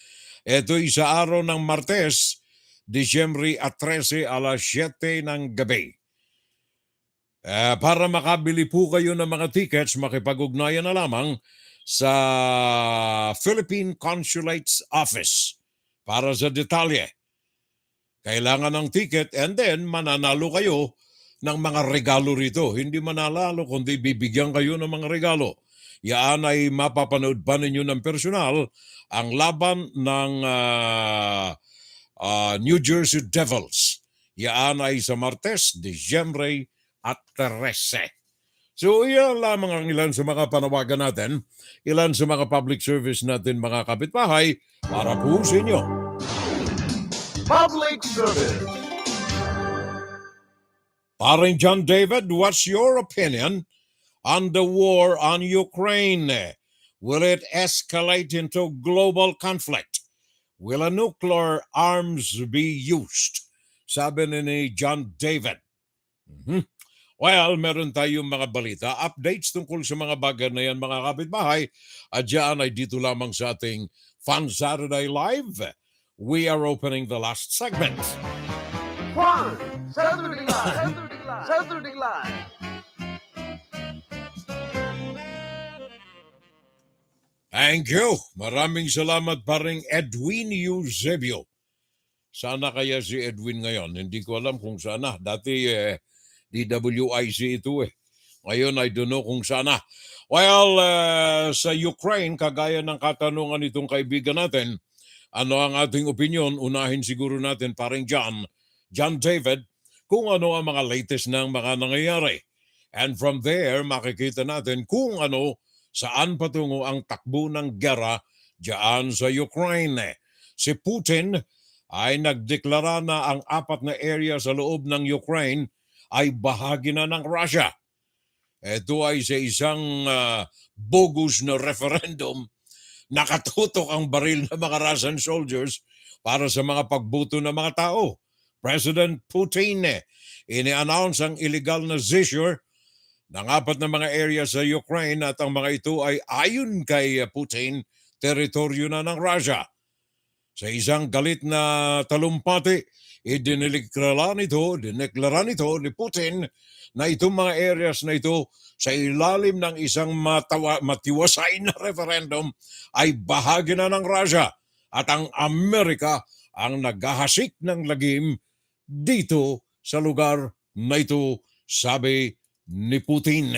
Ito'y sa araw ng Martes, Disyembre 13, alas 7 ng gabi. Para makabili po kayo ng mga tickets, makipag-ugnayan na lamang sa Philippine Consulate's Office para sa detalye. Kailangan ng ticket and then mananalo kayo ng mga regalo rito. Hindi mananalo kundi bibigyan kayo ng mga regalo. Yaan ay mapapanood pa ninyo ng personal ang laban ng New Jersey Devils. Yaan ay sa Martes, Disyembre 13. So iyan lamang ang ilan sa mga panawagan natin, ilan sa mga public service natin mga kapitbahay para po sa inyo. Public service. Paring John David, what's your opinion on the war on Ukraine? Will it escalate into global conflict? Will a nuclear arms be used? Sabi ni John David. Well, meron tayong mga balita, updates tungkol sa mga bagay na yan mga kapitbahay. At dyan ay dito lamang sa ating Fun Saturday Live. We are opening the last segment. Fun Saturday Live. Saturday Live. Thank you. Maraming salamat paring Edwin Eusebio. Sana kaya si Edwin ngayon. Hindi ko alam kung sana. Dati DWIC ito eh. Ngayon, I don't know kung sana. Well, sa Ukraine, kagaya ng katanungan nitong kaibigan natin, ano ang ating opinion? Unahin siguro natin paring John David, kung ano ang mga latest ng mga nangyayari. And from there, makikita natin kung ano saan patungo ang takbo ng gera diyan sa Ukraine. Si Putin ay nagdeklara na ang 4 na area sa loob ng Ukraine ay bahagi na ng Russia. Ito ay sa isang bogus na referendum. Nakatutok ang baril ng mga Russian soldiers para sa mga pagbuto ng mga tao. President Putin ini-announce ang illegal na seizure ng 4 na mga area sa Ukraine at ang mga ito ay ayon kay Putin, teritoryo na ng Russia. Sa isang galit na talumpati, dineklara nito ni Putin na itong mga areas na ito sa ilalim ng isang matiwasay na referendum ay bahagi na ng Russia at ang Amerika ang naghahasik ng lagim dito sa lugar na ito, sabi ni Putin.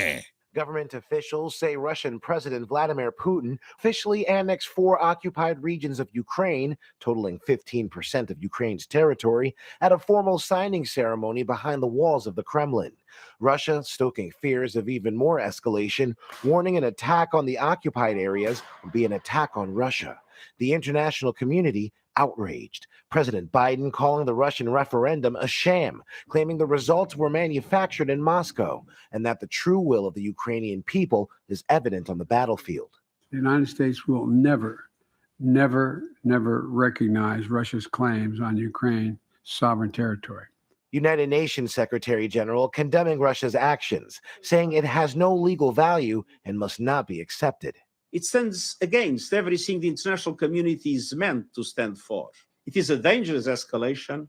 Government officials say Russian President Vladimir Putin officially annexed 4 occupied regions of Ukraine, totaling 15% of Ukraine's territory, at a formal signing ceremony behind the walls of the Kremlin. Russia stoking fears of even more escalation, warning an attack on the occupied areas would be an attack on Russia. The international community outraged. President Biden calling the Russian referendum a sham, claiming the results were manufactured in Moscow and that the true will of the Ukrainian people is evident on the battlefield. The United States will never recognize Russia's claims on Ukraine's sovereign territory. United Nations Secretary General condemning Russia's actions, saying it has no legal value and must not be accepted. It stands against everything the international community is meant to stand for. It is a dangerous escalation.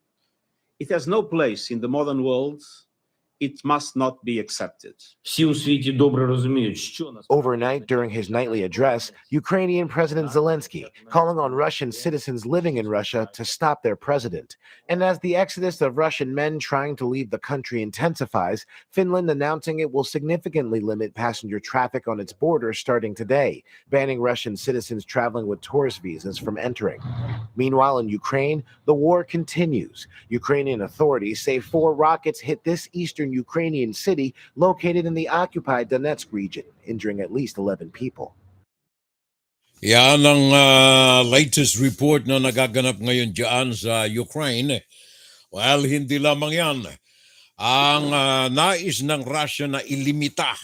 It has no place in the modern world. It must not be accepted. Overnight, during his nightly address, Ukrainian President Zelensky calling on Russian citizens living in Russia to stop their president. And as the exodus of Russian men trying to leave the country intensifies, Finland announcing it will significantly limit passenger traffic on its border starting today, banning Russian citizens traveling with tourist visas from entering. Meanwhile, in Ukraine, the war continues. Ukrainian authorities say 4 rockets hit this eastern Ukrainian city located in the occupied Donetsk region, injuring at least 11 people. Yan ang latest report na nagaganap ngayon dyan sa Ukraine. Well, hindi lamang yan. Ang nais ng Russia na ilimita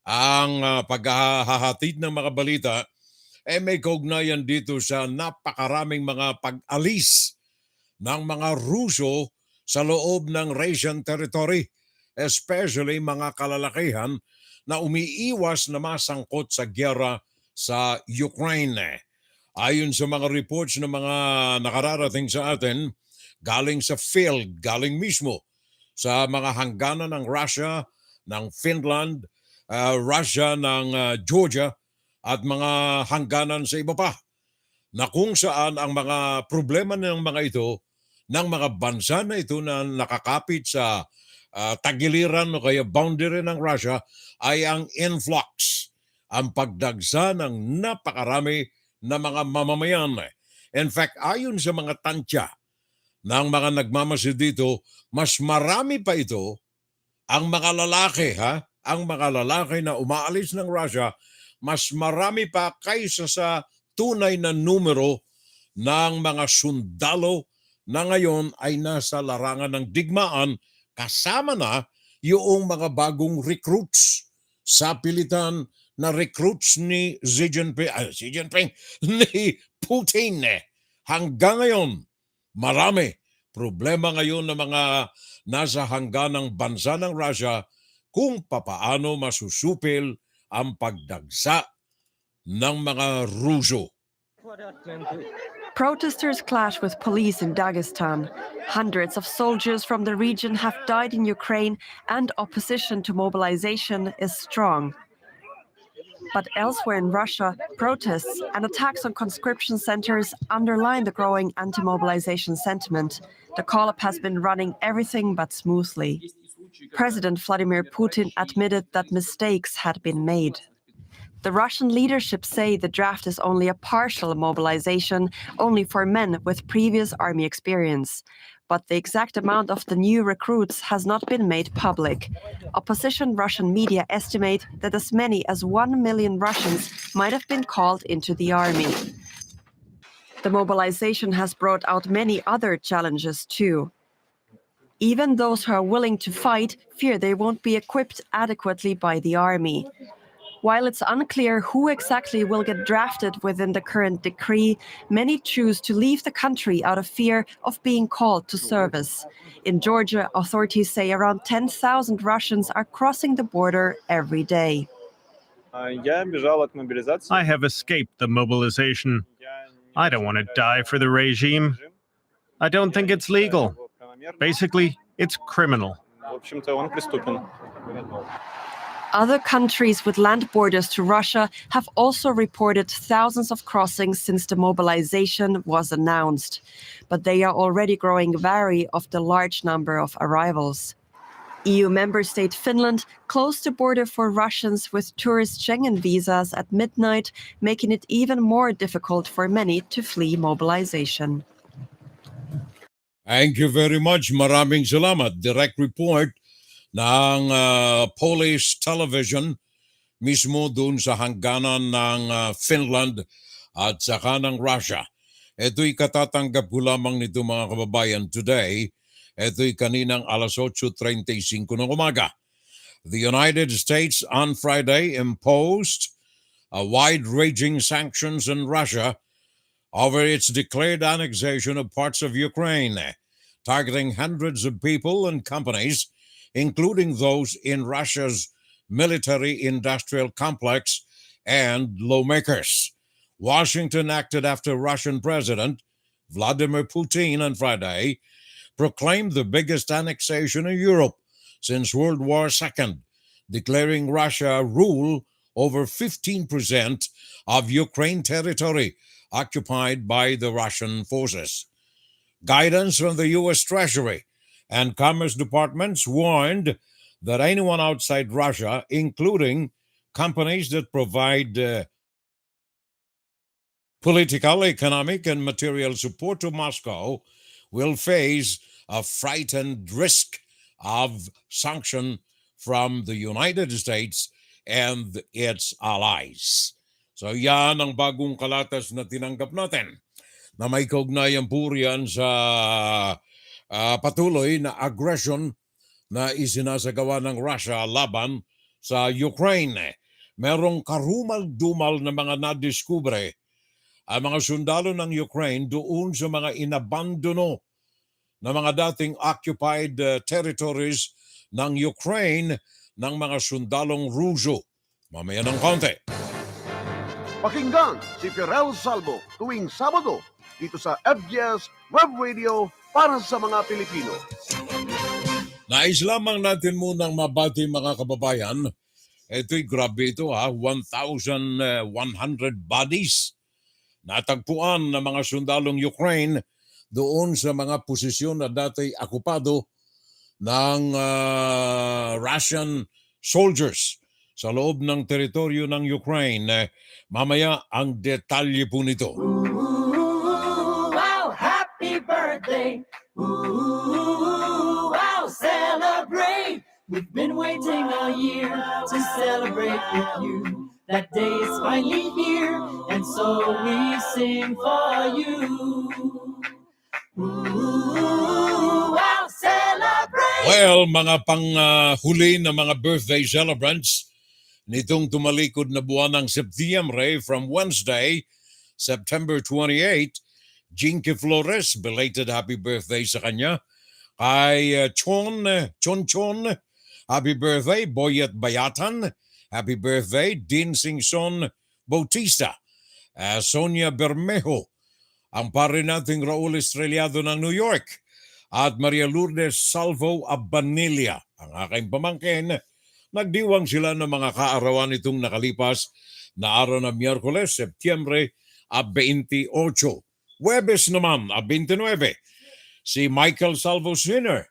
ang paghahatid ng mga balita may kaugnayan dito sa napakaraming mga pag-alis ng mga Ruso sa loob ng Russian territory, especially mga kalalakihan na umiiwas na masangkot sa giyera sa Ukraine. Ayon sa mga reports ng mga nakararating sa atin, galing sa field, galing mismo sa mga hangganan ng Russia, ng Finland, Russia, ng Georgia, at mga hangganan sa iba pa, na kung saan ang mga problema ng mga ito, ng mga bansa na ito na nakakapit sa tagiliran o kaya boundary ng Russia ay ang influx, ang pagdagsa ng napakarami na mga mamamayan. In fact, ayon sa mga tansya ng mga nagmamasid dito, mas marami pa ito ang mga lalaki, ang mga lalaki na umaalis ng Russia, mas marami pa kaysa sa tunay na numero ng mga sundalo na ngayon ay nasa larangan ng digmaan, kasama na yung mga bagong recruits sa pilitan na recruits ni Xi Jinping, ni Putin. Hanggang ngayon, marami problema ngayon ng mga nasa hangganang bansa ng Russia kung papaano masusupil ang pagdagsa ng mga Ruso. Protesters clash with police in Dagestan. Hundreds of soldiers from the region have died in Ukraine, and opposition to mobilization is strong. But elsewhere in Russia, protests and attacks on conscription centers underline the growing anti-mobilization sentiment. The call-up has been running everything but smoothly. President Vladimir Putin admitted that mistakes had been made. The Russian leadership say the draft is only a partial mobilization, only for men with previous army experience. But the exact amount of the new recruits has not been made public. Opposition Russian media estimate that as many as 1 million Russians might have been called into the army. The mobilization has brought out many other challenges too. Even those who are willing to fight fear they won't be equipped adequately by the army. While it's unclear who exactly will get drafted within the current decree, many choose to leave the country out of fear of being called to service. In Georgia, authorities say around 10,000 Russians are crossing the border every day. I have escaped the mobilization. I don't want to die for the regime. I don't think it's legal. Basically, it's criminal. Other countries with land borders to Russia have also reported thousands of crossings since the mobilization was announced. But they are already growing wary of the large number of arrivals. EU member state Finland closed the border for Russians with tourist Schengen visas at midnight, making it even more difficult for many to flee mobilization. Thank you very much. Maraming salamat. Direct report ng Polish television mismo dun sa hangganan ng Finland at saka ng Russia. Ito'y katatanggap ko lamang nito mga kababayan today. Ito'y kaninang alas 8:35 ng umaga. The United States on Friday imposed wide-ranging sanctions on Russia over its declared annexation of parts of Ukraine, targeting hundreds of people and companies, including those in Russia's military-industrial complex and lawmakers. Washington acted after Russian President Vladimir Putin on Friday proclaimed the biggest annexation in Europe since World War II, declaring Russia rule over 15% of Ukraine territory occupied by the Russian forces. Guidance from the U.S. Treasury and Commerce Departments warned that anyone outside Russia, including companies that provide political, economic, and material support to Moscow, will face a frightened risk of sanction from the United States and its allies. So yan ang bagong kalatas na tinanggap natin na may kaugnayan po riyan sa patuloy na aggression na isinasagawa ng Russia laban sa Ukraine. Merong karumal-dumal na mga nadiskubre ang mga sundalo ng Ukraine doon sa mga inabandono na mga dating occupied territories ng Ukraine ng mga sundalong Ruso. Mamaya ng konti. Pakinggan si Pirel Salvo tuwing Sabado dito sa FGS Web Radio para sa mga Pilipino. Nais lamang natin munang mabati mga kababayan. Ito'y grabe ito 1,100 bodies natagpuan ng mga sundalong Ukraine doon sa mga posisyon na dati okupado ng Russian soldiers sa loob ng teritoryo ng Ukraine. Mamaya ang detalye po nito. Ooh, wow, happy birthday. Ooh, wow, celebrate. We've been waiting all year to celebrate with you. That day is finally here, and so we sing for you. Ooh, wow, celebrate! Well, mga panghuli na mga birthday celebrants nitong tumalikod na buwan ng Setyembre from Wednesday, September 28, Jinky Flores, belated happy birthday sa kanya. Kay Chon, happy birthday. Boyet Bayatan, happy birthday. Din Singson Bautista, Sonia Bermejo, ang pare nating Raul Estrellado ng New York, at Maria Lourdes Salvo Abanilla, ang aking pamangkin. Nagdiwang sila ng mga kaarawan itong nakalipas na araw ng Miyerkules, Setyembre 28. Huwebes naman, 29. Si Michael Salvo Sinner.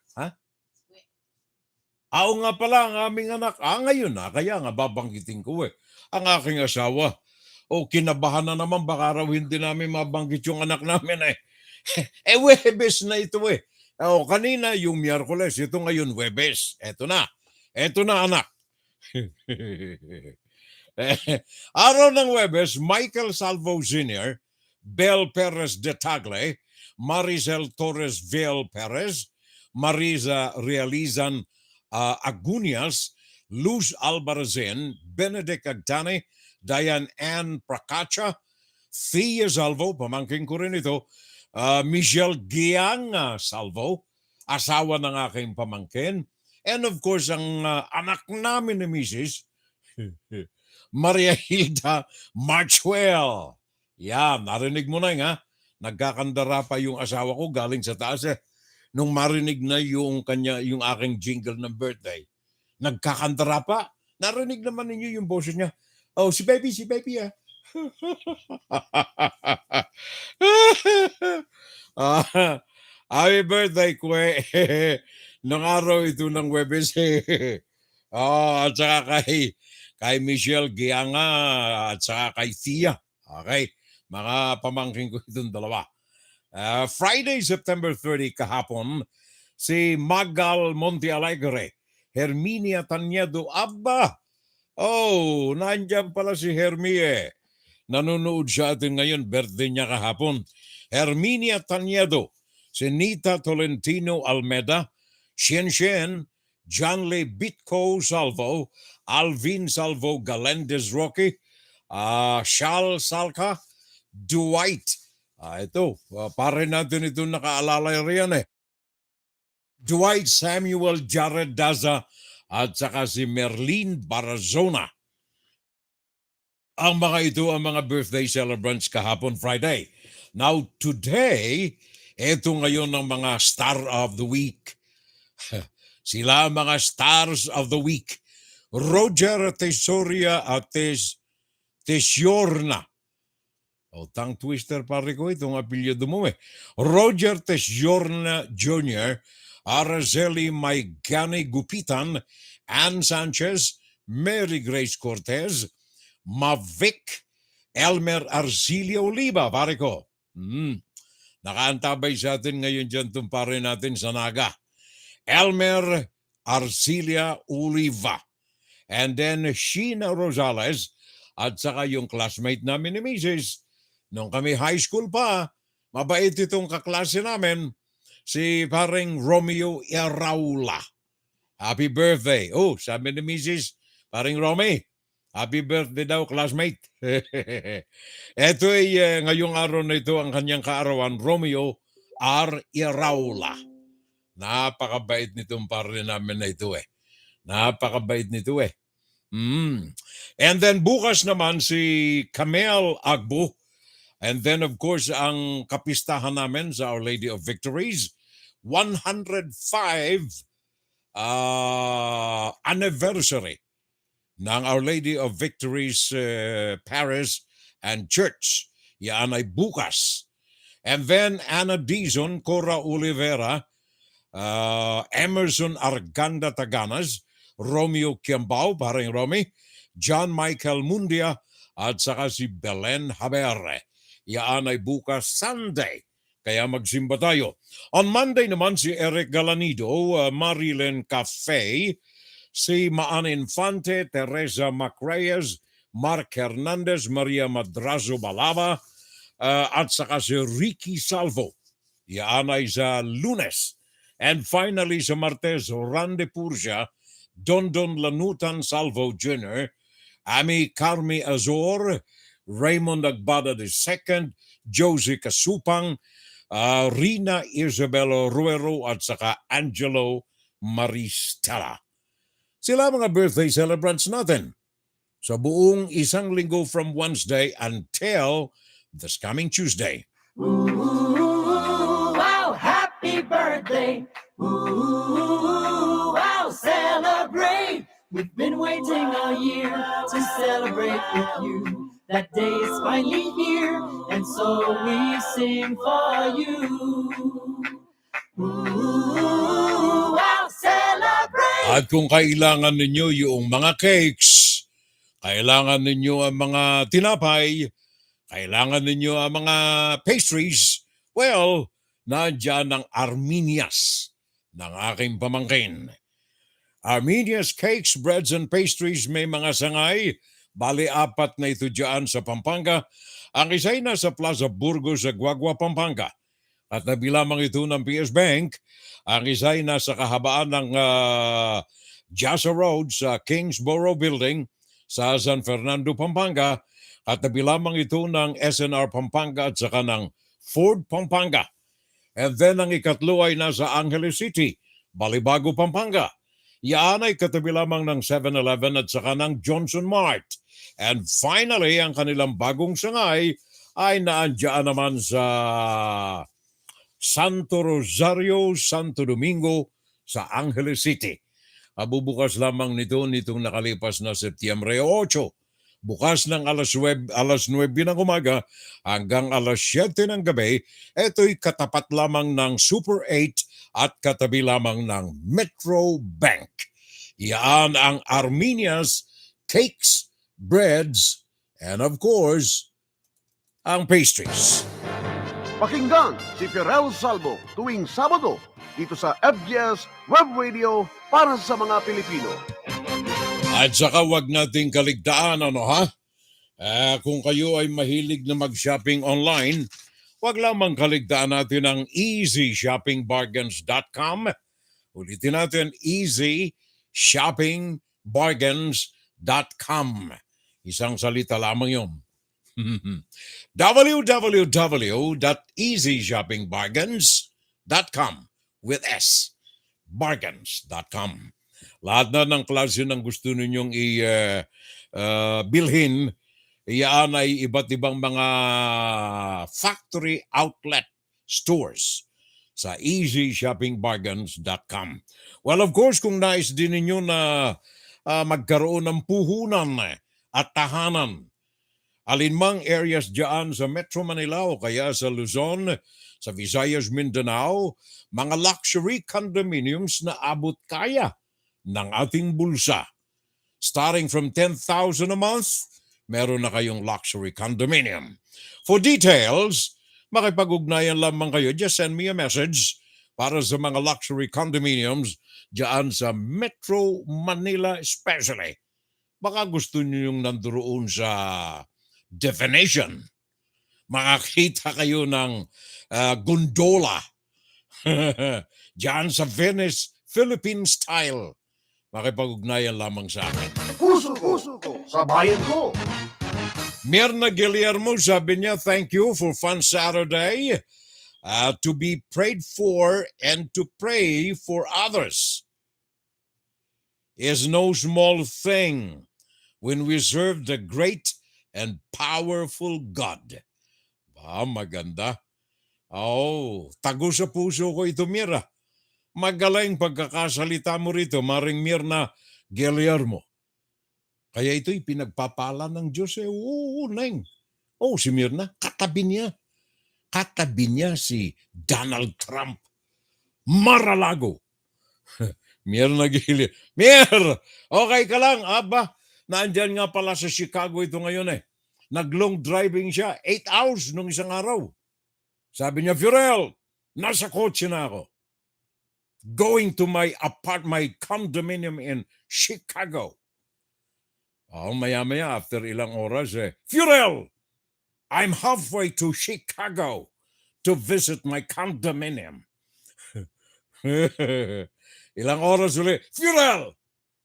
Oo nga pala ang aming anak. Ngayon na, kaya nga babanggitin ko ang aking asawa. O kinabahan na naman, baka raw hindi namin mabanggit yung anak namin eh. Webes na ito eh. O kanina yung Miyerkules, ito ngayon Webes. Eto na anak. Araw ng Webes, Michael Salvo Sr., Bel Perez de Tagle, Maricel Torres Vel Perez, Marisa Realizan Agunias, Luz Albarazin, Benedict Agtane, Diane Ann Pracacha, Thea Salvo, pamangking ko rin ito, Michelle Giang Salvo, asawa ng aking pamangkin, and of course, ang anak namin ni Mrs. Maria Hilda Marchwell. Yan, narinig mo na nga. Nagkakandara pa yung asawa ko galing sa taas eh. Nung marinig na yung aking jingle ng birthday. Nagkakandara pa. Narinig naman ninyo yung boses niya. Oh, si baby ah. Happy birthday, Kwe. Nung araw ito ng Webes. At saka kay Michelle Gianga at saka kay Thea. Okay? Mga pamangkin ko itong dalawa. Friday, September 30, kahapon, si Magal Monte Alegre, Herminia Tanyedo, aba! Oh, nandiyan pala si Hermie. Nanonood siya atin ngayon, birthday niya kahapon. Herminia Tanyedo, si Nita Tolentino Almeda, Shen, John Lee Bitco Salvo, Alvin Salvo Galendez Roque, Shal Salca, Dwight. Ito, pare natin ito nakaalala riyan eh. Dwight Samuel Jared Daza at saka si Merlin Barazona. Ang mga ito ang mga birthday celebrants kahapon Friday. Now today, ito ngayon ang mga Star of the Week. Sila ang mga Stars of the Week. Roger Tesoria at Tesiorna. O, tongue twister pare ko itong apelyido mo eh. Roger Tesiorna Jr., Araceli Maygani Gupitan, Ann Sanchez, Mary Grace Cortez, Mavic, Elmer Arcilia Oliva, pare ko. Nakaantabay sa atin ngayon dyan itong pare natin sa Naga. Elmer Arcilia Oliva. And then Sheena Rosales at saka yung classmate namin ni Mrs. Nung kami high school pa, mabait itong kaklase namin, si pareng Romeo Iraula. Happy birthday. Oh, sabi ni Mrs. Pareng Romy, happy birthday daw, classmate. Ito ay ngayong araw na ito ang kanyang kaarawan, Romeo R. Iraula. Napakabait nitong pare namin na ito eh. Napakabait nito eh. And then bukas naman si Camille Agbo. And then of course ang kapistahan namin sa Our Lady of Victories, 105 anniversary ng Our Lady of Victories Parish and Church. Yan ay bukas. And then Anna Dizon, Cora Oliveira, Emerson Arganda Taganas, Romeo Kiambao, parang Romy, John Michael Mundia, at saka si Belen Habere. Yan ay bukas Sunday, kaya magsimba tayo. On Monday naman si Eric Galanido, Marilyn Cafe, si Maan Infante, Teresa Macreyes, Mark Hernandez, Maria Madrazo Balava, at saka si Ricky Salvo. Yan ay sa Lunes. And finally sa Martes, Rande Pursia, Dondon Lanutan Salvo Jr., Ami Carmi Azor, Raymond Agbada II, Josie Kasupang, Rina Isabel Ruero at saka Angelo Maristela. Sila mga birthday celebrants natin sa buong isang linggo from Wednesday until this coming Tuesday. Ooh, wow, happy birthday. Ooh, wow, celebrate. We've been waiting all year to celebrate with you. That day is finally here, and so we sing for you. Ooh, wow, celebrate. At kung kailangan ninyo yung mga cakes, kailangan ninyo ang mga tinapay, kailangan ninyo ang mga pastries, well, nandiyan ang Arminias ng aking pamangkin. Arminia's Cakes, Breads and Pastries may mga sangay. Bali, 4 na ito dyan sa Pampanga. Ang isa'y nasa Plaza Burgos sa Guagua, Pampanga. At nabi lamang ito ng PS Bank. Ang isa'y nasa kahabaan ng Jasa Road sa Kingsborough Building sa San Fernando, Pampanga. At nabi lamang ito ng SNR Pampanga at saka ng Ford Pampanga. And then ang ikatlo ay nasa Angeles City, Balibago, Pampanga. Yan ay katabi lamang ng 7-Eleven at saka ng Johnson Mart. And finally, ang kanilang bagong sangay ay naandyan naman sa Santo Rosario, Santo Domingo sa Angeles City. Bubukas lamang nitong nakalipas na Setyembre 8. Bukas ng alas 9 ng umaga hanggang alas 7 ng gabi. Ito'y katapat lamang ng Super 8 at katabi lamang ng Metro Bank. Yan ang Arminia's Cakes, Breads, and of course, ang pastries. Pakinggan si Pirel Salvo tuwing Sabado dito sa FBS Web Radio para sa mga Pilipino. At saka wag nating kaligtaan, kung kayo ay mahilig na mag-shopping online, wag lamang kaligtaan natin ang easyshoppingbargains.com. Ulitin natin, easyshoppingbargains.com. Isang salita lamang yun. www.easyshoppingbargains.com with S. Bargains.com. Lahat na ng klase ng gusto ninyong bilhin, iyan ay iba't ibang mga factory outlet stores sa easyshoppingbargains.com. Well, of course, kung nais din ninyo na magkaroon ng puhunan at tahanan, alinmang areas dyan sa Metro Manila o kaya sa Luzon, sa Visayas, Mindanao, mga luxury condominiums na abot kaya ng ating bulsa. Starting from 10,000 a month, meron na kayong luxury condominium. For details, makipag-ugnayan lamang kayo. Just send me a message para sa mga luxury condominiums dyan sa Metro Manila especially. Baka gusto niyo yung nandoon sa definition. Makakita kayo ng gondola dyan sa Venice, Philippine style. Makipag-ugnayan lamang sa akin. Puso ko sa bayan ko. Mirna Guillermo, sabi niya, thank you for fun Saturday. To be prayed for and to pray for others is no small thing when we serve the great and powerful God. Maganda. Tago sa puso ko ito, Mira. Magaling pagkakasalita mo rito, Maring Mirna Guillermo. Kaya ito'y pinagpapala ng Diyos. Neng. Si Mirna, katabi niya. Katabi niya si Donald Trump. Mar-a-Lago. Mirna Guillermo. Mir! Okay ka lang, aba? Naandyan nga pala sa Chicago ito ngayon Nag-long driving siya. 8 hours nung isang araw. Sabi niya, Furel, nasa kotse na ako. Going to my condominium in Chicago. Maya-maya, after ilang oras, Furel, I'm halfway to Chicago to visit my condominium. Ilang oras ulit, Furel,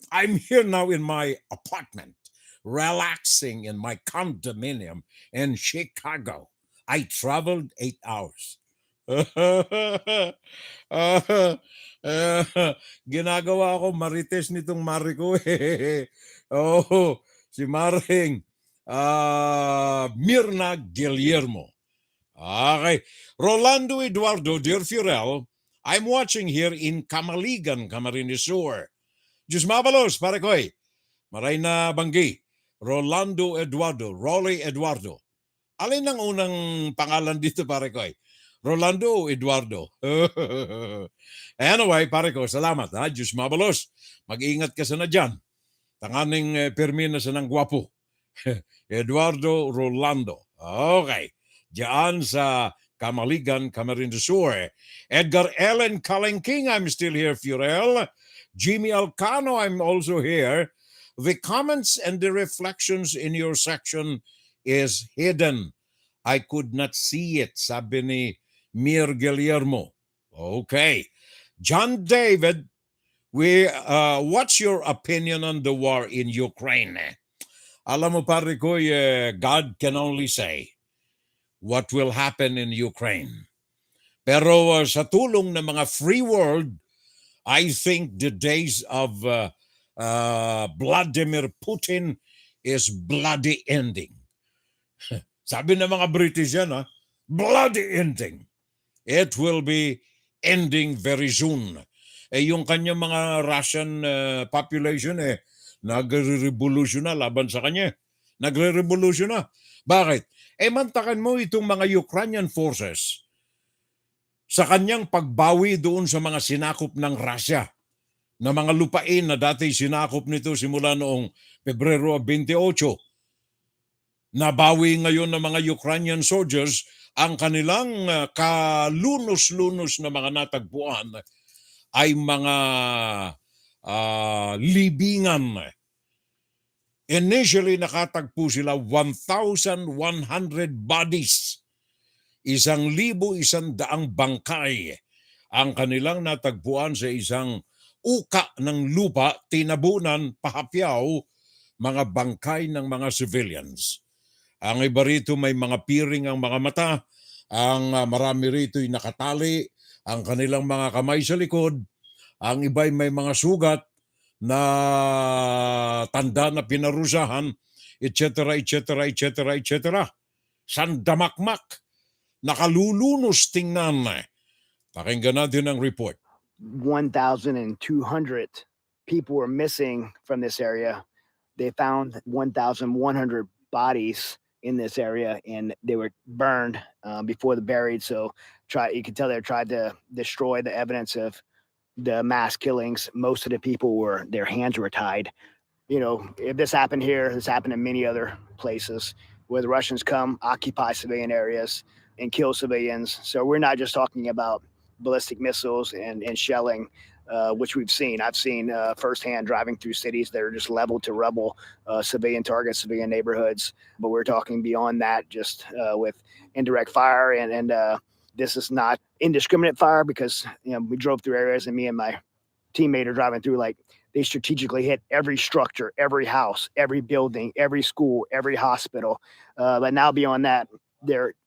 I'm here now in my apartment, relaxing in my condominium in Chicago. I traveled 8 hours. Ginagawa ko marites nitong mari ko si Maring Mirna Guillermo. Okay. Rolando Eduardo, dear Furel, I'm watching here in Camaligan, Camarines Sur. Diyos mabalos, pare ko'y. Maray na banggi. Rolando Eduardo, Rolly Eduardo. Alin ang unang pangalan dito, pare ko'y? Rolando Eduardo. Anyway, pare ko, salamat. Diyos mabalos. Mag-iingat ka sana dyan. Tanganing Permina sa ng gwapo. Eduardo Rolando. Okay. Diyan sa Kamaligan, Camarines Sur. Edgar Ellen Kalengking, I'm still here, Furel. Jimmy Alcano, I'm also here. The comments and the reflections in your section is hidden. I could not see it, sabi ni Mir Guillermo. Okay. John David, what's your opinion on the war in Ukraine? Alam mo pare ko, God can only say what will happen in Ukraine. Pero sa tulong ng mga free world, I think the days of Vladimir Putin is bloody ending. Sabi ng mga British yan, bloody ending. It will be ending very soon. Yung kanyang mga Russian population, nagre-revolution na laban sa kanya. Nagre-revolution na. Bakit? Mantakan mo itong mga Ukrainian forces sa kanyang pagbawi doon sa mga sinakop ng Russia na mga lupain na dati sinakop nito simula noong Pebrero 28. Nabawi ngayon ng mga Ukrainian soldiers ang kanilang kalunos-lunos na mga natagpuan ay mga libingan. Initially, nakatagpo sila 1,100 bodies. 1,100 bangkay ang kanilang natagpuan sa isang uka ng lupa, tinabunan, pahapyaw, mga bangkay ng mga civilians. Ang iba rito may mga piring ang mga mata, ang marami rito'y nakatali, ang kanilang mga kamay sa likod, ang iba'y may mga sugat na tanda na pinarusahan, etc., etc., etc., etc. Sandamakmak, nakalulunos tingnan. Pakinggan natin ang report. 1,200 people were missing from this area. They found 1,100 bodies in this area, and they were burned before the buried. So you can tell they tried to destroy the evidence of the mass killings. Most of the people their hands were tied. You know, if this happened here, this happened in many other places where the Russians come, occupy civilian areas, and kill civilians. So we're not just talking about ballistic missiles and shelling, which we've seen. I've seen firsthand driving through cities that are just leveled to rubble, civilian targets, civilian neighborhoods. But we're talking beyond that, just with indirect fire, and this is not indiscriminate fire, because we drove through areas, and me and my teammate are driving through, like, they strategically hit every structure, every house, every building, every school, every hospital. But now beyond that,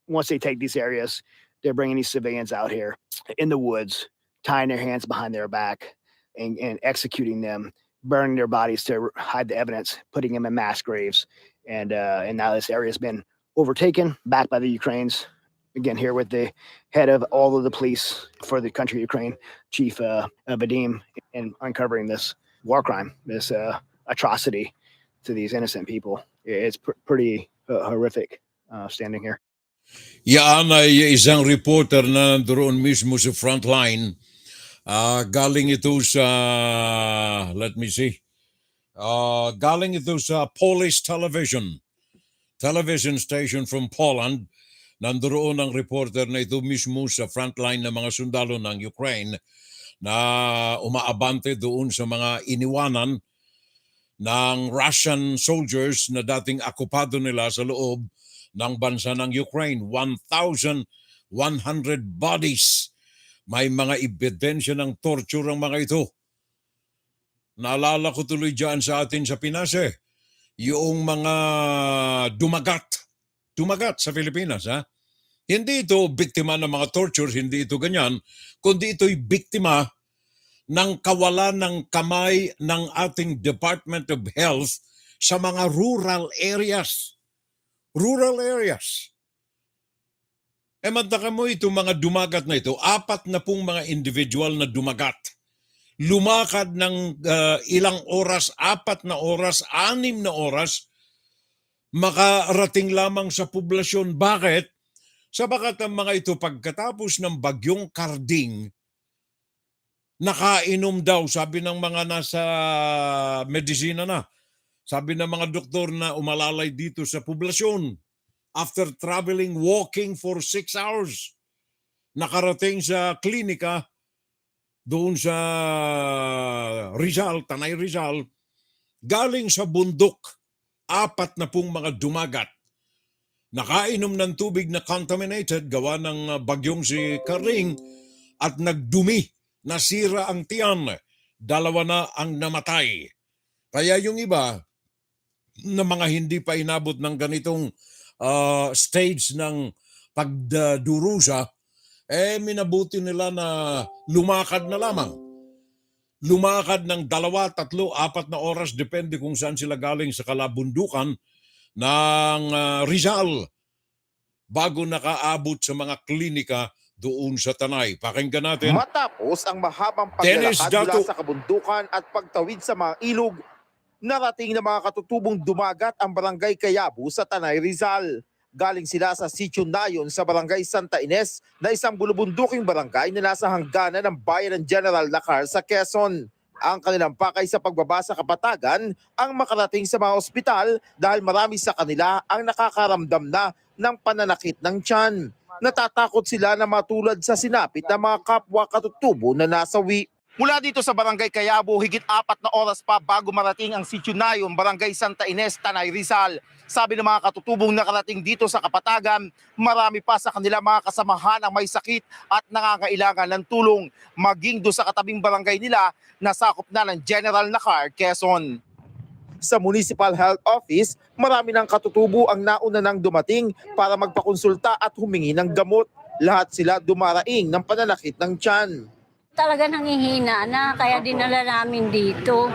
once they take these areas, they're bringing these civilians out here in the woods, tying their hands behind their back and executing them, burning their bodies to hide the evidence, putting them in mass graves. And now this area has been overtaken, back by the Ukrainians. Again, here with the head of all of the police for the country of Ukraine, Chief Vadim, in uncovering this war crime, this atrocity to these innocent people. It's pretty horrific standing here. Yan ay isang reporter na nandoon mismo sa frontline. Galing ito sa, let me see, galing ito sa Polish television station from Poland. Nandoon ang reporter na ito mismo sa frontline ng mga sundalo ng Ukraine na umaabante doon sa mga iniwanan ng Russian soldiers na dating okupado nila sa loob ng bansa ng Ukraine. 1,100 bodies. May mga ebidensya ng torture ang mga ito. Naalala ko tuloy dyan sa atin sa Pinas yung mga dumagat sa Pilipinas. Hindi ito biktima ng mga torture, hindi ito ganyan, kundi ito'y biktima ng kawalan ng kamay ng ating Department of Health sa mga rural areas. Rural areas. Mantakan mo itong mga dumagat na ito, 4 na pong mga individual na dumagat. Lumakad ng ilang oras, 4 na oras, 6 na oras, makarating lamang sa poblasyon. Bakit? Sabagat ang mga ito pagkatapos ng bagyong Karding, nakainom daw, sabi ng mga nasa medisina na, Sabi ng mga doktor na umalalay dito sa poblasyon after traveling, walking for 6 hours. Nakarating sa klinika doon sa Rizal, Tanay Rizal, galing sa bundok, 40 mga dumagat. Nakainom ng tubig na contaminated gawa ng bagyong si Karing at nagdumi, nasira ang tiyan. 2 na ang namatay. Kaya yung iba na mga hindi pa inabot ng ganitong stage ng pagdurusa, minabuti nila na lumakad na lamang. Lumakad ng 2, 3, 4 na oras, depende kung saan sila galing sa kalabundukan ng Rizal bago nakaabot sa mga klinika doon sa Tanay. Pakinggan natin. Matapos ang mahabang Dennis paglalakad Dato. mula sa kabundukan at pagtawid sa mga ilog, narating na mga katutubong dumagat ang barangay Kayabu sa Tanay Rizal. Galing sila sa Sitio Nayon sa barangay Santa Ines na isang bulubunduking barangay na nasa hangganan ng bayan ng General Lacar sa Quezon. Ang kanilang pakay sa pagbaba sa Kapatagan ang makarating sa mga ospital dahil marami sa kanila ang nakakaramdam na ng pananakit ng tiyan. Natatakot sila na matulad sa sinapit ng mga kapwa katutubo na nasawi. Mula dito sa barangay Kayabu, higit 4 na oras pa bago marating ang Sitio Nayon, barangay Santa Ines, Tanay Rizal. Sabi ng mga katutubong nakarating dito sa Kapatagan, marami pa sa kanila mga kasamahan ang may sakit at nangangailangan ng tulong. Maging do sa katabing barangay nila na sakop na ng General Lacar, Quezon. Sa Municipal Health Office, marami ng katutubo ang nauna nang dumating para magpakonsulta at humingi ng gamot. Lahat sila dumaraing ng pananakit ng tiyan. Talaga nanghihina na, kaya dinala namin dito.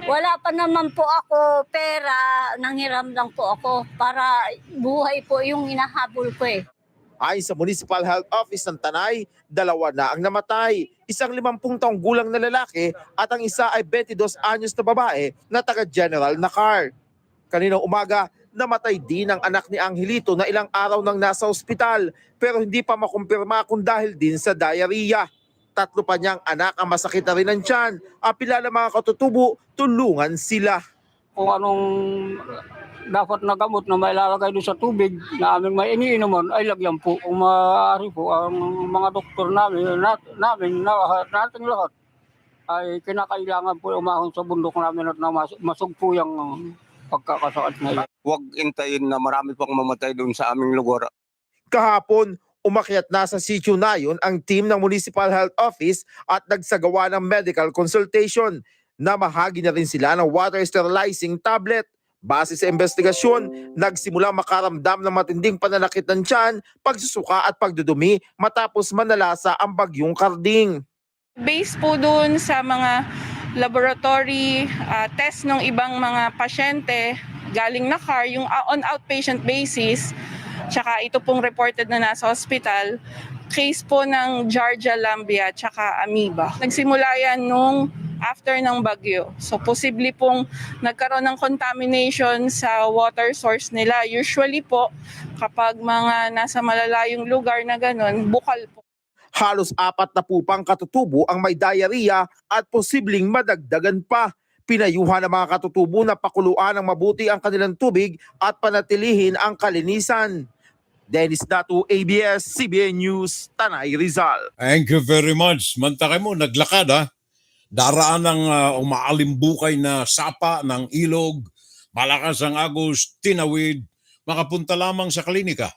Wala pa naman po ako pera, nanghiram lang po ako para buhay po yung hinahabol ko eh. Ayon sa Municipal Health Office ng Tanay, 2 na ang namatay. Isang 50 taong gulang na lalaki at ang isa ay 22 anyos na babae na taga General Lacar. Kaninang umaga, namatay din ang anak ni Angelito na ilang araw nang nasa ospital pero hindi pa makumpirma kung dahil din sa diarrhea. 3 pa niyang anak ang masakit na rin ng tiyan. Apila ng mga katutubo, tulungan sila. Kung anong dapat na gamot na may lalagay doon sa tubig na aming may iniinuman ay lagyan po. Kung maaari po ang mga doktor namin nating lahat ay kinakailangan po umahon sa bundok namin at masugpo yung pagkakasakit na yun. Huwag intayin na marami pang mamatay doon sa aming lugar. Kahapon, umakyat na sa Sitio Nayon ang team ng Municipal Health Office at nagsagawa ng medical consultation. Namahagi na rin sila ng water sterilizing tablet. Base sa investigasyon, nagsimula makaramdam ng matinding pananakit ng tiyan, pagsusuka at pagdudumi matapos manalasa ang bagyong Karding. Based po dun sa mga laboratory test ng ibang mga pasyente galing Lacar, yung on outpatient basis, tsaka ito pong reported na nasa hospital, case po ng Giardia lamblia tsaka amoeba. Nagsimula yan nung after ng bagyo. So posible pong nagkaroon ng contamination sa water source nila. Usually po, kapag mga nasa malalayong lugar na ganun, bukal po. Halos 4 na pupang katutubo ang may diarrhea at posibleng madagdagan pa. Pinayuhan ng mga katutubo na pakuluan ng mabuti ang kanilang tubig at panatilihin ang kalinisan. Dennis Dato, ABS-CBN News, Tanay Rizal. Thank you very much. Mantakay mo, naglakad ha. Daraan ng umaalimbukay na sapa ng ilog, malakas ang agos, tinawid, makapunta lamang sa klinika.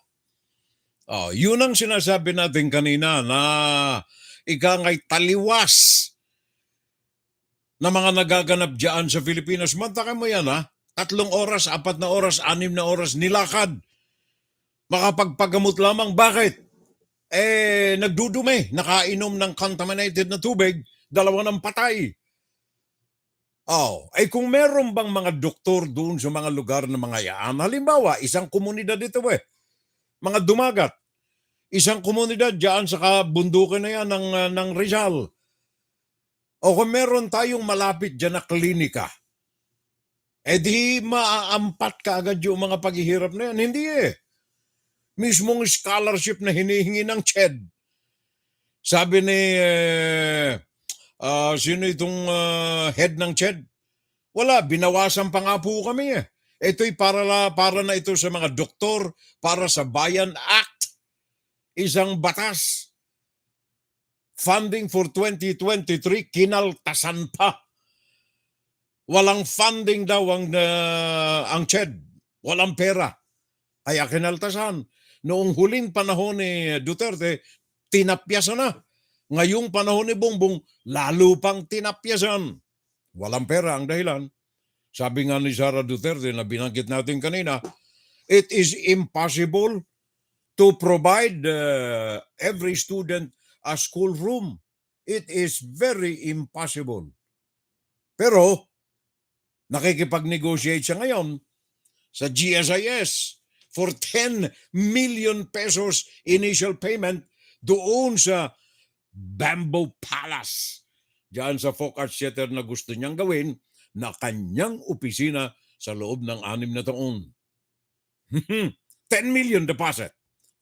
Yun ang sinasabi natin kanina na ikangay taliwas na mga nagaganap dyan sa Pilipinas. Mantakay mo yan ha. 3 oras, 4 na oras, 6 na oras nilakad. Makapagpagamot lamang. Bakit? Nagdudumi, nakainom ng contaminated na tubig, 2 ng patay. Kung meron bang mga doktor doon sa mga lugar na mga yan, halimbawa, isang komunidad ito mga dumagat, isang komunidad dyan sa kabundukan na yan ng Rizal. O kung meron tayong malapit dyan na klinika, di maaampat ka agad yung mga paghihirap na yan. Hindi mismong scholarship na hinihingi ng CHED. Sabi ni sino itong head ng CHED? Wala, binawasan pa nga po kami eh. Ito'y para na ito sa mga doktor, para sa Bayan Act. Isang batas. Funding for 2023, kinaltasan pa. Walang funding daw ang CHED. Walang pera. Kaya kinaltasan. Noong huling panahon ni Duterte, tinapyasan na. Ngayong panahon ni Bongbong, lalo pang tinapyasan. Walang pera ang dahilan. Sabi nga ni Sara Duterte na binanggit natin kanina, it is impossible to provide every student a school room. It is very impossible. Pero, nakikipag-negotiate siya ngayon sa GSIS for 10 million pesos initial payment doon sa Bamboo Palace. Diyan sa Folk Arts Theater na gusto niyang gawin na kanyang opisina sa loob ng 6 na taon. 10 million deposit.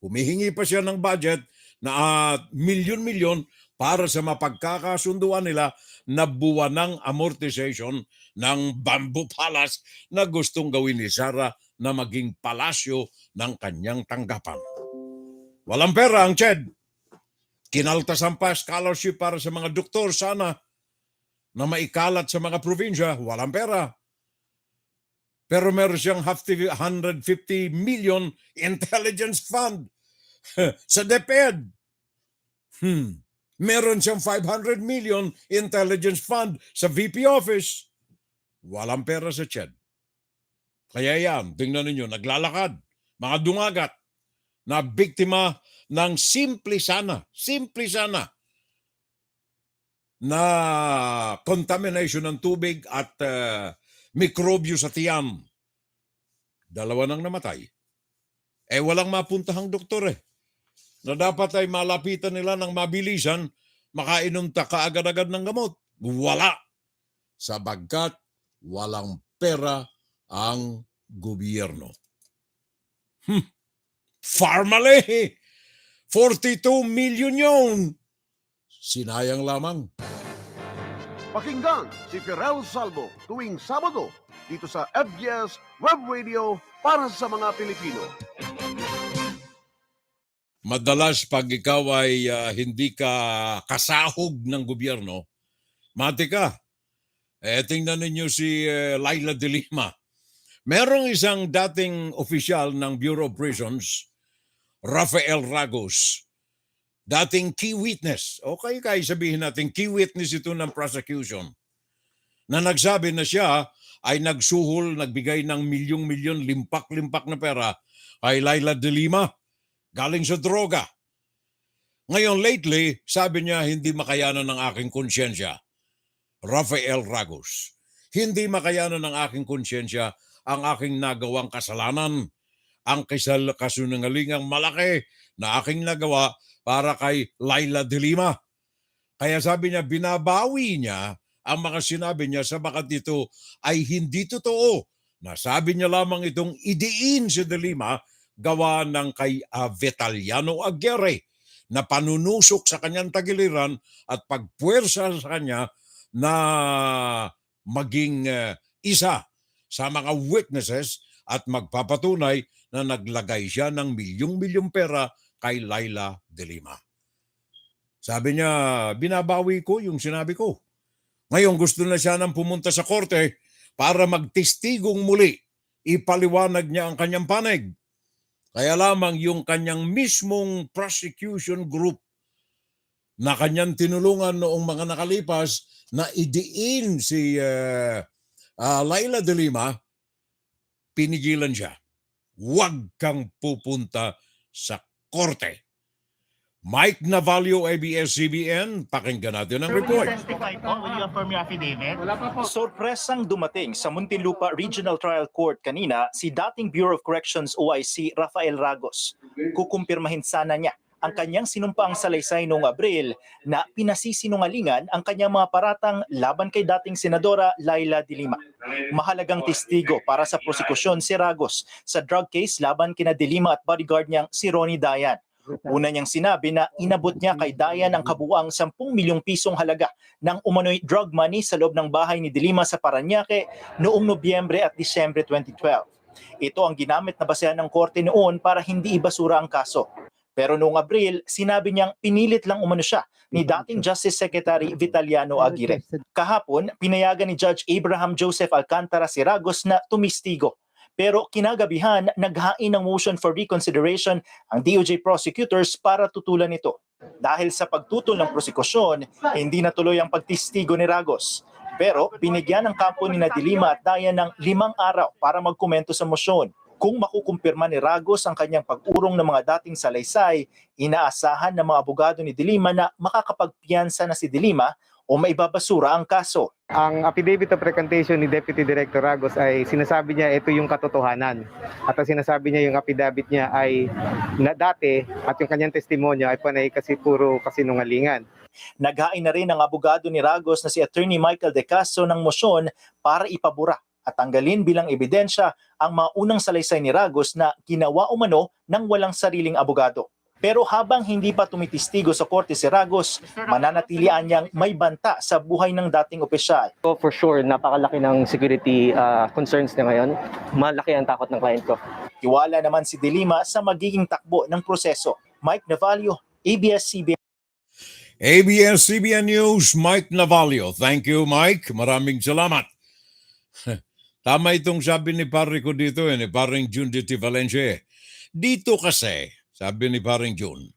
Humihingi pa siya ng budget na milyon-milyon para sa mapagkakasunduan nila na buwanang amortization ng Bamboo Palace na gustong gawin ni Sara na maging palasyo ng kanyang tanggapan. Walang pera ang CHED. Kinaltasan pa scholarship para sa mga doktor sana na maikalat sa mga probinsya. Walang pera. Pero meron siyang 150 million intelligence fund sa DepEd. Meron siyang 500 million intelligence fund sa VP office. Walang pera sa CHED. Kaya yan, tingnan ninyo, naglalakad, mga dungagat na biktima ng simple sana na contamination ng tubig at mikrobyo sa tiyan. 2 nang namatay. Walang mapuntahang doktor na dapat ay malapitan nila ng mabilisan, makainom kaagad-agad ng gamot. Wala. Sabagkat walang pera ang gobyerno. Farmally, 42 million yun. Sinayang lamang. Pakinggan si Ferrell Salvo tuwing Sabado dito sa FBS Web Radio para sa mga Pilipino. Madalas pag ikaw ay hindi ka kasahog ng gobyerno, mati ka. Tingnan ninyo si Laila de Lima. Merong isang dating opisyal ng Bureau of Prisons, Rafael Ragos, dating key witness, okay sabihin natin key witness ito ng prosecution, na nagsabi na siya ay nagsuhol, nagbigay ng milyong-milyon, limpak-limpak na pera kay Laila de Lima, galing sa droga. Ngayon lately, sabi niya hindi makayanan ng aking konsyensya. Rafael Ragos, hindi makayanan ng aking konsyensya ang aking nagawang kasalanan, ang kasunungalingang malaki na aking nagawa para kay Laila de Lima. Kaya sabi niya, binabawi niya ang mga sinabi niya sabagat ito ay hindi totoo. Nasabi niya lamang itong idiin si de Lima gawa ng kay Vitaliano Aguirre na panunusok sa kanyang tagiliran at pagpuwersa sa kanya na maging isa sa mga witnesses at magpapatunay na naglagay siya ng milyong-milyong pera kay Laila de Lima. Sabi niya, binabawi ko yung sinabi ko. Ngayon gusto na siya nang pumunta sa korte para magtistigong muli. Ipaliwanag niya ang kanyang panig. Kaya lamang yung kanyang mismong prosecution group na kanyang tinulungan noong mga nakalipas na idiin si Laila de Lima, pinigilan siya. Huwag kang pupunta sa korte. Mike Navalio, ABS-CBN, pakinggan natin ang report. Sorpresang dumating sa Muntinlupa Regional Trial Court kanina si dating Bureau of Corrections OIC Rafael Ragos. Kukumpirmahin sana niya ang kanyang sinumpaang salaysay noong Abril na pinasisinungalingan ang kanyang mga paratang laban kay dating Senadora Laila de Lima. Mahalagang testigo para sa prosekusyon si Ragos sa drug case laban kina de Lima at bodyguard niyang si Ronnie Dayan. Una niyang sinabi na inabot niya kay Dayan ang kabuuang 10 milyong pisong halaga ng umano'y drug money sa loob ng bahay ni De Lima sa Parañaque noong Nobyembre at Disyembre 2012. Ito ang ginamit na basehan ng korte noon para hindi ibasura ang kaso. Pero noong Abril, sinabi niyang pinilit lang umano siya ni dating Justice Secretary Vitaliano Aguirre. Kahapon, pinayagan ni Judge Abraham Joseph Alcantara si Ragos na tumistigo. Pero kinagabihan, naghain ng motion for reconsideration ang DOJ prosecutors para tutulan ito. Dahil sa pagtutol ng prosekusyon, hindi natuloy ang pagtistigo ni Ragos. Pero binigyan ng kampo ni De Lima at Dayan ng 5 araw para magkomento sa motion. Kung makukumpirma ni Ragos ang kanyang pag-urong ng mga dating salaysay, inaasahan ng mga abogado ni De Lima na makakapagpiyansa na si De Lima o maibabasura ang kaso. Ang affidavit of recantation ni Deputy Director Ragos ay sinasabi niya ito yung katotohanan. At ang sinasabi niya yung affidavit niya ay na dati at yung kanyang testimonya ay panay kasi puro kasinungalingan. Naghain na rin ang abogado ni Ragos na si Attorney Michael De Castro ng motion para ipabura at tanggalin bilang ebidensya ang mga unang salaysay ni Ragos na ginawa umano ng walang sariling abogado. Pero habang hindi pa tumitistigo sa korte si Ragos, mananatilian niyang may banta sa buhay ng dating opisyal. So for sure, napakalaki ng security concerns niya ngayon. Malaki ang takot ng client ko. Tiwala naman si De Lima sa magiging takbo ng proseso. Mike Navalio, ABS-CBN. ABS-CBN News, Mike Navalio. Thank you, Mike. Maraming salamat. Tama itong sabi ni pare ko dito, ni paring June de Valencia. Dito kasi, sabi ni paring June,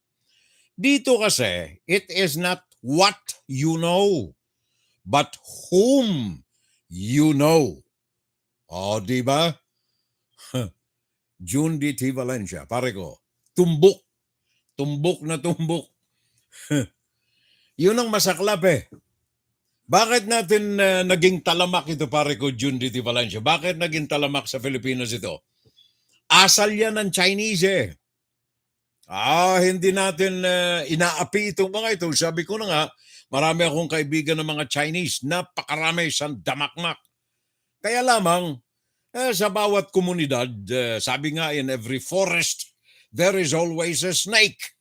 dito kasi, it is not what you know, but whom you know. O, di ba? June de Valencia, pare ko, tumbok. Tumbok na tumbok. Yun ang masaklap eh. Bakit natin naging talamak ito, pare ko, June de Valencia? Bakit naging talamak sa Pilipinas ito? Asal yan ng Chinese eh. Hindi natin inaapi itong mga ito. Sabi ko na nga, marami akong kaibigan ng mga Chinese. Napakarami siyang damakmak. Kaya lamang, sa bawat komunidad, sabi nga, in every forest, there is always a snake.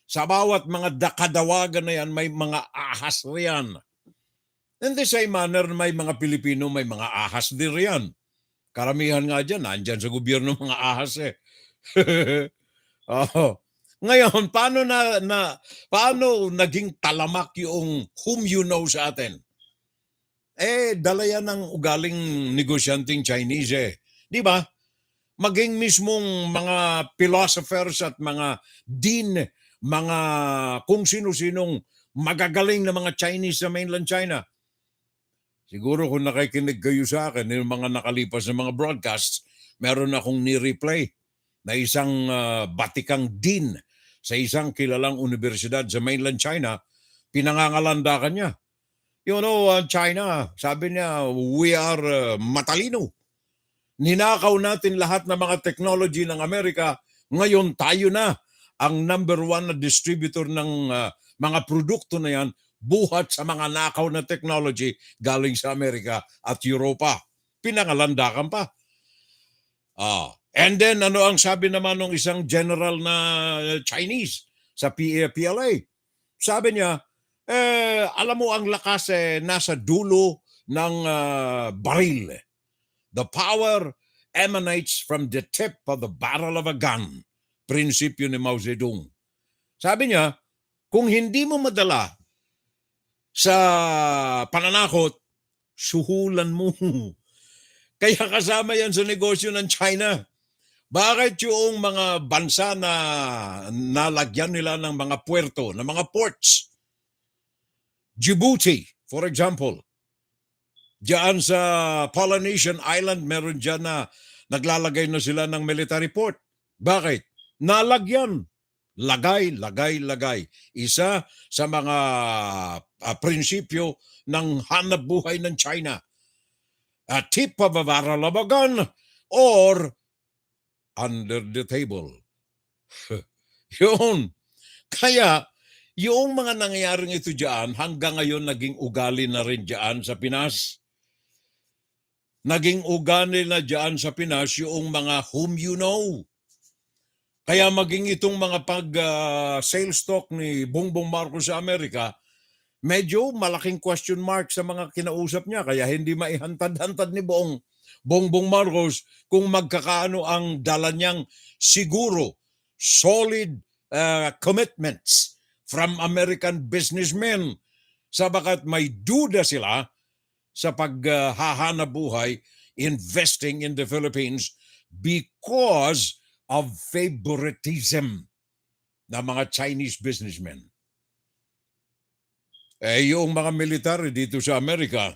Sa bawat mga kadawagan na yan, may mga ahas riyan. In the same manner, may mga Pilipino, may mga ahas din riyan. Karamihan nga dyan, nandyan sa gobyerno mga ahas eh. Ngayon, paano naging talamak yung whom you know sa atin? Dala yan ng ugaling negosyanteng Chinese eh. Di ba? Maging mismong mga philosophers at mga dean, mga kung sino-sinong magagaling na mga Chinese sa mainland China. Siguro kung nakikinig kayo sa akin, yung mga nakalipas na mga broadcasts, meron akong ni-replay na isang batikang dean sa isang kilalang universidad sa mainland China, pinangangalandakan niya. You know, China, sabi niya, we are matalino. Ninakaw natin lahat ng mga technology ng Amerika, ngayon tayo na ang number 1 na distributor ng mga produkto na yan, buhat sa mga nakaw na technology galing sa Amerika at Europa. Pinangalandakan pa. And then, ano ang sabi naman ng isang general na Chinese sa PLA? Sabi niya, alam mo ang lakas nasa dulo ng baril. The power emanates from the tip of the barrel of a gun. Prinsipyo ni Mao Zedong. Sabi niya, kung hindi mo madala sa pananakot, suhulan mo. Kaya kasama yan sa negosyo ng China. Bakit yung mga bansa na nalagyan nila ng mga puerto, ng mga ports? Djibouti, for example. Diyan sa Polynesian Island, meron dyan na naglalagay na sila ng military port. Bakit? Nalagyan. Lagay. Isa sa mga prinsipyo ng hanap buhay ng China. A tip of a barrel of a gun or under the table. Yun. Kaya, yung mga nangyayaring ito dyan, hanggang ngayon naging ugali na rin dyan sa Pinas. Naging ugali na dyan sa Pinas yung mga whom you know. Kaya maging itong mga sales talk ni Bongbong Marcos sa Amerika, medyo malaking question mark sa mga kinausap niya. Kaya hindi maihantad-hantad ni Bongbong Marcos kung magkakaano ang dala niyang siguro solid commitments from American businessmen. Sabagat may duda sila sa paghahanap buhay, investing in the Philippines because of favoritism ng mga Chinese businessmen. Yung mga military dito sa Amerika,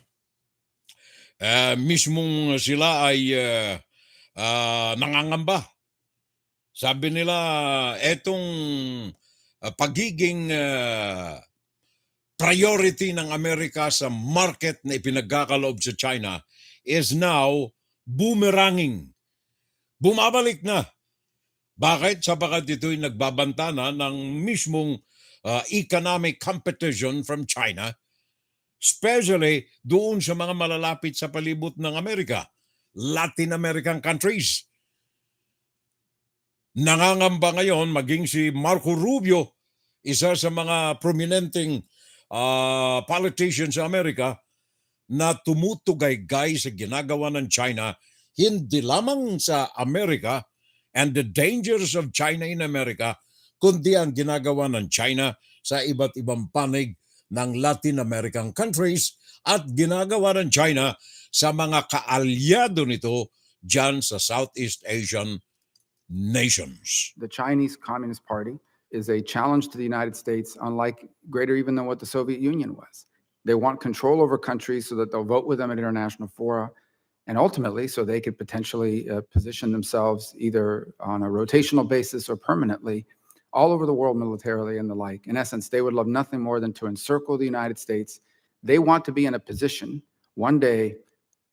mismong sila ay nangangamba. Sabi nila, etong pagiging priority ng Amerika sa market na ipinagkakaloob sa China is now boomeranging. Bumabalik na. Bakit? Sapagat ito'y nagbabanta na ng mismong economic competition from China, especially doon sa mga malalapit sa palibot ng Amerika, Latin American countries. Nangangamba ngayon maging si Marco Rubio, isa sa mga prominenteng politicians sa Amerika, na tumutugay-gay sa ginagawa ng China, hindi lamang sa Amerika and the dangers of China in America, kundi ang ginagawa ng China sa iba't ibang panig ng Latin American countries at ginagawa ng China sa mga kaalyado nito dyan sa Southeast Asian nations. The Chinese Communist Party is a challenge to the United States, unlike greater even than what the Soviet Union was. They want control over countries so that they'll vote with them at international fora, and ultimately so they could potentially position themselves either on a rotational basis or permanently all over the world militarily and the like. In essence, they would love nothing more than to encircle the United States. They want to be in a position one day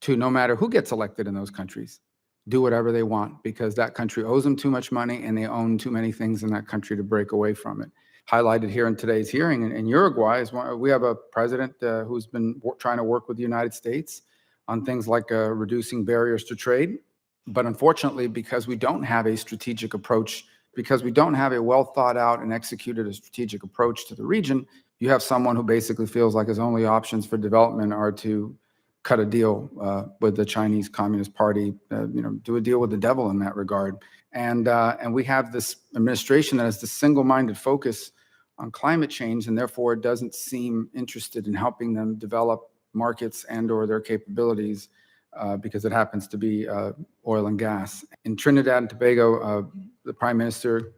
to, no matter who gets elected in those countries, do whatever they want because that country owes them too much money and they own too many things in that country to break away from it. Highlighted here in today's hearing in Uruguay is we have a president who's been trying to work with the United States on things like reducing barriers to trade. But unfortunately, because we don't have a strategic approach, because we don't have a well thought out and executed a strategic approach to the region, you have someone who basically feels like his only options for development are to cut a deal with the Chinese Communist Party, do a deal with the devil in that regard. And we have this administration that has the single-minded focus on climate change, and therefore it doesn't seem interested in helping them develop markets and or their capabilities because it happens to be oil and gas. In Trinidad and Tobago, the Prime Minister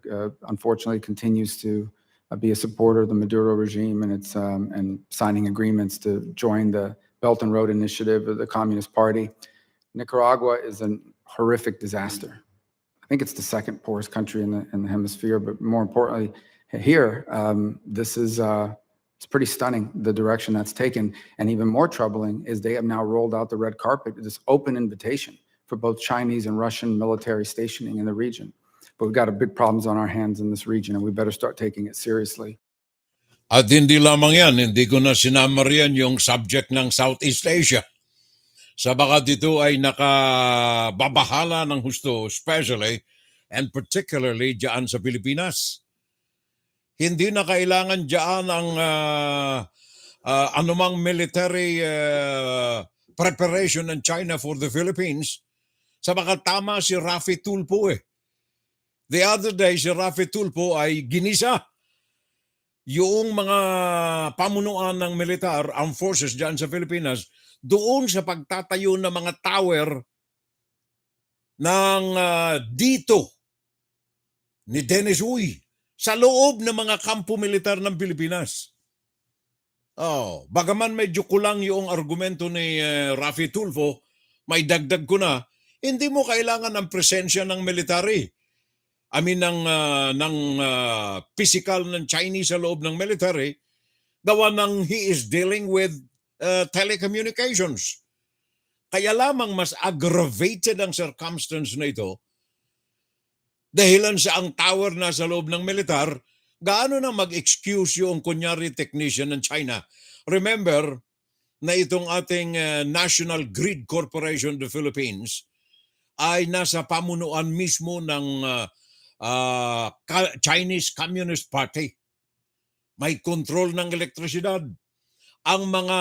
unfortunately continues to be a supporter of the Maduro regime and its and signing agreements to join the Belt and Road Initiative of the Communist Party. Nicaragua is a horrific disaster. I think it's the second poorest country in the hemisphere, but more importantly, here, this is it's pretty stunning, the direction that's taken. And even more troubling is they have now rolled out the red carpet, this open invitation for both Chinese and Russian military stationing in the region. But we've got a big problems on our hands in this region, and we better start taking it seriously. At hindi lamang yan, hindi ko na sinama riyan yung subject ng Southeast Asia. Sabagat ito ay nakababahala ng husto, especially and particularly dyan sa Pilipinas. Hindi na kailangan dyan ang anumang military preparation ng China for the Philippines. Sabagat tama si Rafi Tulfo eh. The other day, si Rafi Tulfo ay ginisa yung mga pamunuan ng militar, armed forces dyan sa Pilipinas, doon sa pagtatayo ng mga tower ng dito ni Dennis Uy sa loob ng mga kampo militar ng Pilipinas. Bagaman medyo kulang yung argumento ni Rafi Tulfo, may dagdag ko na, hindi mo kailangan ng presensya ng military. I mean, ng physical ng Chinese sa loob ng military, gawa ng he is dealing with telecommunications. Kaya lamang mas aggravated ang circumstance na ito, dahilan sa ang tower na sa loob ng militar, gaano na mag-excuse yung kunyari technician ng China. Remember na itong ating National Grid Corporation of the Philippines ay nasa pamunuan mismo ng Chinese Communist Party. May control ng elektrisidad. Ang mga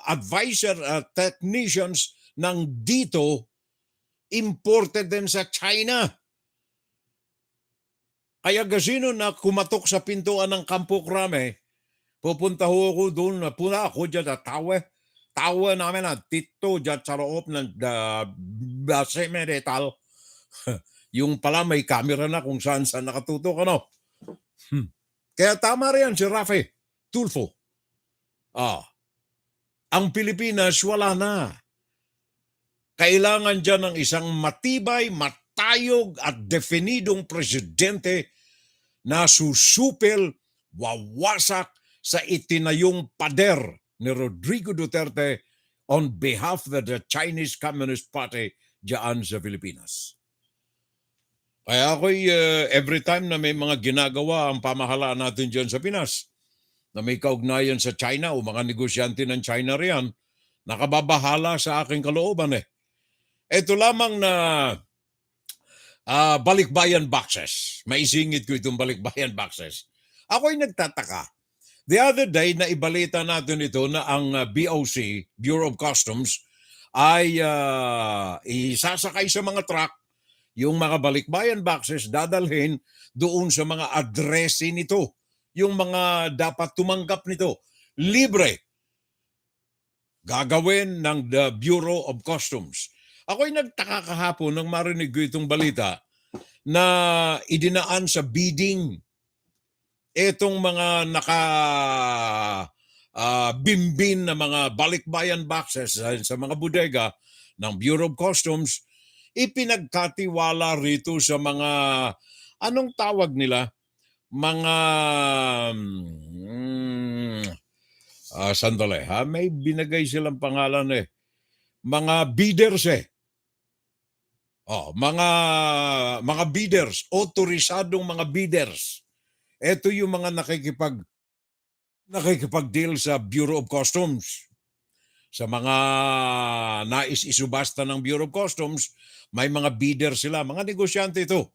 advisor technicians ng dito imported din sa China. Kaya gasino na kumatok sa pintuan ng Kampo Krame, pupunta ho ako doon, puna ako dyan sa tawa namin na tito dyan sa loob ng semi-metal. Yung pala may camera na kung saan nakatutok, ano. Kaya tama rin si Rafi Tulfo. Ang Pilipinas wala na. Kailangan dyan ng isang matibay, matayog at definidong presidente na susupil, wawasak sa itinayong pader ni Rodrigo Duterte on behalf of the Chinese Communist Party dyan sa Pilipinas. Kaya ako'y every time na may mga ginagawa ang pamahalaan natin dyan sa Pinas, na may kaugnayan sa China o mga negosyante ng China riyan, nakababahala sa aking kalooban eh. Ito lamang na balikbayan boxes. Maisingit ko itong balikbayan boxes. Ako'y nagtataka. The other day, naibalita natin ito na ang BOC, Bureau of Customs, ay isasakay sa mga truck yung mga balikbayan boxes, dadalhin doon sa mga adresi nito. Yung mga dapat tumanggap nito. Libre. Gagawin ng the Bureau of Customs. Ako'y nagtaka kahapon nang marinig ko itong balita na idinaan sa bidding itong mga bimbin na mga balikbayan boxes sa mga bodega ng Bureau of Customs, ipinagkatiwala rito sa mga, anong tawag nila? Mga, sandali ha, may binagay silang pangalan eh. Mga bidders eh. Mga bidders, otorisadong mga bidders. Ito yung mga nakikipag-deal sa Bureau of Customs. Sa mga nais isubasta ng Bureau of Customs, may mga bidders sila, mga negosyante ito.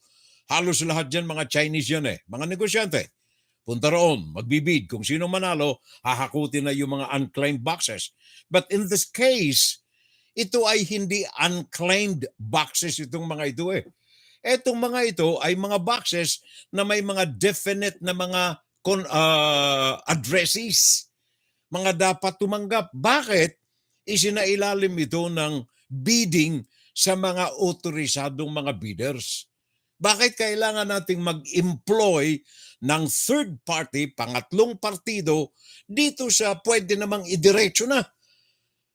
Halos lahat dyan, mga Chinese yan eh, mga negosyante. Punta roon, magbibid. Kung sino manalo, hahakutin na yung mga unclaimed boxes. But in this case, ito ay hindi unclaimed boxes itong mga ito eh. Etong mga ito ay mga boxes na may mga definite na mga addresses. Mga dapat tumanggap. Bakit? Isinailalim ito ng bidding sa mga otorisadong mga bidders. Bakit kailangan nating mag-employ ng third party, pangatlong partido, dito sa pwede namang idiretso na?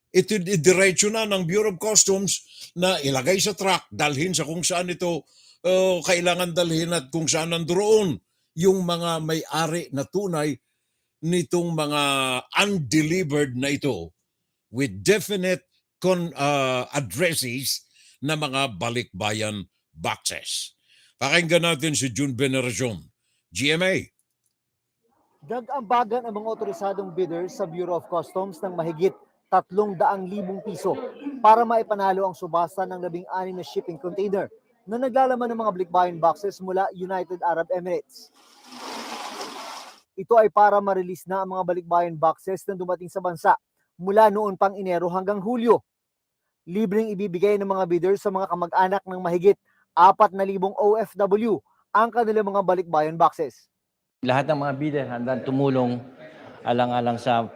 Ito idiretso na ng Bureau of Customs na ilagay sa truck, dalhin sa kung saan ito kailangan dalhin at kung saan nandoon yung mga may-ari na tunay nitong mga undelivered na ito with definite addresses na mga balikbayan boxes. Pakinggan natin si June Veneracion, GMA. Nag-ambagan ang mga otorisadong bidders sa Bureau of Customs ng mahigit 300,000 piso para maipanalo ang subasta ng 16 na shipping container na naglalaman ng mga balikbayan boxes mula United Arab Emirates. Ito ay para ma-release na ang mga balikbayan boxes na dumating sa bansa mula noon pang Enero hanggang Hulyo. Libreng ibibigay ng mga bidders sa mga kamag-anak ng mahigit 4,000 OFW ang kanilang mga balikbayan boxes. Lahat ng mga bidder handang tumulong alang-alang sa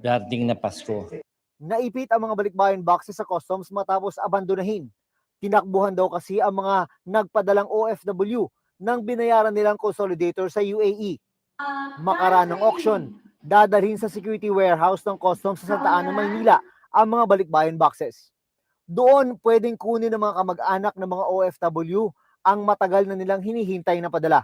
darating na Pasko. Naipit ang mga balikbayan boxes sa customs matapos abandonahin. Tinakbuhan daw kasi ang mga nagpadalang OFW nang binayaran nilang consolidator sa UAE. Makaraan ng auction, dadalhin sa security warehouse ng customs sa Santa Ana, Maynila ang mga balikbayan boxes. Doon pwedeng kunin ng mga kamag-anak ng mga OFW ang matagal na nilang hinihintay na padala.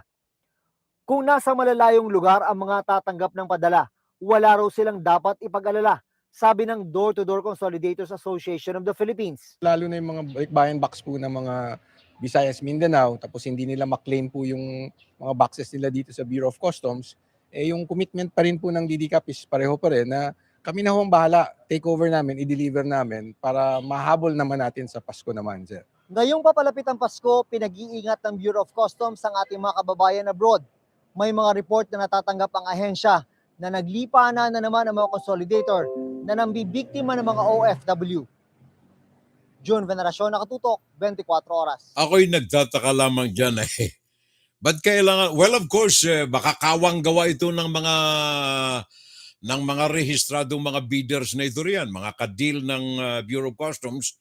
Kung nasa malalayong lugar ang mga tatanggap ng padala, wala raw silang dapat ipag-alala, sabi ng Door-to-Door Consolidators Association of the Philippines. Lalo na yung mga balikbayan box po ng mga Visayas, Mindanao, tapos hindi nila maklaim po yung mga boxes nila dito sa Bureau of Customs, yung commitment pa rin po ng DDCAP is pareho pa rin na kami na ho ang bahala, take over namin, i-deliver namin para mahabol naman natin sa Pasko naman, sir. Ngayong papalapit ang Pasko, pinag-iingat ng Bureau of Customs ang ating mga kababayan abroad. May mga report na natatanggap ang ahensya na naglipa na naman ang mga consolidator na nambibiktima ng mga OFW. June Veneracion, Nakatutok, 24 Oras. Ako'y nagtataka lamang dyan Ba't kailangan, well of course, baka kawang gawa ito ng mga rehistradong mga bidders na ito riyan, mga kadil ng Bureau of Customs,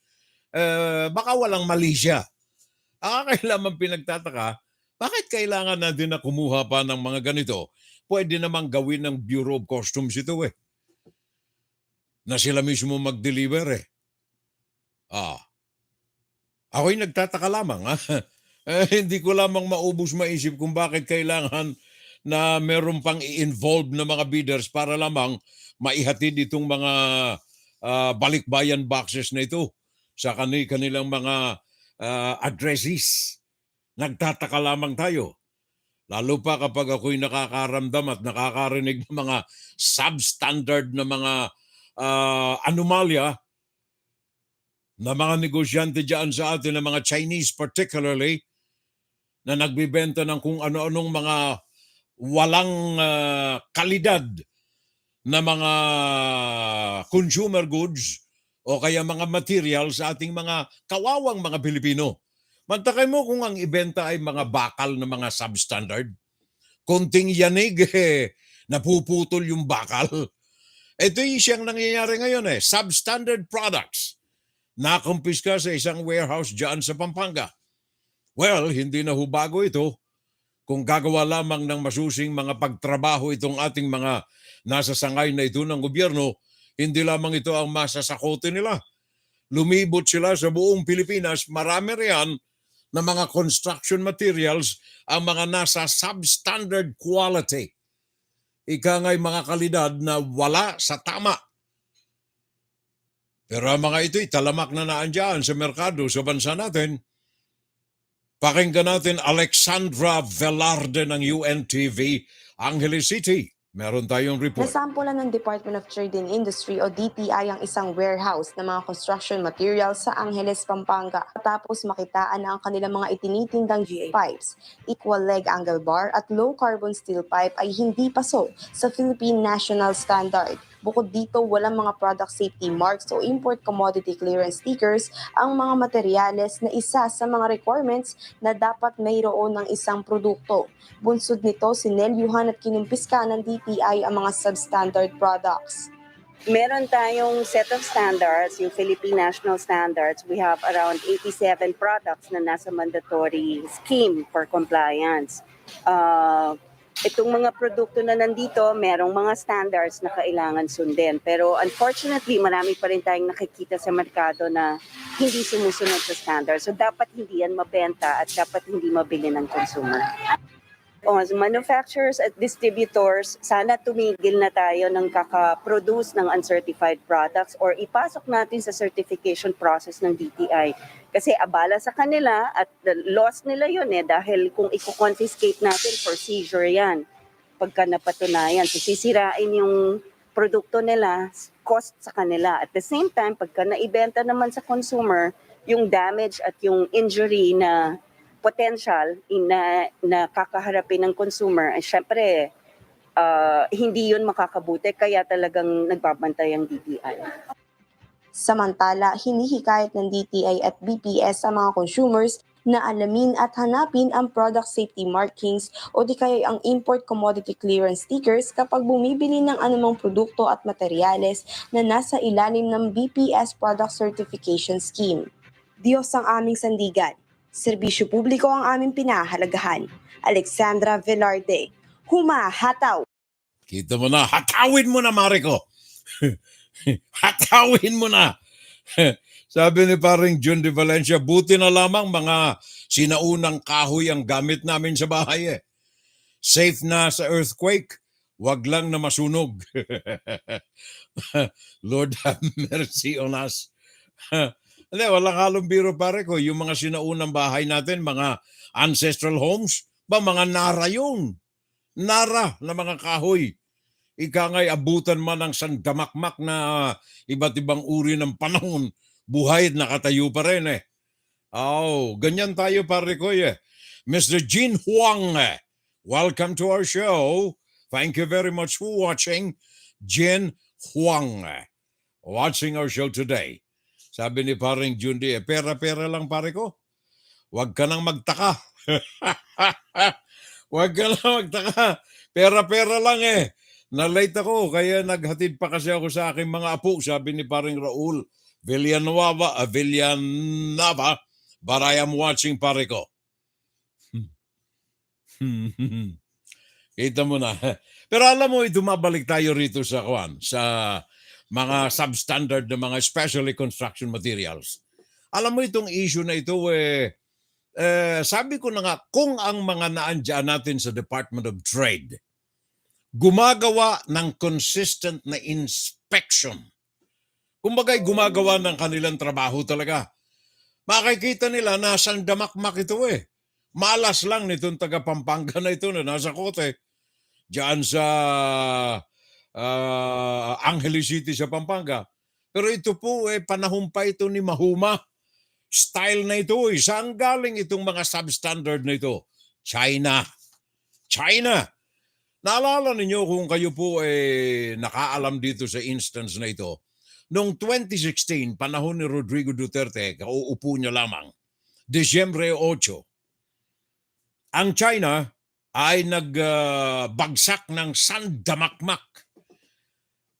baka walang mali siya. Kailangan pinagtataka, bakit kailangan natin na kumuha pa ng mga ganito? Pwede namang gawin ng Bureau of Customs ito na sila mismo mag-deliver Ako'y nagtataka lamang hindi ko lamang maubos maisip kung bakit kailangan na meron pang i-involve na mga bidders para lamang maihatid itong mga balikbayan boxes na ito sa kanilang mga addresses. Nagtataka lamang tayo. Lalo pa kapag ako'y nakakaramdam at nakakarinig ng mga substandard na mga anomalya na mga negosyante dyan sa atin, na mga Chinese particularly, na nagbibenta ng kung ano-anong mga walang kalidad na mga consumer goods o kaya mga materials sa ating mga kawawang mga Pilipino. Mantakay mo kung ang ibenta ay mga bakal na mga substandard. Konting yanig, napuputol yung bakal. Ito yung siyang nangyayari ngayon substandard products. Nakumpiska sa isang warehouse dyan sa Pampanga. Well, hindi na bago ito kung gagawa lamang ng masusing mga pagtrabaho itong ating mga nasa sangay na ito ng gobyerno, hindi lamang ito ang masasakote nila. Lumibot sila sa buong Pilipinas, marami riyan na mga construction materials ang mga nasa substandard quality. Ika nga'y mga kalidad na wala sa tama. Pero ang mga ito'y talamak na naandyan sa merkado sa bansa natin. Pakinggan natin Alexandra Velarde ng UNTV, Angeles City. Meron tayong report. Nasampulan ng Department of Trade and Industry o DTI ang isang warehouse ng mga construction materials sa Angeles, Pampanga. Tapos makitaan na ang kanilang mga itinitindang pipes, equal leg angle bar at low carbon steel pipe ay hindi pasok sa Philippine National Standard. Bukod dito, walang mga product safety marks o import commodity clearance stickers ang mga materyales na isa sa mga requirements na dapat mayroon ng isang produkto. Bunsod nito, sinelyuhan at kinumpiska ng DTI ang mga substandard products. Meron tayong set of standards, yung Philippine National Standards. We have around 87 products na nasa mandatory scheme for compliance. Itong mga produkto na nandito, merong mga standards na kailangan sundin. Pero unfortunately, marami pa rin tayong nakikita sa merkado na hindi sumusunod sa standards. So dapat hindi yan mabenta at dapat hindi mabili ng consumer. As manufacturers at distributors, sana tumigil na tayo ng kaka-produce ng uncertified products or ipasok natin sa certification process ng DTI. Kasi abala sa kanila at loss nila yun dahil kung i-confiscate natin for seizure yan pagka napatunayan. So sisirain yung produkto nila, cost sa kanila. At the same time, pagka naibenta naman sa consumer, yung damage at yung injury na potential na kakaharapin ng consumer, ay syempre hindi yun makakabuti kaya talagang nagbabantay ang DTI. Samantala, hinihikayat ng DTI at BPS sa mga consumers na alamin at hanapin ang product safety markings o di kaya ang import commodity clearance stickers kapag bumibili ng anumang produkto at materyales na nasa ilalim ng BPS Product Certification Scheme. Diyos ang aming sandigan. Serbisyo publiko ang aming pinahalagahan. Alexandra Velarde, humahataw. Kita mo na, hatawin mo na, Mariko. Hatawin mo na. Sabi ni paring John de Valencia, buti na lamang mga sinaunang kahoy ang gamit namin sa bahay Safe na sa earthquake, wag lang na masunog. Lord have mercy on us. Hindi, walang halong biro pare ko. Yung mga sinaunang bahay natin, mga ancestral homes, mga nara yun. Nara na mga kahoy. Ika nga'y abutan man ng sandamakmak na iba't ibang uri ng panahon, buhay at nakatayo pa rin Oh, ganyan tayo pare ko eh. Mr. Jin Huang, welcome to our show. Thank you very much for watching. Jin Huang, watching our show today. Sabi ni paring Jundi, pera-pera lang pare ko. Huwag ka nang magtaka. Huwag ka nang magtaka. Pera-pera lang eh. Na-late ako, kaya naghatid pa kasi ako sa aking mga apo, sabi ni paring Raul Villanova, but I am watching pare ko. Kita mo na. Pero alam mo, dumabalik tayo rito sa sa mga substandard na mga especially construction materials. Alam mo itong issue na ito sabi ko na nga, kung ang mga naandyan natin sa Department of Trade gumagawa ng consistent na inspection, kumbagay gumagawa ng kanilang trabaho talaga, makikita nila na sandamakmak ito eh. Malas lang nitong taga Pampanga na ito na nasa kote diyan sa Angeles City sa Pampanga. Pero ito po panahon pa ito ni Mahuma. Style na ito saan galing itong mga substandard na ito? China. China. Naalala ninyo kung kayo po nakaalam dito sa instance na ito. Noong 2016, panahon ni Rodrigo Duterte, kauupo niya lamang, Disyembre 8, ang China ay nagbagsak ng sandamakmak.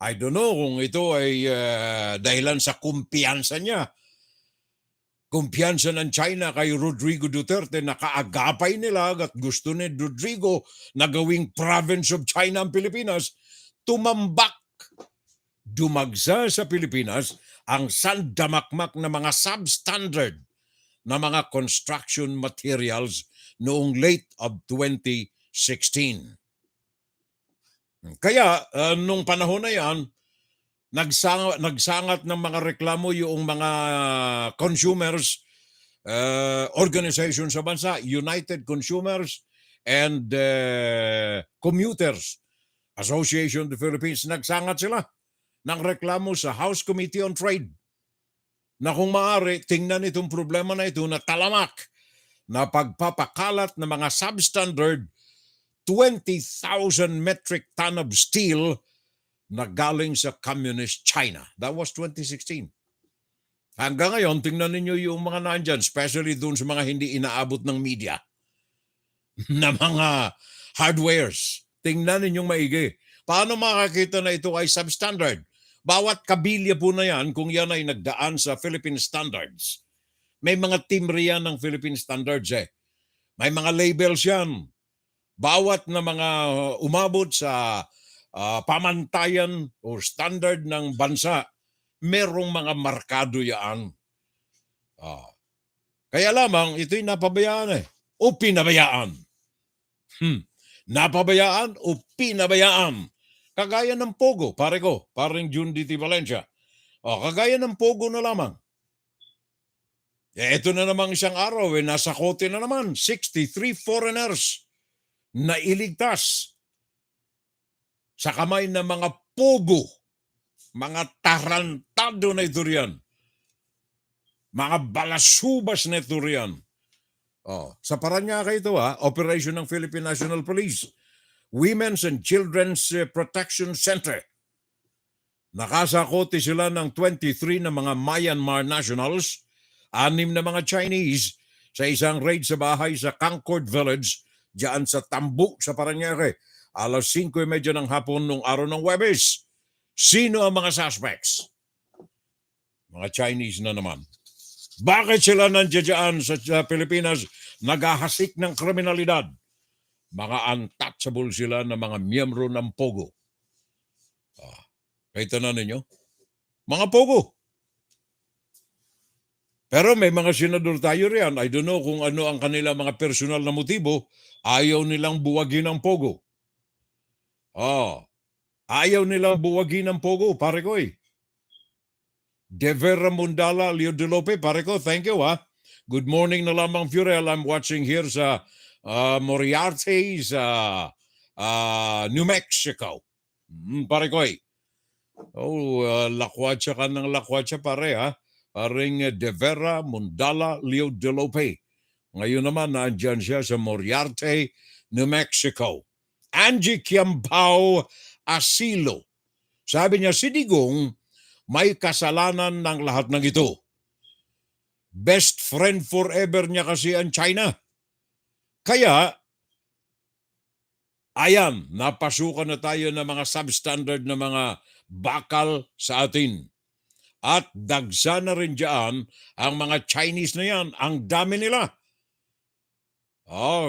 I don't know kung ito ay dahilan sa kumpiyansa niya. Kumpiyansa ng China kay Rodrigo Duterte na kaagapay nila at gusto ni Rodrigo na gawing province of China ang Pilipinas, tumambak. Dumagsa sa Pilipinas ang sandamakmak na mga substandard na mga construction materials noong late of 2016. Kaya nung panahon na yan, nagsangat ng mga reklamo yung mga consumers organization sa bansa, United Consumers and Commuters Association of the Philippines. Nagsangat sila ng reklamo sa House Committee on Trade na kung maaari, tingnan itong problema na ito na talamak na pagpapakalat ng mga substandard 20,000 metric ton of steel na galing sa Communist China. That was 2016. Hanggang ngayon, tingnan ninyo yung mga nandyan, especially doon sa mga hindi inaabot ng media, na mga hardwares. Tingnan ninyong maigi. Paano makakita na ito ay substandard? Bawat kabilya po na yan, kung yan ay nagdaan sa Philippine Standards, may mga timbre yan ng Philippine Standards May mga labels yan. Bawat na mga umabot sa pamantayan o standard ng bansa, merong mga markado yan. Kaya lamang, ito'y napabayaan o pinabayaan. Napabayaan o pinabayaan. Kagaya ng POGO, pare ko, paring June D.T. Valencia. Kagaya ng POGO na lamang. Ito na namang isang araw, nasa kote na naman, 63 foreigners na iligtas sa kamay ng mga POGO, mga tarantado na ito riyan, mga balasubas na ito riyan. Sa Paranaque ito operation ng Philippine National Police, Women's and Children's Protection Center. Nakasakote sila ng 23 na mga Myanmar nationals, 6 na mga Chinese sa isang raid sa bahay sa Concord Village, diyan sa Tambu sa Paranaque. 5:30 ng hapon nung araw ng Huwebes. Sino ang mga suspects? Mga Chinese na naman. Bakit sila nandiyan sa Pilipinas naghahasik ng kriminalidad? Mga untouchable sila na mga miyembro ng POGO. Kita na ninyo? Mga POGO. Pero may mga senador tayo riyan. I don't know kung ano ang kanilang mga personal na motibo. Ayaw nilang buwagin ang POGO. Ayaw nilang buwagin ang POGO, pare ko Devera Mundala Leo de Lope, pare ko, thank you Good morning na lamang, Furel. I'm watching here sa Moriarty sa New Mexico. Pare ko lakwatsa ka ng lakwatsa, pare paring De Vera Mundala Leo de Lope. Ngayon naman, nandyan siya sa Moriarte, New Mexico. Angie Kiambao Asilo. Sabi niya, si Digong may kasalanan ng lahat ng ito. Best friend forever niya kasi ang China. Kaya, ayan, napasukan na tayo ng mga substandard na mga bakal sa atin. At dagsa na rin dyan ang mga Chinese na yan. Ang dami nila.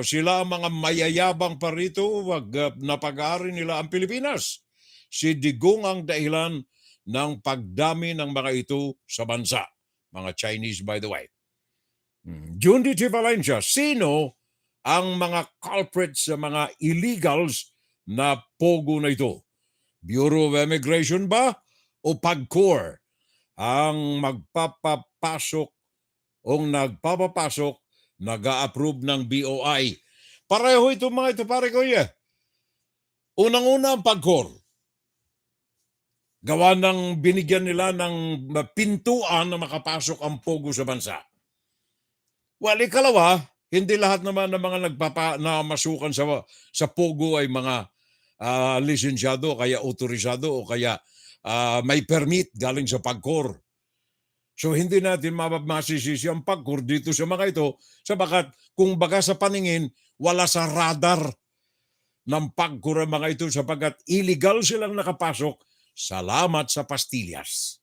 Sila ang mga mayayabang pa rito, wag napag-aari nila ang Pilipinas. Si Digong ang dahilan ng pagdami ng mga ito sa bansa. Mga Chinese, by the way. Jundi T. Valencia, sino ang mga culprits sa mga illegals na POGO na ito? Bureau of Immigration ba o PAGCOR ang magpapapasok o nagpapapasok, nag-a-approve ng BOI? Pareho ito mga ito, pare ko yeah. Unang-una ang PAGCOR. Gawa ng binigyan nila ng pintuan na makapasok ang POGO sa bansa. Well, ikalawa, hindi lahat naman ng mga namasukan sa POGO ay mga lisensyado, kaya otorisado o kaya may permit galing sa PAGCOR. So hindi natin masisisi ang PAGCOR dito sa mga ito sabagat kung baga sa paningin, wala sa radar ng PAGCOR ang mga ito sabagat illegal silang nakapasok. Salamat sa pastillas.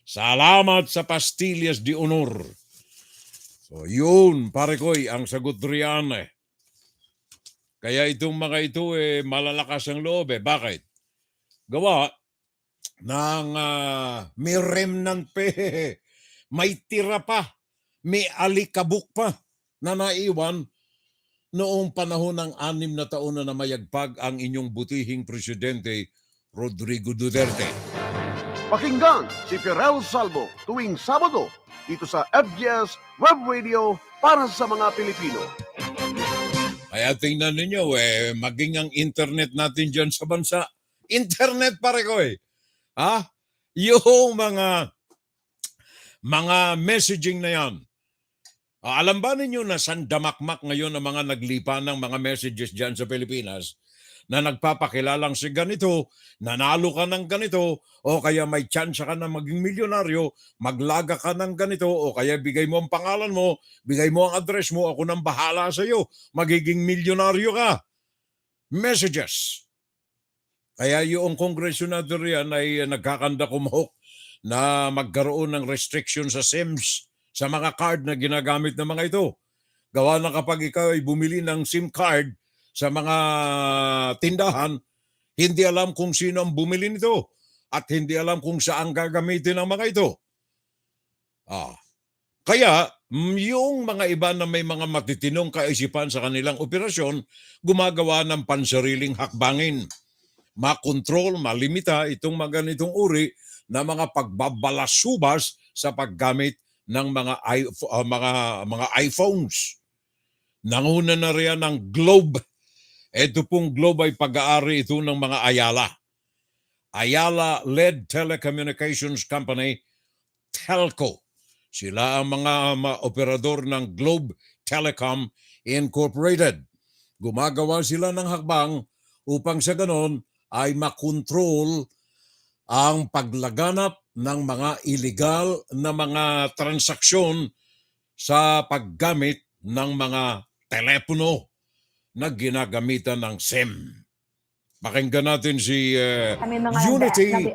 Salamat sa pastillas di honor. So yun, pare ko'y, ang sagot riyan eh. Kaya itong mga ito malalakas ang loob eh. Bakit? Gawa ng may remnant pa may tira pa, may alikabok pa na naiwan noong panahon ng 6 na taon na namayagpag ang inyong butihing presidente Rodrigo Duterte. Pakinggan si Pirel Salvo tuwing Sabado dito sa FGS Web Radio para sa mga Pilipino. Kaya tingnan ninyo, maging ang internet natin dyan sa bansa. Internet pare ko yung mga messaging na yan. Alam ba ninyo na sandamakmak ngayon ang mga naglipa ng mga messages dyan sa Pilipinas na nagpapakilalang si ganito, nanalo ka ng ganito, o kaya may chance ka na maging milyonaryo, maglaga ka ng ganito, o kaya bigay mo ang pangalan mo, bigay mo ang address mo, ako nang bahala sa iyo, magiging milyonaryo ka. Messages. Kaya yung kongresyonado riyan ay nagkakanda kumahok na magkaroon ng restriction sa SIMs, sa mga card na ginagamit ng mga ito. Gawa na kapag ikaw ay bumili ng SIM card sa mga tindahan, hindi alam kung sino ang bumili nito at hindi alam kung saan gagamitin ang mga ito. Kaya, yung mga iba na may mga matitinong kaisipan sa kanilang operasyon, gumagawa ng pansariling hakbangin. Makontrol, malimita itong mga ganitong uri na mga pagbabalasubas sa paggamit ng mga iPhones. Nanguna na riyan ng Globe. Ito pong Globe ay pag-aari ito ng mga Ayala. Ayala-led telecommunications company, Telco. Sila ang mga operador ng Globe Telecom Incorporated. Gumagawa sila ng hakbang upang sa ganon ay makontrol ang paglaganap ng mga illegal na mga transaksyon sa paggamit ng mga telepono na ginagamitan ng SIM. Pakinggan natin si Unity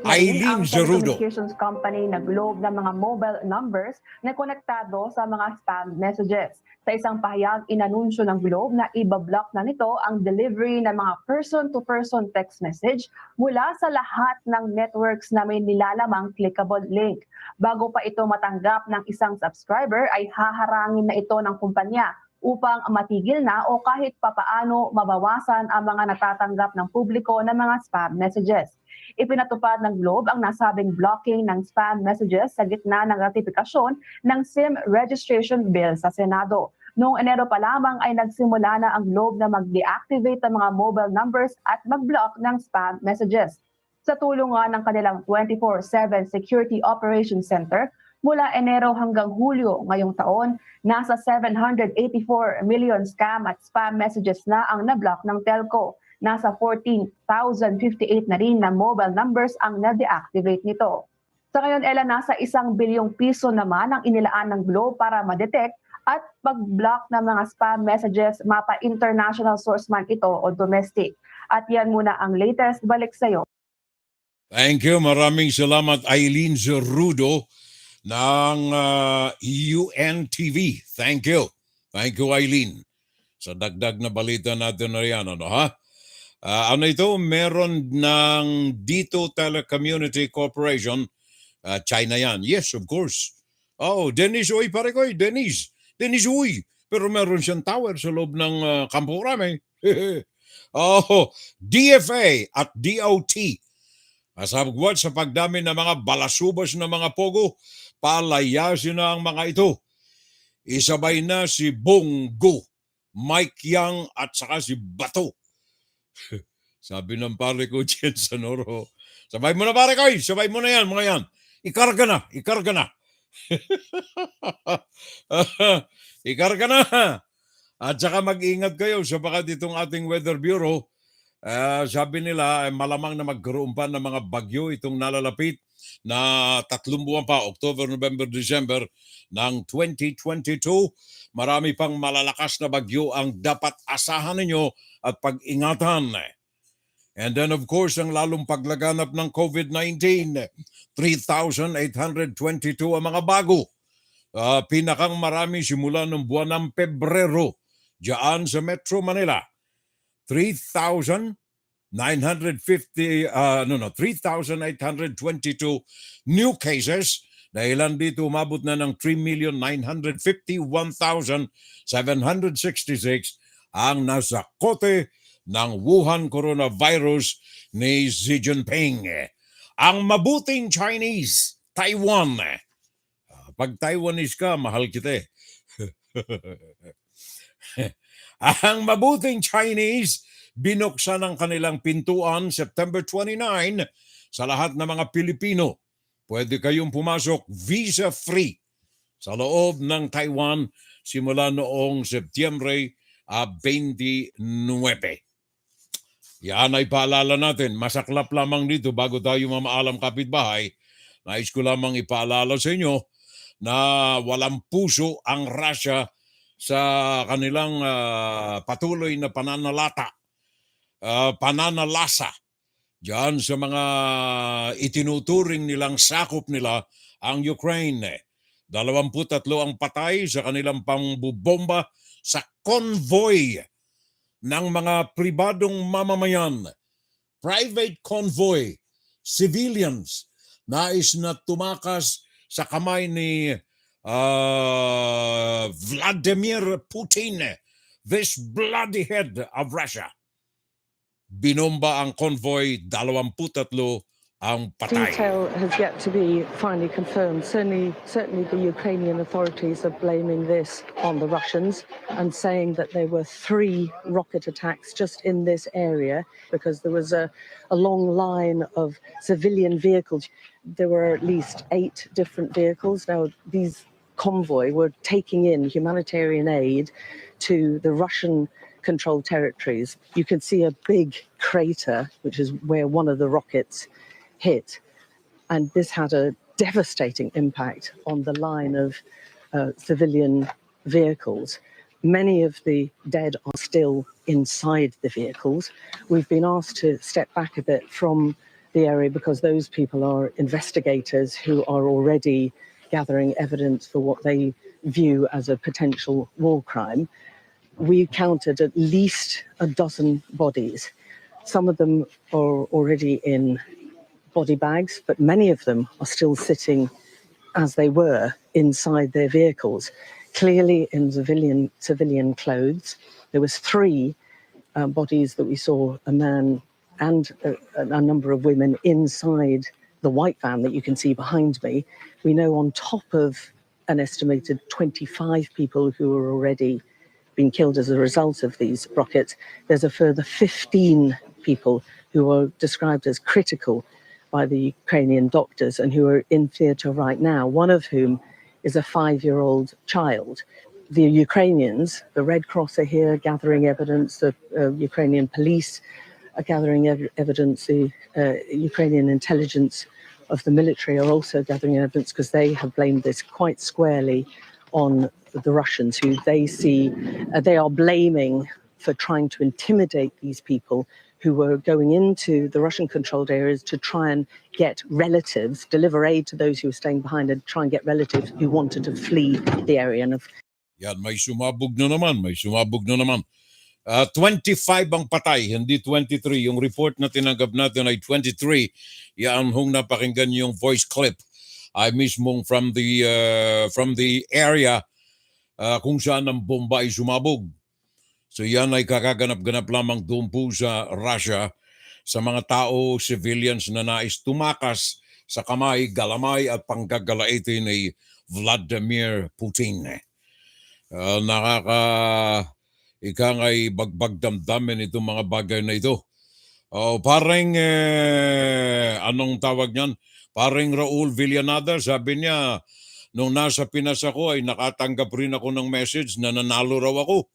Eileen Zerudo. Communications company na Globe ng mga mobile numbers na konektado sa mga spam messages. Sa isang pahayag, inanunsyo ng Globe na ibablock na nito ang delivery ng mga person-to-person text message mula sa lahat ng networks na may nilalamang clickable link. Bago pa ito matanggap ng isang subscriber ay haharangin na ito ng kumpanya upang matigil na o kahit papaano mabawasan ang mga natatanggap ng publiko ng mga spam messages. Ipinatupad ng Globe ang nasabing blocking ng spam messages sa gitna ng ratifikasyon ng SIM registration bill sa Senado. Noong Enero pa lamang ay nagsimula na ang Globe na mag-deactivate ng mga mobile numbers at mag-block ng spam messages. Sa tulong nga ng kanilang 24/7 Security Operations Center, mula Enero hanggang Hulyo ngayong taon, nasa 784 million scam at spam messages na ang nablock ng telco. Nasa 14,058 na rin na mobile numbers ang na-deactivate nito. Sa ngayon, Ella, nasa 1 bilyong piso naman ang inilaan ng Globe para ma-detect at pag-block ng mga spam messages, mapa international source man ito o domestic. At yan muna ang latest. Balik sa'yo. Thank you. Maraming salamat, Eileen Zerudo ng UNTV. Thank you. Thank you, Eileen. Sa dagdag na balita natin na yan, ano ha? Ano ito? Meron ng Dito Telecommunity Corporation. China yan. Yes, of course. Oh, Dennis, uy, pare ko, Dennis. Dennis, uy. Pero meron siyang tower sa loob ng Campo Crame. Oh, DFA at DOT. Kasabwat sa pagdami ng mga balasubas ng mga POGO, palayasin na ang mga ito. Isabay na si Bongo, Mike Yang at saka si Bato. Sabi ng pare ko dyan sa Noro, sabay mo na pare ko, sabay mo na yan mga yan. Ikarga na, ikarga na. Ikarga na. At saka mag-ingat kayo sapagat itong ating Weather Bureau, sabi nila malamang na magkaroon pa ng mga bagyo itong nalalapit na 3 buwan pa, October, November, December ng 2022. Marami pang malalakas na bagyo ang dapat asahan ninyo at pag-ingatan. And then of course, ang lalong paglaganap ng COVID-19, 3,822 ang mga bago. Pinakang marami simula ng buwan ng Pebrero diyan sa Metro Manila. 3,822 new cases, dahilan dito umabot na ng 3,951,766 ang nasa kote ng Wuhan coronavirus ni Xi Jinping. Ang mabuting Chinese, Taiwan. Pag Taiwanese ka, mahal kita eh. Ang mabuting Chinese, binuksan ang kanilang pintuan September 29 sa lahat ng mga Pilipino. Pwede kayong pumasok visa-free sa loob ng Taiwan simula noong Setyembre 29. Yan ay paalala natin. Masaklap lamang dito bago tayo mamaalam kapitbahay. Nais ko lamang ipaalala sa inyo na walang puso ang Russia sa kanilang patuloy na pananalasa diyan sa mga itinuturing nilang sakop nila ang Ukraine. 23 ang patay sa kanilang pambubomba sa convoy ng mga pribadong mamamayan. Private convoy, civilians, nais na tumakas sa kamay ni Vladimir Putin, this bloody head of Russia. Binomba ang convoy, 23 ang patay. Detail has yet to be finally confirmed. Certainly the Ukrainian authorities are blaming this on the Russians and saying that there were 3 rocket attacks just in this area because there was a long line of civilian vehicles. There were at least 8 different vehicles. Now, these convoy were taking in humanitarian aid to the Russian-controlled territories. You can see a big crater, which is where one of the rockets hit. And this had a devastating impact on the line of civilian vehicles. Many of the dead are still inside the vehicles. We've been asked to step back a bit from the area because those people are investigators who are already gathering evidence for what they view as a potential war crime. We counted at least a dozen bodies. Some of them are already in body bags, but many of them are still sitting as they were inside their vehicles, clearly in civilian clothes. There was 3 bodies that we saw, a man and a number of women inside the white van that you can see behind me. We know on top of an estimated 25 people who are already been killed as a result of these rockets, there's a further 15 people who are described as critical by the Ukrainian doctors and who are in theatre right now, one of whom is a 5-year-old child. The Ukrainians, the Red Cross are here gathering evidence, the Ukrainian police are gathering evidence, the Ukrainian intelligence of the military are also gathering evidence because they have blamed this quite squarely on the Russians, who they see, they are blaming for trying to intimidate these people who were going into the Russian-controlled areas to try and get relatives, deliver aid to those who were staying behind and try and get relatives who wanted to flee the area. And Yan, may sumabog na naman, 25 ang patay, hindi 23. Yung report na tinanggap natin ay 23. Yan hong napakinggan yung voice clip ay mismong from the area kung saan ang bomba ay sumabog. So yan ay kakaganap-ganap lamang doon po sa Russia sa mga tao, civilians na nais tumakas sa kamay, galamay at panggagalaitin ni Vladimir Putin. Ikang ay bagbag damdamin itong mga bagay na ito. Parang, anong tawag niyan? Parang Raul Villanada, sabi niya, nung nasa Pinas ako ay nakatanggap rin ako ng message na nanalo raw ako.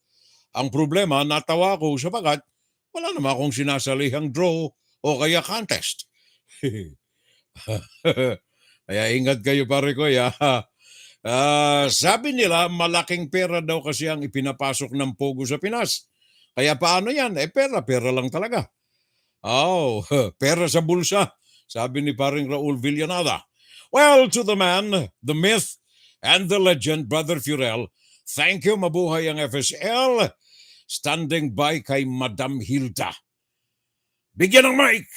Ang problema, natawa ako sapagat wala naman akong sinasalihang draw o kaya contest. Kaya ingat kayo pare ko, ya. Sabi nila, malaking pera daw kasi ang ipinapasok ng POGO sa Pinas. Kaya paano yan? Pera lang talaga. Pera sa bulsa, sabi ni paring Raul Villanada. Well, to the man, the myth, and the legend, Brother Furel, thank you, mabuhay ang FSL. Standing by kay Madam Hilda. Bigyan ng mic!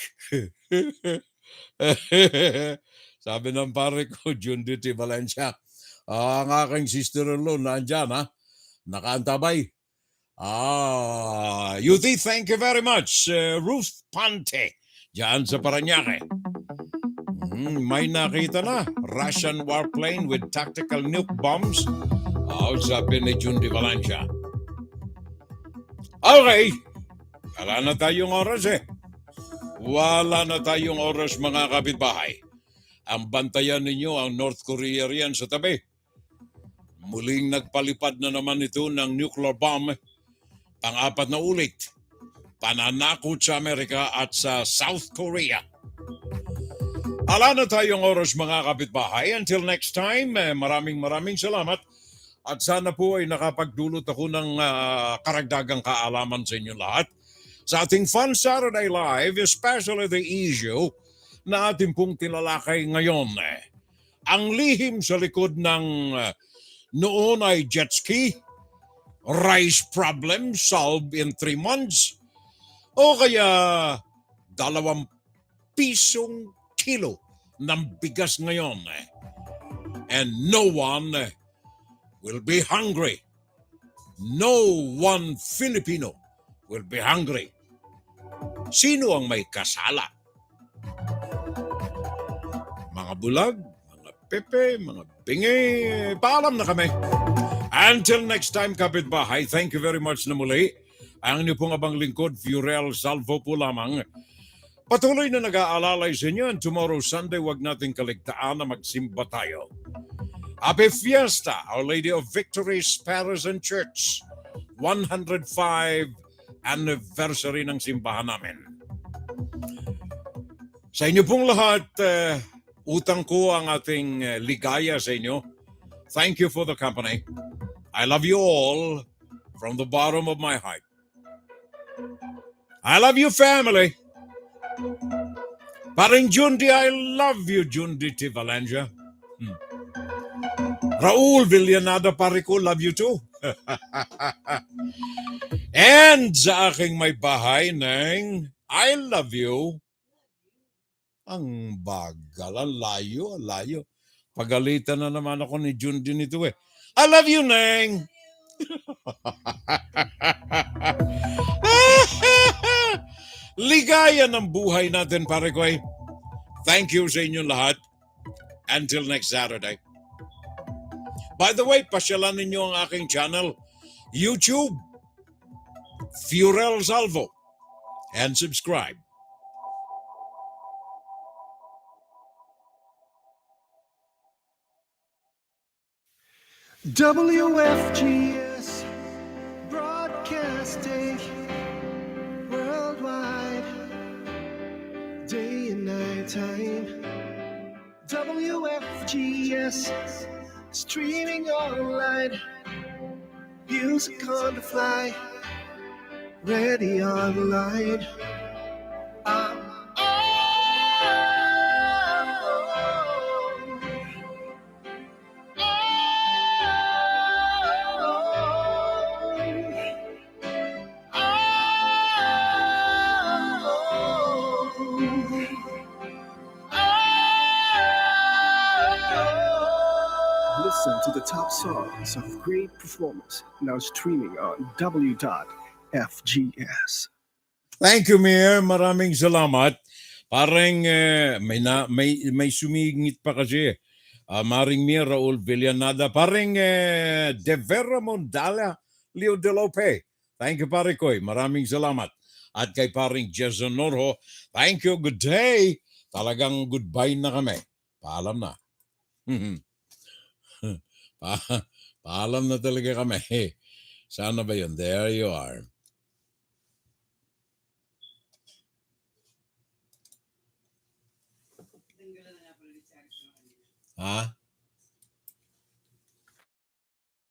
Sabi ng pare ko, Jundity Valencia, ang aking sister-in-law nandyan, ha? Nakaantabay. Yuti, thank you very much. Ruth Pante, dyan sa Paranaque. May nakita na, Russian warplane with tactical nuke bombs. Sabi ni Jundi Valencia. Okay, wala na tayong oras Wala na tayong oras mga kapitbahay. Ang bantayan ninyo ang North Korea riyan sa tabi. Muling nagpalipad na naman ito ng nuclear bomb. Pang-apat na ulit. Pananakot sa Amerika at sa South Korea. Wala na tayong oras mga kapitbahay. Until next time, maraming salamat. At sana po ay nakapagdulot ako ng karagdagang kaalaman sa inyo lahat. Sa ating Fun Saturday Live, especially the issue na ating pong tilalakay ngayon. Ang lihim sa likod ng noon ay jet ski, rice problem solved in 3 months, o kaya 2 pisong kilo ng bigas ngayon. And no one will be hungry. No one Filipino will be hungry. Sino ang may kasala? Mga bulag, mga pepe, mga bingi, paalam na kami. Until next time, kapitbahay, thank you very much na muli. Ang inyo pong abang lingkod, Furel Salvo po lamang. Patuloy na nag-aalalay sa inyo, and tomorrow Sunday, wag nating kaligtaan na magsimba tayo. Happy Fiesta, Our Lady of Victory, Paris and Church. 105 anniversary ng simbahan namin. Sa inyo pong lahat, utang ko ang ating ligaya sa inyo. Thank you for the company. I love you all from the bottom of my heart. I love you, family. Paring Jundi, I love you, Jundi T. Valencia. Raul Villanada, pare ko, love you too. And sa aking may bahay ng I love you. Ang bagal, ang layo. Pagalitan na naman ako ni Jundi nito I love you, Neng. Ligaya ng buhay natin, pare ko. Thank you sa inyong lahat. Until next Saturday. By the way, pasyalan ninyo ang aking channel, YouTube, Furel Salvo, and subscribe. WFGS broadcasting worldwide, day and night time. WFGS streaming online, music on the fly, ready online. Listen to the top songs of great performance now streaming on W.FGS. Thank you, Mayor. Maraming salamat. Parang may sumingit pa kasi. Maring Mayor Raul Villanada. Parang De Vera Mondala, Leo De Lope. Thank you, pare Koy. Maraming salamat. At kay paring Jason Norho, thank you, good day. Talagang goodbye na kami. Paalam na. Paalam na talaga kami. Sana ba yun? There you are. Ha?